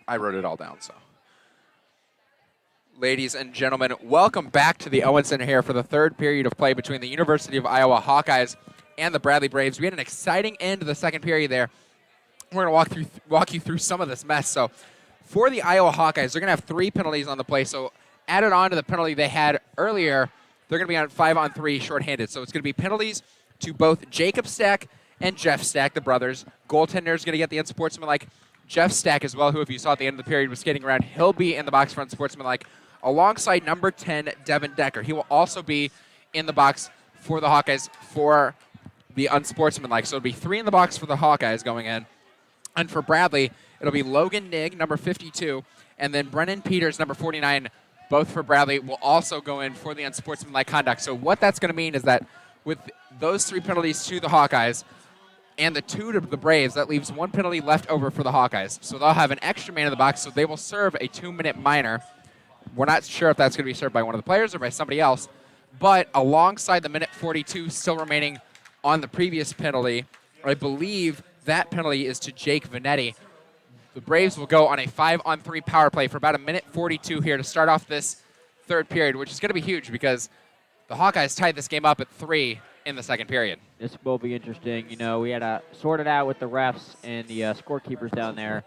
I wrote it all down, so. Ladies and gentlemen, welcome back to the Owen Center here for the third period of play between the University of Iowa Hawkeyes and the Bradley Braves. We had an exciting end to the second period there. We're going to walk you through some of this mess. So for the Iowa Hawkeyes, they're going to have 3 penalties on the play. So added on to the penalty they had earlier, they're going to be on 5-on-3 shorthanded. So it's going to be penalties to both Jacob Stack and Jeff Stack, the brothers. Goaltender is going to get the unsportsmanlike. Jeff Stack as well, who, if you saw at the end of the period, was skating around. He'll be in the box for unsportsmanlike, alongside number 10, Devin Decker. He will also be in the box for the Hawkeyes for the unsportsmanlike. So it'll be 3 in the box for the Hawkeyes going in. And for Bradley, it'll be Logan Nigg, number 52, and then Brennan Peters, number 49, both for Bradley, will also go in for the unsportsmanlike conduct. So what that's going to mean is that with those 3 penalties to the Hawkeyes and the 2 to the Braves, that leaves 1 penalty left over for the Hawkeyes. So they'll have an extra man in the box, so they will serve a 2-minute minor. We're not sure if that's going to be served by one of the players or by somebody else. But alongside the minute 42 still remaining on the previous penalty, I believe that penalty is to Jake Vanetti. The Braves will go on a 5-on-3 power play for about a minute 42 here to start off this third period, which is going to be huge because the Hawkeyes tied this game up at 3 in the second period. This will be interesting. You know, we had to sort it out with the refs and the scorekeepers down there.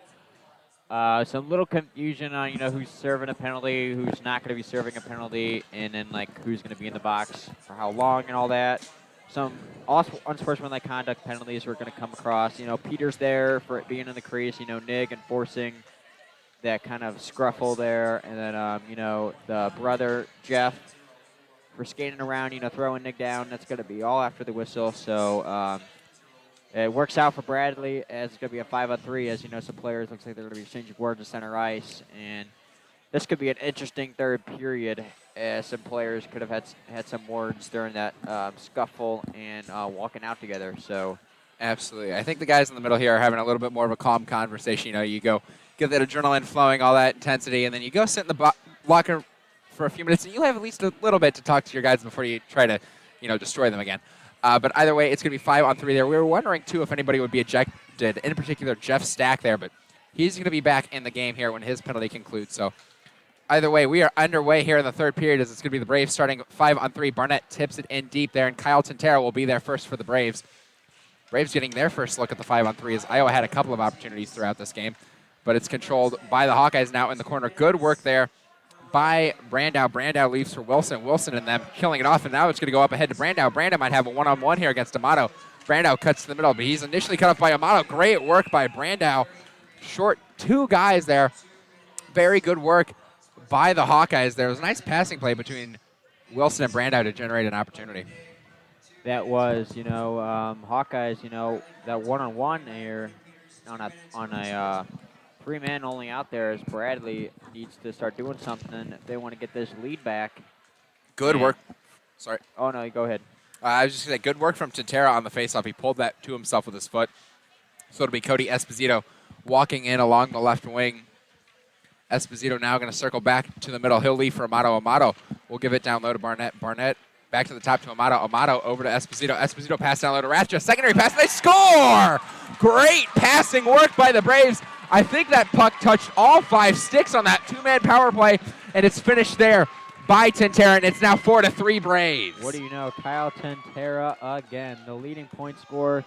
Some little confusion on, who's serving a penalty, who's not going to be serving a penalty, and then, who's going to be in the box for how long and all that. Some unsportsmanlike conduct penalties we're going to come across. Peters there for it being in the crease, Nigg enforcing that kind of scruffle there. And then, the brother, Jeff, for skating around, throwing Nigg down. That's going to be all after the whistle. So, it works out for Bradley as it's going to be a 5-on-3. As some players looks like they're going to be exchanging words to center ice, and this could be an interesting third period as some players could have had some words during that scuffle and walking out together. So, absolutely, I think the guys in the middle here are having a little bit more of a calm conversation. You go get that adrenaline flowing, all that intensity, and then you go sit in the locker for a few minutes, and you'll have at least a little bit to talk to your guys before you try to destroy them again. But either way, it's going to be 5-on-3 there. We were wondering, too, if anybody would be ejected, in particular Jeff Stack there, but he's going to be back in the game here when his penalty concludes. So either way, we are underway here in the third period as it's going to be the Braves starting 5-on-3. Barnett tips it in deep there, and Kyle Tintera will be there first for the Braves. Braves getting their first look at the 5-on-3 as Iowa had a couple of opportunities throughout this game, but it's controlled by the Hawkeyes now in the corner. Good work there by Brandow. Brandow leaves for Wilson. Wilson and them killing it off, and now it's going to go up ahead to Brandow. Brandow might have a one-on-one here against Amato. Brandow cuts to the middle, but he's initially cut off by Amato. Great work by Brandow. Short 2 guys there. Very good work by the Hawkeyes. There was a nice passing play between Wilson and Brandow to generate an opportunity. that was, Hawkeyes, that one-on-one here on a 3-man only out there as Bradley needs to start doing something if they want to get this lead back. Good work. Sorry. Oh, no, go ahead. I was just going to say, good work from Tintera on the faceoff. He pulled that to himself with his foot. So it'll be Cody Esposito walking in along the left wing. Esposito now going to circle back to the middle. He'll leave for Amato. Amato will give it down low to Barnett. Barnett back to the top to Amato. Amato over to Esposito. Esposito pass down low to Rathja. Secondary pass, and they score! Great passing work by the Braves. I think that puck touched all 5 sticks on that 2-man power play, and it's finished there by Tintera, and it's now 4-3 Braves. What do you know? Kyle Tintera again, the leading point scorer.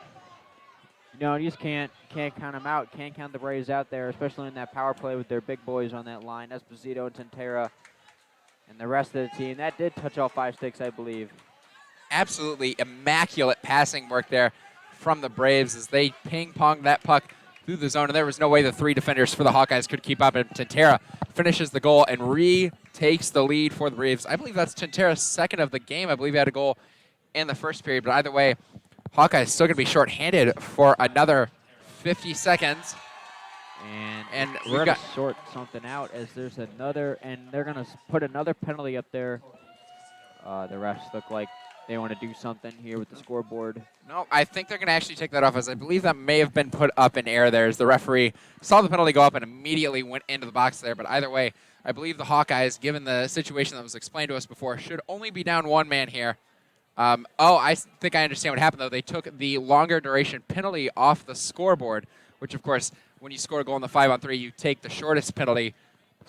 You just can't count him out. Can't count the Braves out there, especially in that power play with their big boys on that line, Esposito and Tintera, and the rest of the team. That did touch all 5 sticks, I believe. Absolutely immaculate passing work there from the Braves as they ping-ponged that puck through the zone, and there was no way the 3 defenders for the Hawkeyes could keep up, and Tintera finishes the goal and retakes the lead for the Braves. I believe that's Tintera's second of the game. I believe he had a goal in the first period, but either way, Hawkeyes still going to be shorthanded for another 50 seconds. And we're going to sort something out as there's another, and they're going to put another penalty up there. The refs look like they want to do something here with the scoreboard. No, I think they're going to actually take that off, as I believe that may have been put up in air there as the referee saw the penalty go up and immediately went into the box there. But either way, I believe the Hawkeyes, given the situation that was explained to us before, should only be down 1 man here. I think I understand what happened, though. They took the longer duration penalty off the scoreboard, which, of course, when you score a goal in the 5-on-3, you take the shortest penalty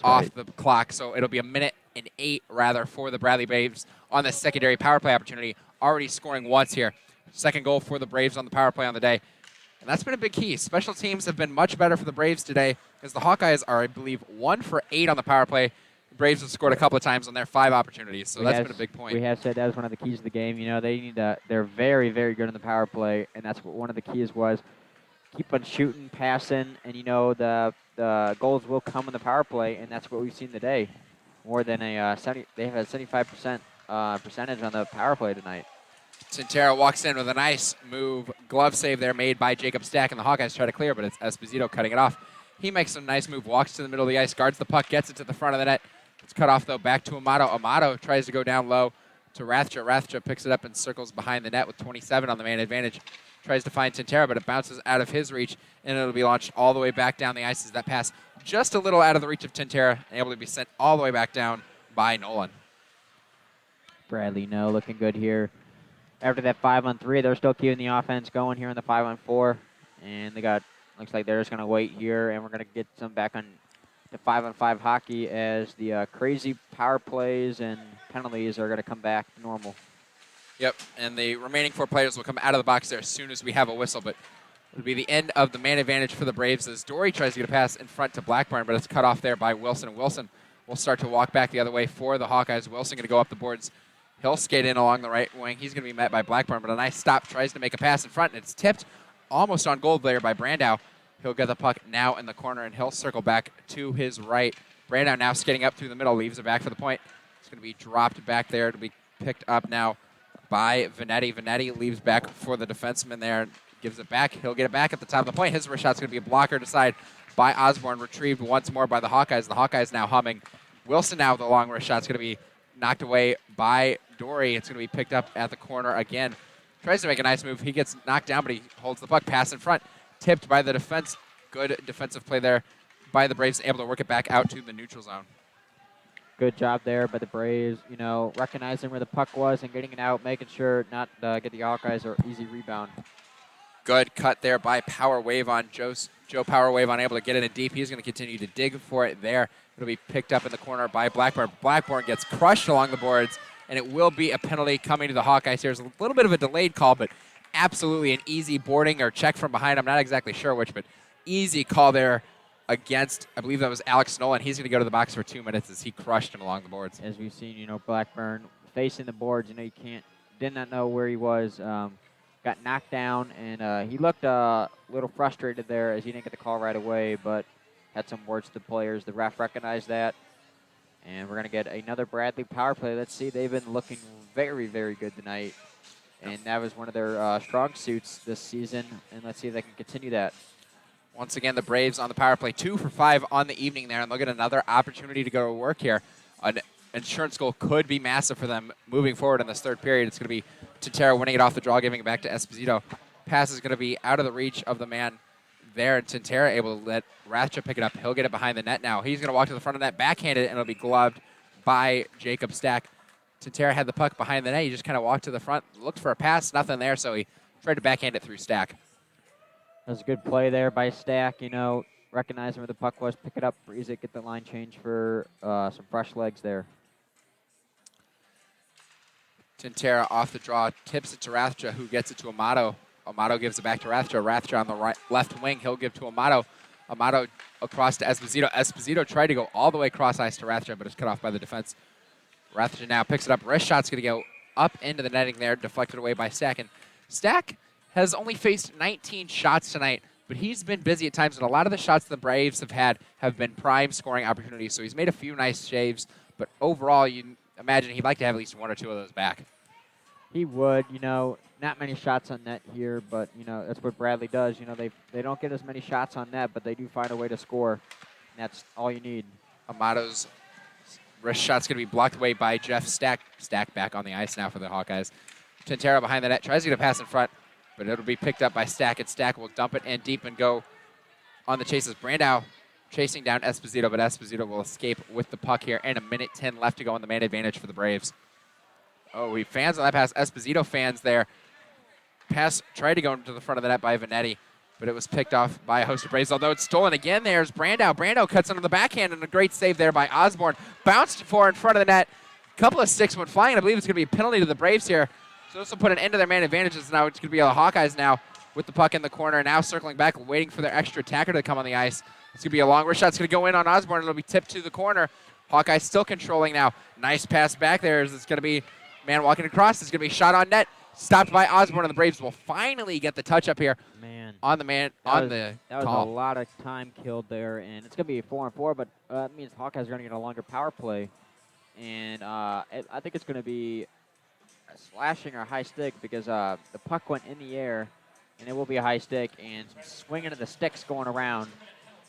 off the clock. So it'll be a minute and 8 rather for the Bradley Braves on the secondary power play opportunity. Already scoring once here. Second goal for the Braves on the power play on the day. And that's been a big key. Special teams have been much better for the Braves today as the Hawkeyes are, I believe, 1 for 8 on the power play. The Braves have scored a couple of times on their 5 opportunities, so that's been a big point. We have said that was one of the keys of the game. You know, they're very, very good in the power play, and that's what one of the keys was. Keep on shooting, passing, and, you know, the goals will come in the power play, and that's what we've seen today. More than they have a 75% percentage on the power play tonight. Tintera walks in with a nice move. Glove save there made by Jacob Stack, and the Hawkeyes try to clear, but it's Esposito cutting it off. He makes a nice move, walks to the middle of the ice, guards the puck, gets it to the front of the net. It's cut off, though, back to Amato. Amato tries to go down low to Rathja. Rathja picks it up and circles behind the net with 27 on the man advantage. Tries to find Tintera, but it bounces out of his reach, and it'll be launched all the way back down the ice as that pass just a little out of the reach of Tintera, and able to be sent all the way back down by Nolan. Bradley, no, looking good here. After that 5-on-3, they're still keeping the offense going here in the 5-on-4. And looks like they're just going to wait here, and we're going to get some back on the 5-on-5 hockey as the crazy power plays and penalties are going to come back to normal. Yep, and the remaining 4 players will come out of the box there as soon as we have a whistle, but it'll be the end of the man advantage for the Braves as Dory tries to get a pass in front to Blackburn, but it's cut off there by Wilson. And Wilson will start to walk back the other way for the Hawkeyes. Wilson going to go up the boards. He'll skate in along the right wing. He's going to be met by Blackburn, but a nice stop. Tries to make a pass in front, and it's tipped almost on goal there by Brandow. He'll get the puck now in the corner, and he'll circle back to his right. Brandow now skating up through the middle, leaves it back for the point. It's going to be dropped back there to be picked up now by Vanetti. Vanetti leaves back for the defenseman there, gives it back. He'll get it back at the top of the point. His wrist shot's going to be a blocker aside by Osborne, retrieved once more by the Hawkeyes. The Hawkeyes now humming. Wilson now with the long wrist shot's going to be knocked away by Dory. It's going to be picked up at the corner again. Tries to make a nice move. He gets knocked down, but he holds the puck. Pass in front. Tipped by the defense. Good defensive play there by the Braves, able to work it back out to the neutral zone. Good job there by the Braves, you know, recognizing where the puck was and getting it out, making sure not to get the Hawkeyes or easy rebound. Good cut there by Power Wave on Joe Power Wave, unable to get it in deep. He's going to continue to dig for it there. It'll be picked up in the corner by Blackburn. Blackburn gets crushed along the boards, and it will be a penalty coming to the Hawkeyes. There's a little bit of a delayed call, but absolutely an easy boarding or check from behind. I'm not exactly sure which, but easy call there against, I believe that was Alex Nolan. He's going to go to the box for 2 minutes as he crushed him along the boards. As we've seen, you know, Blackburn facing the boards, you know, did not know where he was. Got knocked down, and he looked a little frustrated there as he didn't get the call right away, but had some words to the players. The ref recognized that, and we're going to get another Bradley power play. Let's see, they've been looking very, very good tonight, and that was one of their strong suits this season, and let's see if they can continue that. Once again, the Braves on the power play, 2 for 5 on the evening there, and they'll get another opportunity to go to work here. An insurance goal could be massive for them moving forward in this third period. It's going to be Tintera winning it off the draw, giving it back to Esposito. Pass is going to be out of the reach of the man there, and Tintera able to let Rathja pick it up. He'll get it behind the net now. He's going to walk to the front of the net, backhanded, and it'll be gloved by Jacob Stack. Tintera had the puck behind the net. He just kind of walked to the front, looked for a pass, nothing there, so he tried to backhand it through Stack. That was a good play there by Stack, you know, recognizing where the puck was, pick it up, freeze it, get the line change for some fresh legs there. Tintera off the draw, tips it to Rathja, who gets it to Amato. Amato gives it back to Rathja. Rathja on the left wing, he'll give to Amato. Amato across to Esposito. Esposito tried to go all the way cross ice to Rathja, but it's cut off by the defense. Rathja now picks it up. Wrist shot's going to go up into the netting there, deflected away by Stack. And Stack has only faced 19 shots tonight, but he's been busy at times, and a lot of the shots the Braves have had have been prime scoring opportunities. So he's made a few nice saves, but overall, you imagine he'd like to have at least 1 or 2 of those back. He would, you know, not many shots on net here, but, you know, that's what Bradley does. You know, they don't get as many shots on net, but they do find a way to score, and that's all you need. Amato's wrist shot's going to be blocked away by Jeff Stack. Stack back on the ice now for the Hawkeyes. Tintera behind the net, tries to get a pass in front, but it'll be picked up by Stack, and Stack will dump it in deep and go on the chases. Brandow chasing down Esposito, but Esposito will escape with the puck here, and 1:10 left to go on the man advantage for the Braves. Oh, he fans on that pass. Esposito fans there. Pass tried to go into the front of the net by Vanetti. but it was picked off by a host of Braves, although it's stolen again. There's Brandow. Brandow cuts under the backhand, and a great save there by Osborne. Bounced for in front of the net. Couple of sticks went flying. I believe it's going to be a penalty to the Braves here. So this will put an end to their man advantages. Now it's going to be the Hawkeyes now with the puck in the corner. Now circling back, waiting for their extra attacker to come on the ice. It's going to be a long wrist shot. It's going to go in on Osborne. It'll be tipped to the corner. Hawkeye still controlling now. Nice pass back there. It's going to be man walking across. It's going to be shot on net. Stopped by Osborne, and the Braves will finally get the touch up here Man. on the man That was call. a lot of time killed there, and it's going to be a 4-on-4, but that means Hawkeyes are going to get a longer power play. And I think it's going to be a slashing or a high stick because the puck went in the air, and it will be a high stick, and some swinging of the sticks going around.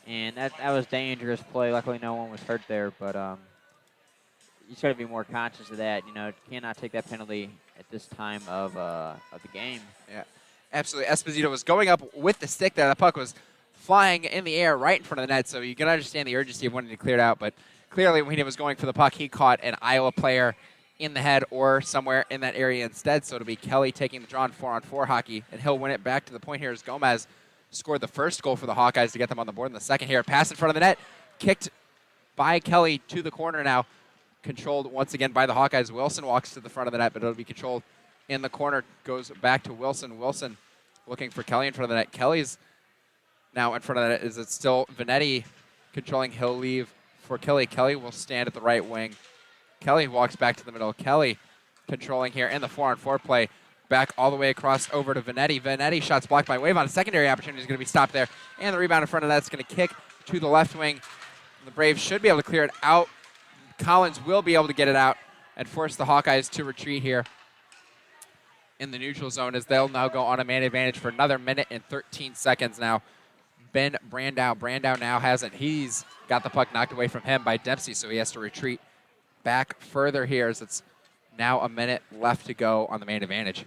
And that was dangerous play. Luckily, no one was hurt there, but you just got to be more conscious of that. You know, you cannot take that penalty at this time of the game. Yeah, absolutely. Esposito was going up with the stick there. The puck was flying in the air right in front of the net, so you can understand the urgency of wanting to clear it out. But clearly, when he was going for the puck, he caught an Iowa player in the head or somewhere in that area instead. So it'll be Kelly taking the draw in 4-on-4 hockey, and he'll win it back to the point here as Gomez scored the first goal for the Hawkeyes to get them on the board in the second here. Pass in front of the net, kicked by Kelly to the corner now. Controlled once again by the Hawkeyes. Wilson walks to the front of the net, but it'll be controlled in the corner. Goes back to Wilson. Wilson looking for Kelly in front of the net. Kelly's now in front of the net. Is it still Vanetti controlling? He'll leave for Kelly. Kelly will stand at the right wing. Kelly walks back to the middle. Kelly controlling here in the 4-on-4 play. Back all the way across over to Vanetti. Vanetti shots blocked by Wave on a secondary opportunity is going to be stopped there. And the rebound in front of that's going to kick to the left wing. The Braves should be able to clear it out. Collins will be able to get it out and force the Hawkeyes to retreat here in the neutral zone as they'll now go on a man advantage for another minute and 13 seconds now. Ben Brandow. Brandow now has it. He's got the puck knocked away from him by Dempsey, so he has to retreat back further here as it's now a minute left to go on the man advantage.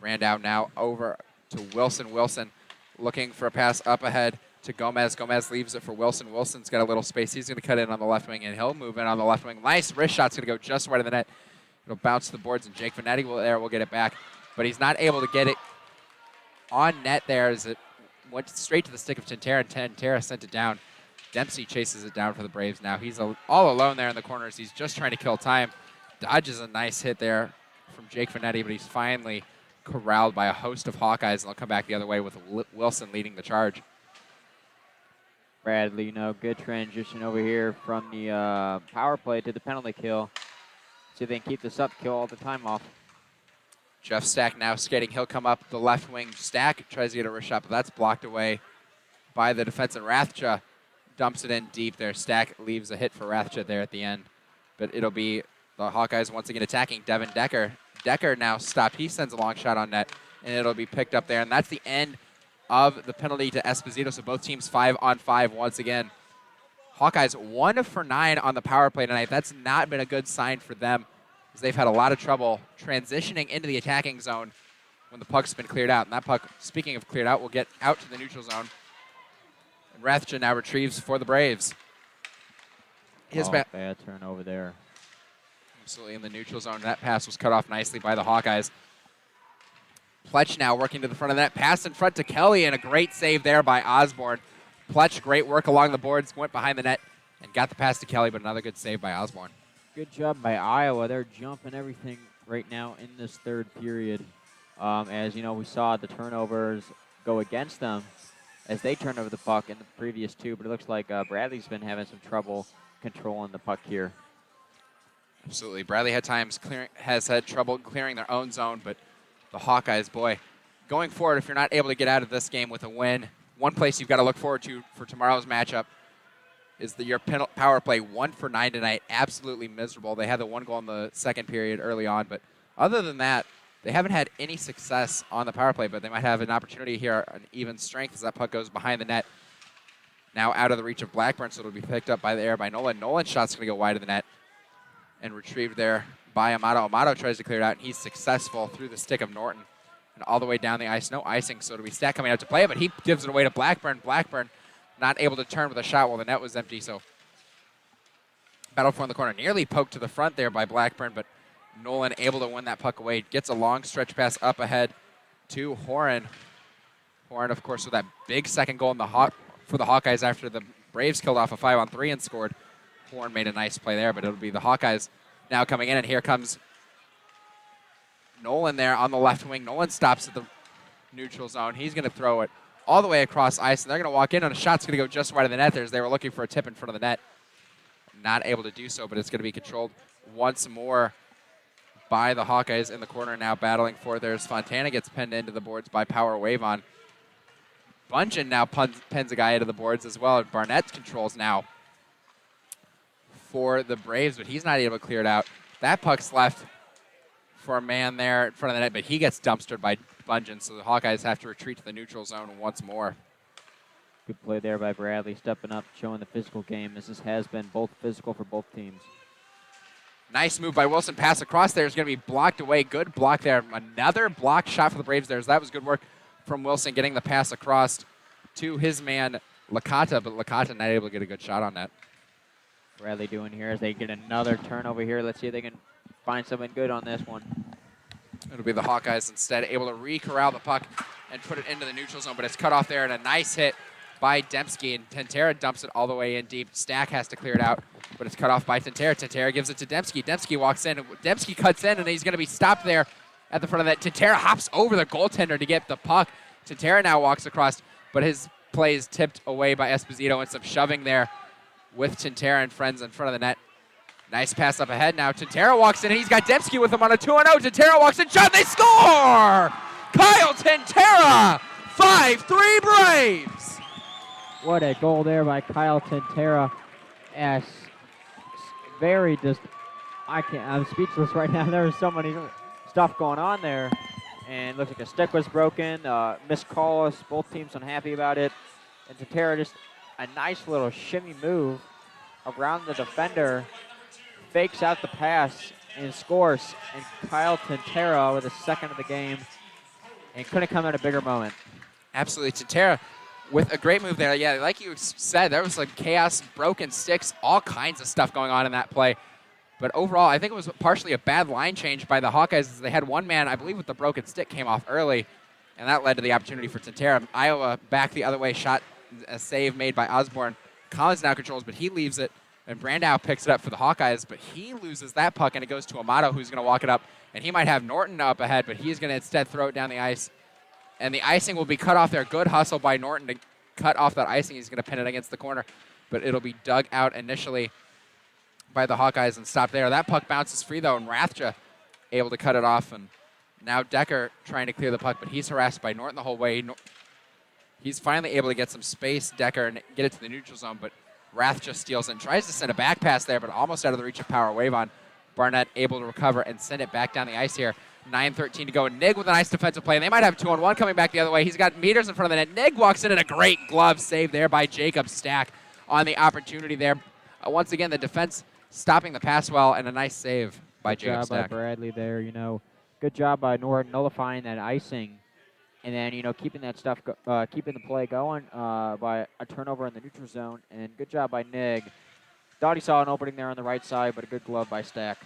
Brandow now over to Wilson. Wilson looking for a pass up ahead to Gomez. Gomez leaves it for Wilson. Wilson's got a little space. He's going to cut in on the left wing, and he'll move in on the left wing. Nice wrist shot's going to go just wide of the net. It'll bounce to the boards, and Jake Vanetti will get it back. But he's not able to get it on net there as it went straight to the stick of Tintera, and Tintera sent it down. Dempsey chases it down for the Braves now. He's all alone there in the corners. He's just trying to kill time. Dodges a nice hit there from Jake Vanetti, but he's finally corralled by a host of Hawkeyes, and they'll come back the other way with Wilson leading the charge. Bradley, you know, good transition over here from the power play to the penalty kill. See if they can keep this up, kill all the time off. Jeff Stack now skating. He'll come up the left wing. Stack tries to get a wrist shot, but that's blocked away by the defense, and Rathja dumps it in deep there. Stack leaves a hit for Rathja there at the end, but it'll be the Hawkeyes once again attacking. Devin Decker. Decker now stopped. He sends a long shot on net, and it'll be picked up there, and that's the end of the penalty to Esposito, so both teams 5-on-5 once again. Hawkeyes 1 for 9 on the power play tonight. That's not been a good sign for them, as they've had a lot of trouble transitioning into the attacking zone when the puck's been cleared out. And that puck, speaking of cleared out, will get out to the neutral zone. And Rathja now retrieves for the Braves. Bad turnover there. Absolutely in the neutral zone. That pass was cut off nicely by the Hawkeyes. Pletch now working to the front of that. Pass in front to Kelly, and a great save there by Osborne. Pletch, great work along the boards, went behind the net and got the pass to Kelly, but another good save by Osborne. Good job by Iowa. They're jumping everything right now in this third period. As you know, we saw the turnovers go against them as they turned over the puck in the previous two, but it looks like Bradley's been having some trouble controlling the puck here. Absolutely. Bradley has had trouble clearing their own zone, but the Hawkeyes, boy, going forward, if you're not able to get out of this game with a win, one place you've got to look forward to for tomorrow's matchup is your power play. 1 for 9 tonight, absolutely miserable. They had the one goal in the second period early on, but other than that, they haven't had any success on the power play, but they might have an opportunity here, an even strength as that puck goes behind the net. Now out of the reach of Blackburn, so it'll be picked up by the air by Nolan. Nolan's shot's going to go wide of the net and retrieved there by Amato. Amato tries to clear it out, and he's successful through the stick of Norton and all the way down the ice. No icing, so it'll be Stack coming out to play it, but he gives it away to Blackburn. Blackburn not able to turn with a shot while the net was empty, so battle for in the corner. Nearly poked to the front there by Blackburn, but Nolan able to win that puck away. Gets a long stretch pass up ahead to Horan. Horn, of course, with that big second goal in for the Hawkeyes after the Braves killed off a 5-on-3 and scored. Horn made a nice play there, but it'll be the Hawkeyes now coming in, and here comes Nolan there on the left wing. Nolan stops at the neutral zone. He's going to throw it all the way across ice, and they're going to walk in, and a shot's going to go just wide of the net. They were looking for a tip in front of the net. Not able to do so, but it's going to be controlled once more by the Hawkeyes in the corner now battling for theirs. Fontana gets pinned into the boards by Power Wave on. Bungeon now pins a guy into the boards as well. Barnett controls now for the Braves, but he's not able to clear it out. That puck's left for a man there in front of the net, but he gets dumpstered by Bungeon, so the Hawkeyes have to retreat to the neutral zone once more. Good play there by Bradley, stepping up, showing the physical game. This has been both physical for both teams. Nice move by Wilson. Pass across there is going to be blocked away. Good block there. Another block shot for the Braves there. So that was good work from Wilson getting the pass across to his man, Licata, but Licata not able to get a good shot on that. Bradley doing here as they get another turnover here. Let's see if they can find something good on this one. It'll be the Hawkeyes instead able to re-corral the puck and put it into the neutral zone, but it's cut off there, and a nice hit by Dembski, and Tentera dumps it all the way in deep. Stack has to clear it out, but it's cut off by Tentera. Tentera gives it to Dembski. Dembski walks in, and Dembski cuts in, and he's going to be stopped there at the front of that. Tentera hops over the goaltender to get the puck. Tentera now walks across, but his play is tipped away by Esposito, and some shoving there with Tentera and friends in front of the net. Nice pass up ahead now. Tentera walks in, and he's got Dembski with him on a 2-0. Tentera walks in, shot, they score! Kyle Tentera, 5-3 Braves! What a goal there by Kyle Tentera. As very just, I'm speechless right now. There was so many stuff going on there. And it looks like a stick was broken, missed call. Both teams unhappy about it. And Tentera just a nice little shimmy move around the defender, fakes out the pass and scores. And Kyle Tentera with his second of the game, and couldn't come at a bigger moment. Absolutely, Tentera with a great move there. Yeah, like you said, there was like chaos, broken sticks, all kinds of stuff going on in that play. But overall, I think it was partially a bad line change by the Hawkeyes as they had one man, I believe, with the broken stick came off early, and that led to the opportunity for Tentera. Iowa back the other way, shot, a save made by Osborne. Collins now controls, but he leaves it, and Brandow picks it up for the Hawkeyes, but he loses that puck, and it goes to Amato, who's going to walk it up, and he might have Norton up ahead, but he's going to instead throw it down the ice, and the icing will be cut off there. Good hustle by Norton to cut off that icing. He's going to pin it against the corner, but it'll be dug out initially by the Hawkeyes and stop there. That puck bounces free, though, and Rathja able to cut it off, and now Decker trying to clear the puck, but he's harassed by Norton the whole way. He's finally able to get some space, Decker, and get it to the neutral zone, but Rathja steals and tries to send a back pass there, but almost out of the reach of Power Wave on. Barnett able to recover and send it back down the ice here. 9:13 to go. Nig with a nice defensive play, and they might have 2-on-1 coming back the other way. He's got meters in front of the net. Nig walks in, and a great glove save there by Jacob Stack on the opportunity there. Once again, the defense stopping the pass well, and a nice save by Jacob Stack. Good job by Bradley there, Good job by Norton nullifying that icing, and then, keeping that stuff, keeping the play going by a turnover in the neutral zone, and good job by Nig. Thought he saw an opening there on the right side, but a good glove by Stack.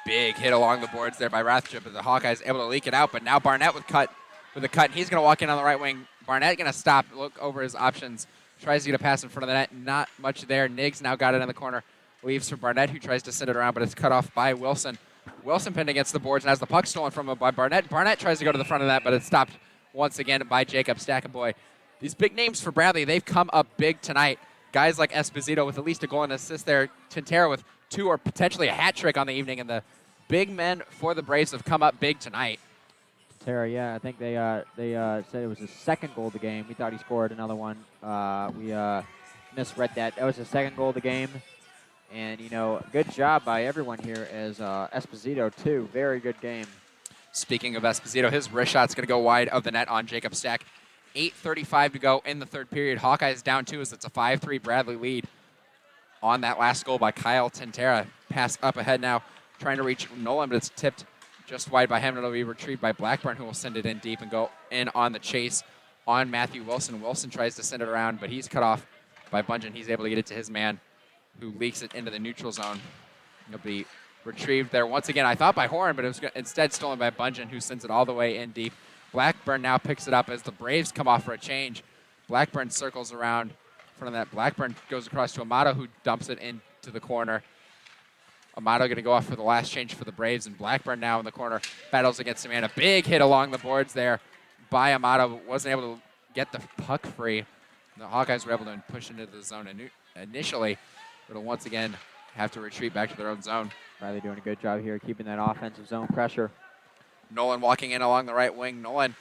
Big hit along the boards there by Rathja, but the Hawkeyes able to leak it out, but now Barnett with a cut. He's going to walk in on the right wing. Barnett going to stop, look over his options, tries to get a pass in front of the net. Not much there. Niggs now got it in the corner. Leaves for Barnett, who tries to send it around, but it's cut off by Wilson. Wilson pinned against the boards and has the puck stolen from him by Barnett. Barnett tries to go to the front of that, but it's stopped once again by Jacob Stack. And boy, these big names for Bradley, they've come up big tonight. Guys like Esposito with at least a goal and assist there. Tentera with 2 or potentially a hat trick on the evening. And the big men for the Braves have come up big tonight. Tentera, yeah, I think they said it was his second goal of the game. We thought he scored another one. We misread that. That was his second goal of the game. And, good job by everyone here as Esposito, too. Very good game. Speaking of Esposito, his wrist shot's going to go wide of the net on Jacob Stack. 8:35 to go in the third period. Hawkeyes down 2 as it's a 5-3 Bradley lead on that last goal by Kyle Tentera. Pass up ahead now, trying to reach Nolan, but it's tipped just wide by him. It'll be retrieved by Blackburn, who will send it in deep and go in on the chase on Matthew Wilson. Wilson tries to send it around, but he's cut off by Bungeon. He's able to get it to his man, who leaks it into the neutral zone. It'll be retrieved there once again, I thought by Horn, but it was instead stolen by Bungeon, who sends it all the way in deep. Blackburn now picks it up as the Braves come off for a change. Blackburn circles around in front of that. Blackburn goes across to Amato, who dumps it into the corner. Amato going to go off for the last change for the Braves, and Blackburn now in the corner battles against him. And a big hit along the boards there by Amato. Wasn't able to get the puck free. The Hawkeyes were able to push into the zone initially, but will once again have to retreat back to their own zone. Riley doing a good job here keeping that offensive zone pressure. Nolan walking in along the right wing. Nolan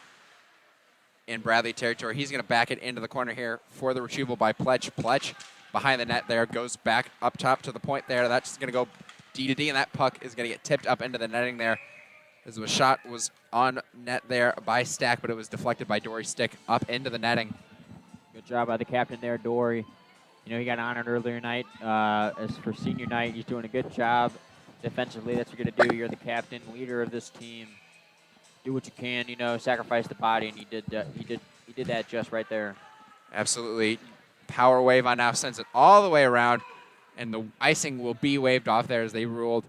in Bradley territory. He's going to back it into the corner here for the retrieval by Pletch. Pletch behind the net there, goes back up top to the point there. That's going to go D to D, and that puck is going to get tipped up into the netting there. As the shot was on net there by Stack, but it was deflected by Dory's stick up into the netting. Good job by the captain there, Dory. You know, he got honored earlier tonight. As for senior night, he's doing a good job defensively. That's what you're going to do. You're the captain, leader of this team. Do what you can, you know, sacrifice the body, and he did that just right there. Absolutely. Power wave on now sends it all the way around, and the icing will be waved off there as they ruled.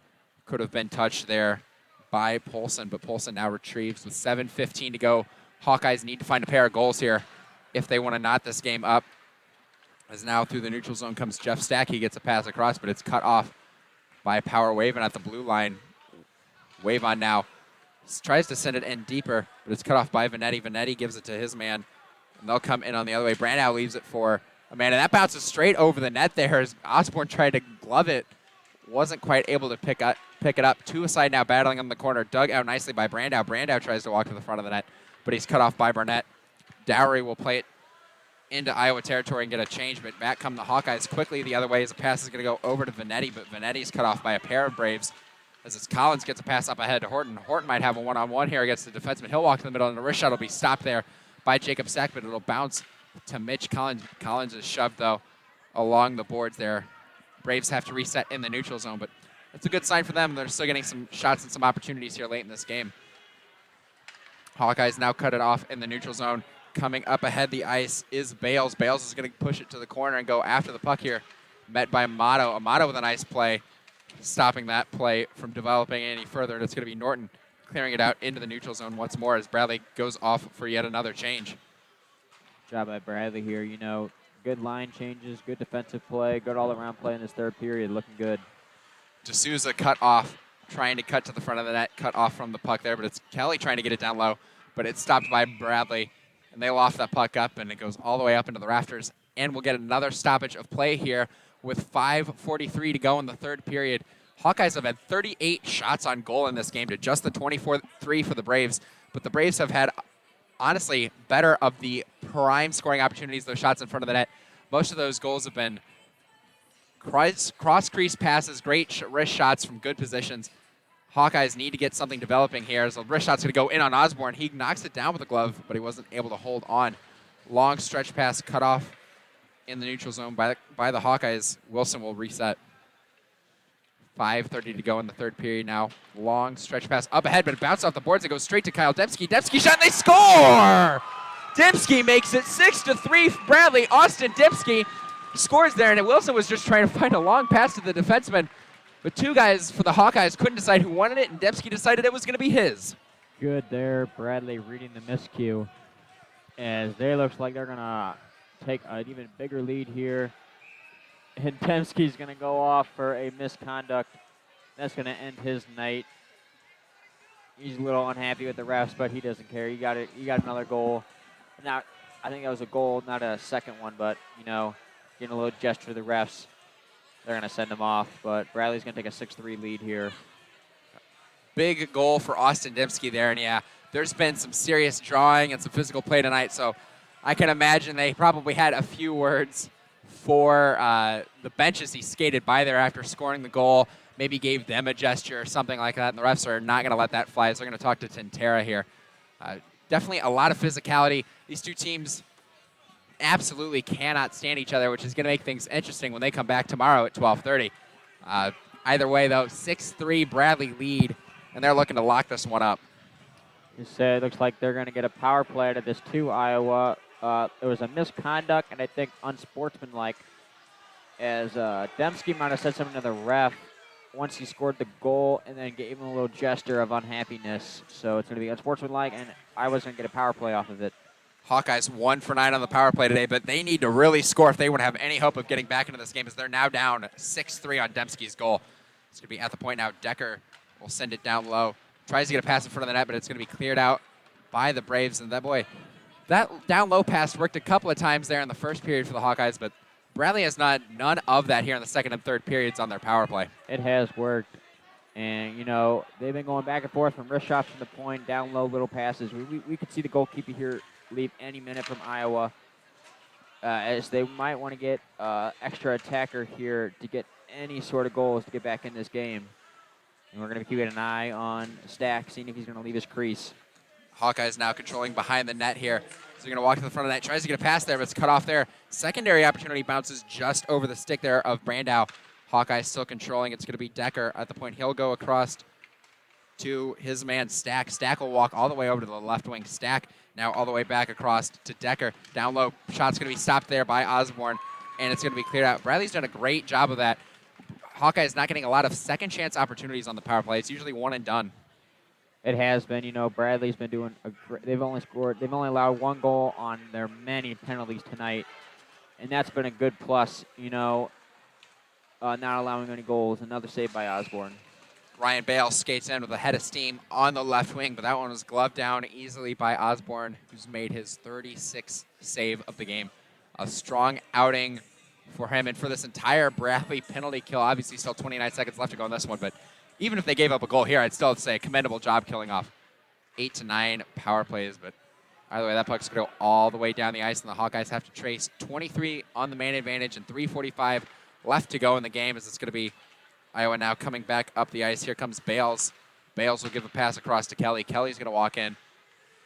Could have been touched there by Polson, but Polson now retrieves with 7:15 to go. Hawkeyes need to find a pair of goals here if they want to knot this game up. As now through the neutral zone comes Jeff Stack. He gets a pass across, but it's cut off by Power Wave, and at the blue line, Wave on now. Tries to send it in deeper, but it's cut off by Vanetti. Vanetti gives it to his man, and they'll come in on the other way. Brandow leaves it for Amanda. That bounces straight over the net there as Osborne tried to glove it. Wasn't quite able to pick it up. Two aside now battling on the corner. Dug out nicely by Brandow. Brandow tries to walk to the front of the net, but he's cut off by Burnett. Dowry will play it into Iowa territory and get a change, but back come the Hawkeyes quickly the other way as the pass is going to go over to Vanetti, but Vanetti's cut off by a pair of Braves as it's Collins gets a pass up ahead to Horton. Horton might have a one-on-one here against the defenseman. He'll walk to the middle, and the wrist shot will be stopped there by Jacob Stack, but it'll bounce to Mitch Collins. Collins is shoved, though, along the boards there. Braves have to reset in the neutral zone, but it's a good sign for them. They're still getting some shots and some opportunities here late in this game. Hawkeyes now cut it off in the neutral zone. Coming up ahead the ice is Bales. Bales is going to push it to the corner and go after the puck here. Met by Amato. Amato with a nice play, stopping that play from developing any further. And it's going to be Norton clearing it out into the neutral zone once more as Bradley goes off for yet another change. Job by Bradley here. You know, good line changes, good defensive play, good all-around play in this third period. Looking good. D'Souza cut off, trying to cut to the front of the net, cut off from the puck there, but it's Kelly trying to get it down low, but it's stopped by Bradley. And they loft that puck up, and it goes all the way up into the rafters. And we'll get another stoppage of play here with 5:43 to go in the third period. Hawkeyes have had 38 shots on goal in this game to just the 24-3 for the Braves. But the Braves have had, honestly, better of the prime scoring opportunities, those shots in front of the net. Most of those goals have been cross-crease passes, great wrist shots from good positions. Hawkeyes need to get something developing here. So the wrist shot's going to go in on Osborne. He knocks it down with a glove, but he wasn't able to hold on. Long stretch pass cut off in the neutral zone by the Hawkeyes. Wilson will reset. 5:30 to go in the third period now. Long stretch pass up ahead, but it bounced off the boards. It goes straight to Kyle Dembski. Dembski shot, and they score! Dembski makes it 6-3. Bradley, Austin Dembski scores there, and Wilson was just trying to find a long pass to the defenseman. But two guys for the Hawkeyes couldn't decide who wanted it, and Dembski decided it was going to be his. Good there. Bradley reading the miscue as they looks like they're going to take an even bigger lead here. And Dembski's going to go off for a misconduct. That's going to end his night. He's a little unhappy with the refs, but he doesn't care. He got another goal. Now, I think that was a goal, not a second one, but, you know, getting a little gesture to the refs. They're going to send him off, but Bradley's going to take a 6-3 lead here. Big goal for Austin Dembski there, and yeah, there's been some serious drawing and some physical play tonight, so I can imagine they probably had a few words for the benches he skated by there after scoring the goal, maybe gave them a gesture or something like that, and the refs are not going to let that fly, so they're going to talk to Tintera here. Definitely a lot of physicality. These two teams absolutely cannot stand each other, which is going to make things interesting when they come back tomorrow at 12:30. Either way, though, 6-3 Bradley lead, and they're looking to lock this one up. It looks like they're going to get a power play out of this too, Iowa. There was a misconduct, and I think unsportsmanlike, as Dembski might have said something to the ref once he scored the goal and then gave him a little gesture of unhappiness. So it's going to be unsportsmanlike, and Iowa's going to get a power play off of it. Hawkeyes 1 for 9 on the power play today, but they need to really score if they want to have any hope of getting back into this game, as they're now down 6-3 on Dembski's goal. It's going to be at the point now. Decker will send it down low. Tries to get a pass in front of the net, but it's going to be cleared out by the Braves. And that down low pass worked a couple of times there in the first period for the Hawkeyes, but Bradley has none of that here in the second and third periods on their power play. It has worked. And, they've been going back and forth from wrist shots from the point, down low little passes. We could see the goalkeeper here leave any minute from Iowa, as they might want to get extra attacker here to get any sort of goals to get back in this game. And we're going to be keeping an eye on Stack, seeing if he's going to leave his crease. Hawkeyes now controlling behind the net here. So they're going to walk to the front of the net. Tries to get a pass there, but it's cut off there. Secondary opportunity bounces just over the stick there of Brandow. Hawkeye still controlling. It's going to be Decker at the point. He'll go across to his man, Stack. Stack will walk all the way over to the left wing. Stack now all the way back across to Decker. Down low. Shot's going to be stopped there by Osborne, and it's going to be cleared out. Bradley's done a great job of that. Hawkeye is not getting a lot of second chance opportunities on the power play. It's usually one and done. It has been. Bradley's been doing they've only allowed one goal on their many penalties tonight, and that's been a good plus. Not allowing any goals. Another save by Osborne. Ryan Bale skates in with a head of steam on the left wing, but that one was gloved down easily by Osborne, who's made his 36th save of the game. A strong outing for him and for this entire Bradley penalty kill. Obviously, still 29 seconds left to go in this one, but even if they gave up a goal here, I'd still say a commendable job killing off 8 to 9 power plays. But either way, that puck's going to go all the way down the ice, and the Hawkeyes have to trace 23 on the man advantage and 3:45 left to go in the game, as it's going to be Iowa now coming back up the ice. Here comes Bales. Bales will give a pass across to Kelly. Kelly's going to walk in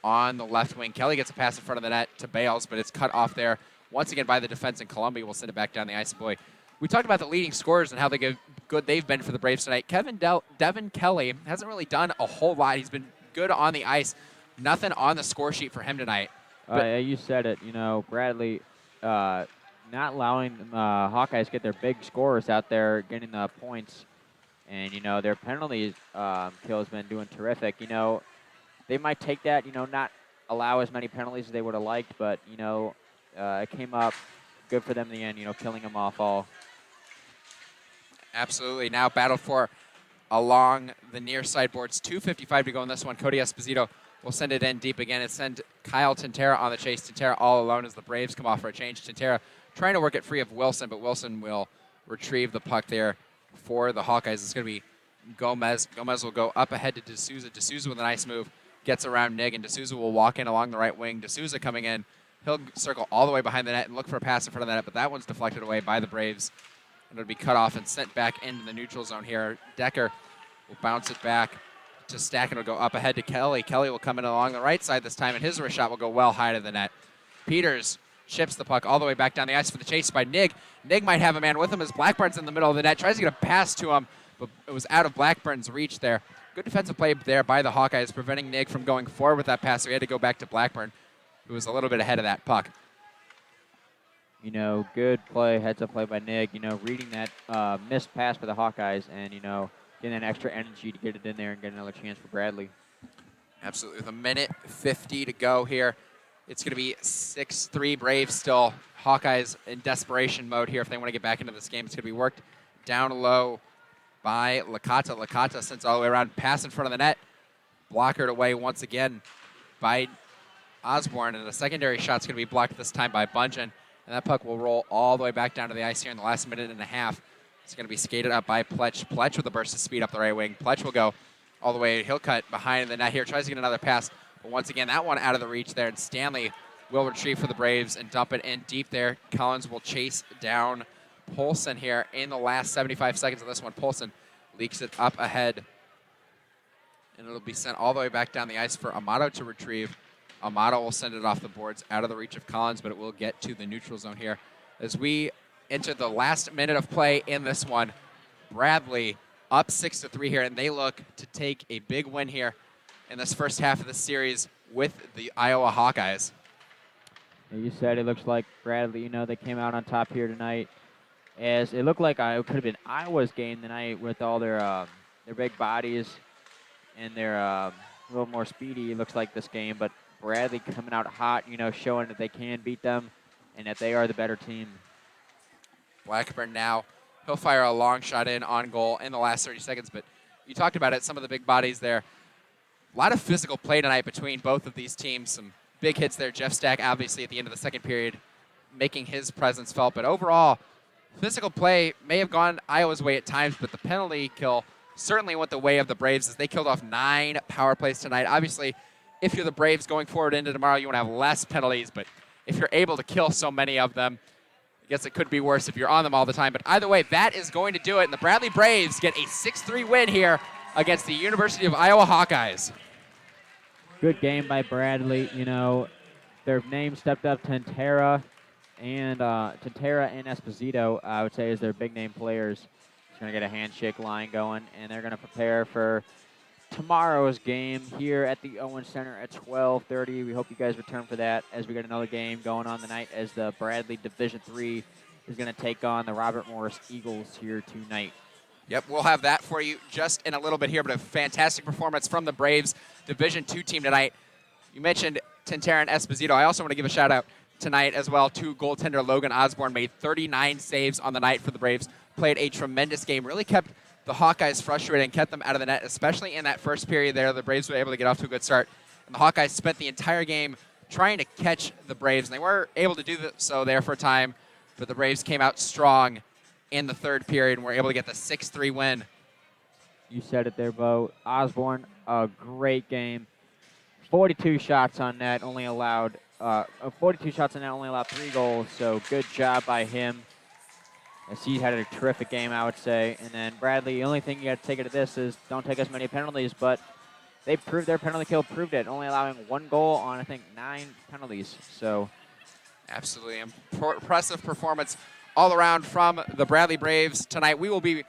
on the left wing. Kelly gets a pass in front of the net to Bales, but it's cut off there once again by the defense, and Columbia will send it back down the ice. And boy, we talked about the leading scorers and how good they've been for the Braves tonight. Devin Kelly hasn't really done a whole lot. He's been good on the ice. Nothing on the score sheet for him tonight. You said it. Bradley not allowing Hawkeyes get their big scorers out there getting the points. And, their penalty kill has been doing terrific. They might take that, not allow as many penalties as they would have liked, but, it came up good for them in the end, killing them off all. Absolutely. Now battle for along the near side boards. 2:55 to go in this one. Cody Esposito will send it in deep again and send Kyle Tintera on the chase. Tintera all alone as the Braves come off for a change. Tintera trying to work it free of Wilson, but Wilson will retrieve the puck there for the Hawkeyes. It's going to be Gomez. Gomez will go up ahead to D'Souza. D'Souza with a nice move gets around Nig, and D'Souza will walk in along the right wing. D'Souza coming in. He'll circle all the way behind the net and look for a pass in front of the net, but that one's deflected away by the Braves. And it'll be cut off and sent back into the neutral zone here. Decker will bounce it back to Stack, and it'll go up ahead to Kelly. Kelly will come in along the right side this time, and his wrist shot will go well high to the net. Peters chips the puck all the way back down the ice for the chase by Nig. Nig might have a man with him as Blackburn's in the middle of the net. Tries to get a pass to him, but it was out of Blackburn's reach there. Good defensive play there by the Hawkeyes, preventing Nig from going forward with that pass, so he had to go back to Blackburn, who was a little bit ahead of that puck. Good play, heads-up play by Nig, reading that missed pass for the Hawkeyes and, getting that extra energy to get it in there and get another chance for Bradley. Absolutely. With a minute 50 to go here, it's going to be 6-3 Braves still. Hawkeyes in desperation mode here if they want to get back into this game. It's going to be worked down low by Licata. Licata sends all the way around, pass in front of the net, blockered away once again by Osborne, and a secondary shot's going to be blocked this time by Bungeon. And that puck will roll all the way back down to the ice here in the last minute and a half. It's going to be skated up by Pletch. Pletch with a burst of speed up the right wing. Pletch will go all the way. He'll cut behind the net here. Tries to get another pass. But once again, that one out of the reach there. And Stanley will retrieve for the Braves and dump it in deep there. Collins will chase down Polson here in the last 75 seconds of this one. Polson leaks it up ahead. And it'll be sent all the way back down the ice for Amato to retrieve. Amato will send it off the boards out of the reach of Collins, but it will get to the neutral zone here. As we enter the last minute of play in this one, Bradley up 6-3 here, and they look to take a big win here in this first half of the series with the Iowa Hawkeyes. You said it looks like Bradley, they came out on top here tonight. as it looked like it could have been Iowa's game tonight with all their big bodies and they're a little more speedy. It looks like this game, but Bradley coming out hot, showing that they can beat them and that they are the better team. Blackburn now, he'll fire a long shot in on goal in the last 30 seconds, but you talked about it, some of the big bodies there. A lot of physical play tonight between both of these teams. Some big hits there. Jeff Stack, obviously, at the end of the second period, making his presence felt. But overall, physical play may have gone Iowa's way at times, but the penalty kill certainly went the way of the Braves as they killed off 9 power plays tonight. Obviously, if you're the Braves going forward into tomorrow, you want to have less penalties, but if you're able to kill so many of them, I guess it could be worse if you're on them all the time. But either way, that is going to do it. And the Bradley Braves get a 6-3 win here against the University of Iowa Hawkeyes. Good game by Bradley. Their name stepped up. Tantera and Esposito, I would say, is their big name players. It's going to get a handshake line going, and they're going to prepare for tomorrow's game here at the Owen Center at 12:30. We hope you guys return for that as we got another game going on tonight as the Bradley Division III is going to take on the Robert Morris Eagles here tonight. Yep, we'll have that for you just in a little bit here, but a fantastic performance from the Braves Division II team tonight. You mentioned Tantera and Esposito. I also want to give a shout-out tonight as well to goaltender Logan Osborne. Made 39 saves on the night for the Braves. Played a tremendous game. Really kept the Hawkeyes frustrated and kept them out of the net, especially in that first period there. The Braves were able to get off to a good start. And the Hawkeyes spent the entire game trying to catch the Braves, and they were able to do so there for a time, but the Braves came out strong in the third period and were able to get the 6-3 win. You said it there, Bo. Osborne, a great game. 42 shots on net, only allowed 3 goals, so good job by him. As he had a terrific game, I would say. And then Bradley, the only thing you got to take out of this is don't take as many penalties, but they proved their penalty kill proved it, only allowing 1 goal on, I think, 9 penalties. So absolutely impressive performance all around from the Bradley Braves tonight. We will be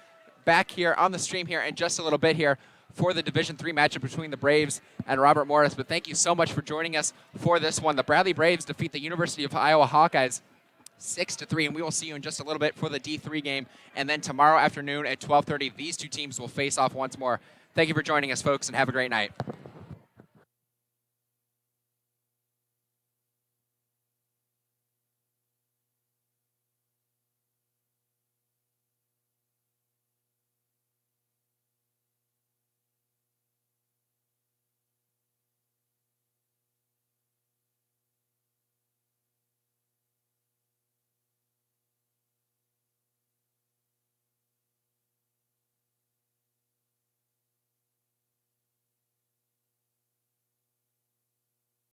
back here on the stream here in just a little bit here for the Division III matchup between the Braves and Robert Morris. But thank you so much for joining us for this one. The Bradley Braves defeat the University of Iowa Hawkeyes 6-3, and we will see you in just a little bit for the D3 game. And then tomorrow afternoon at 12:30, these two teams will face off once more. Thank you for joining us, folks, and have a great night.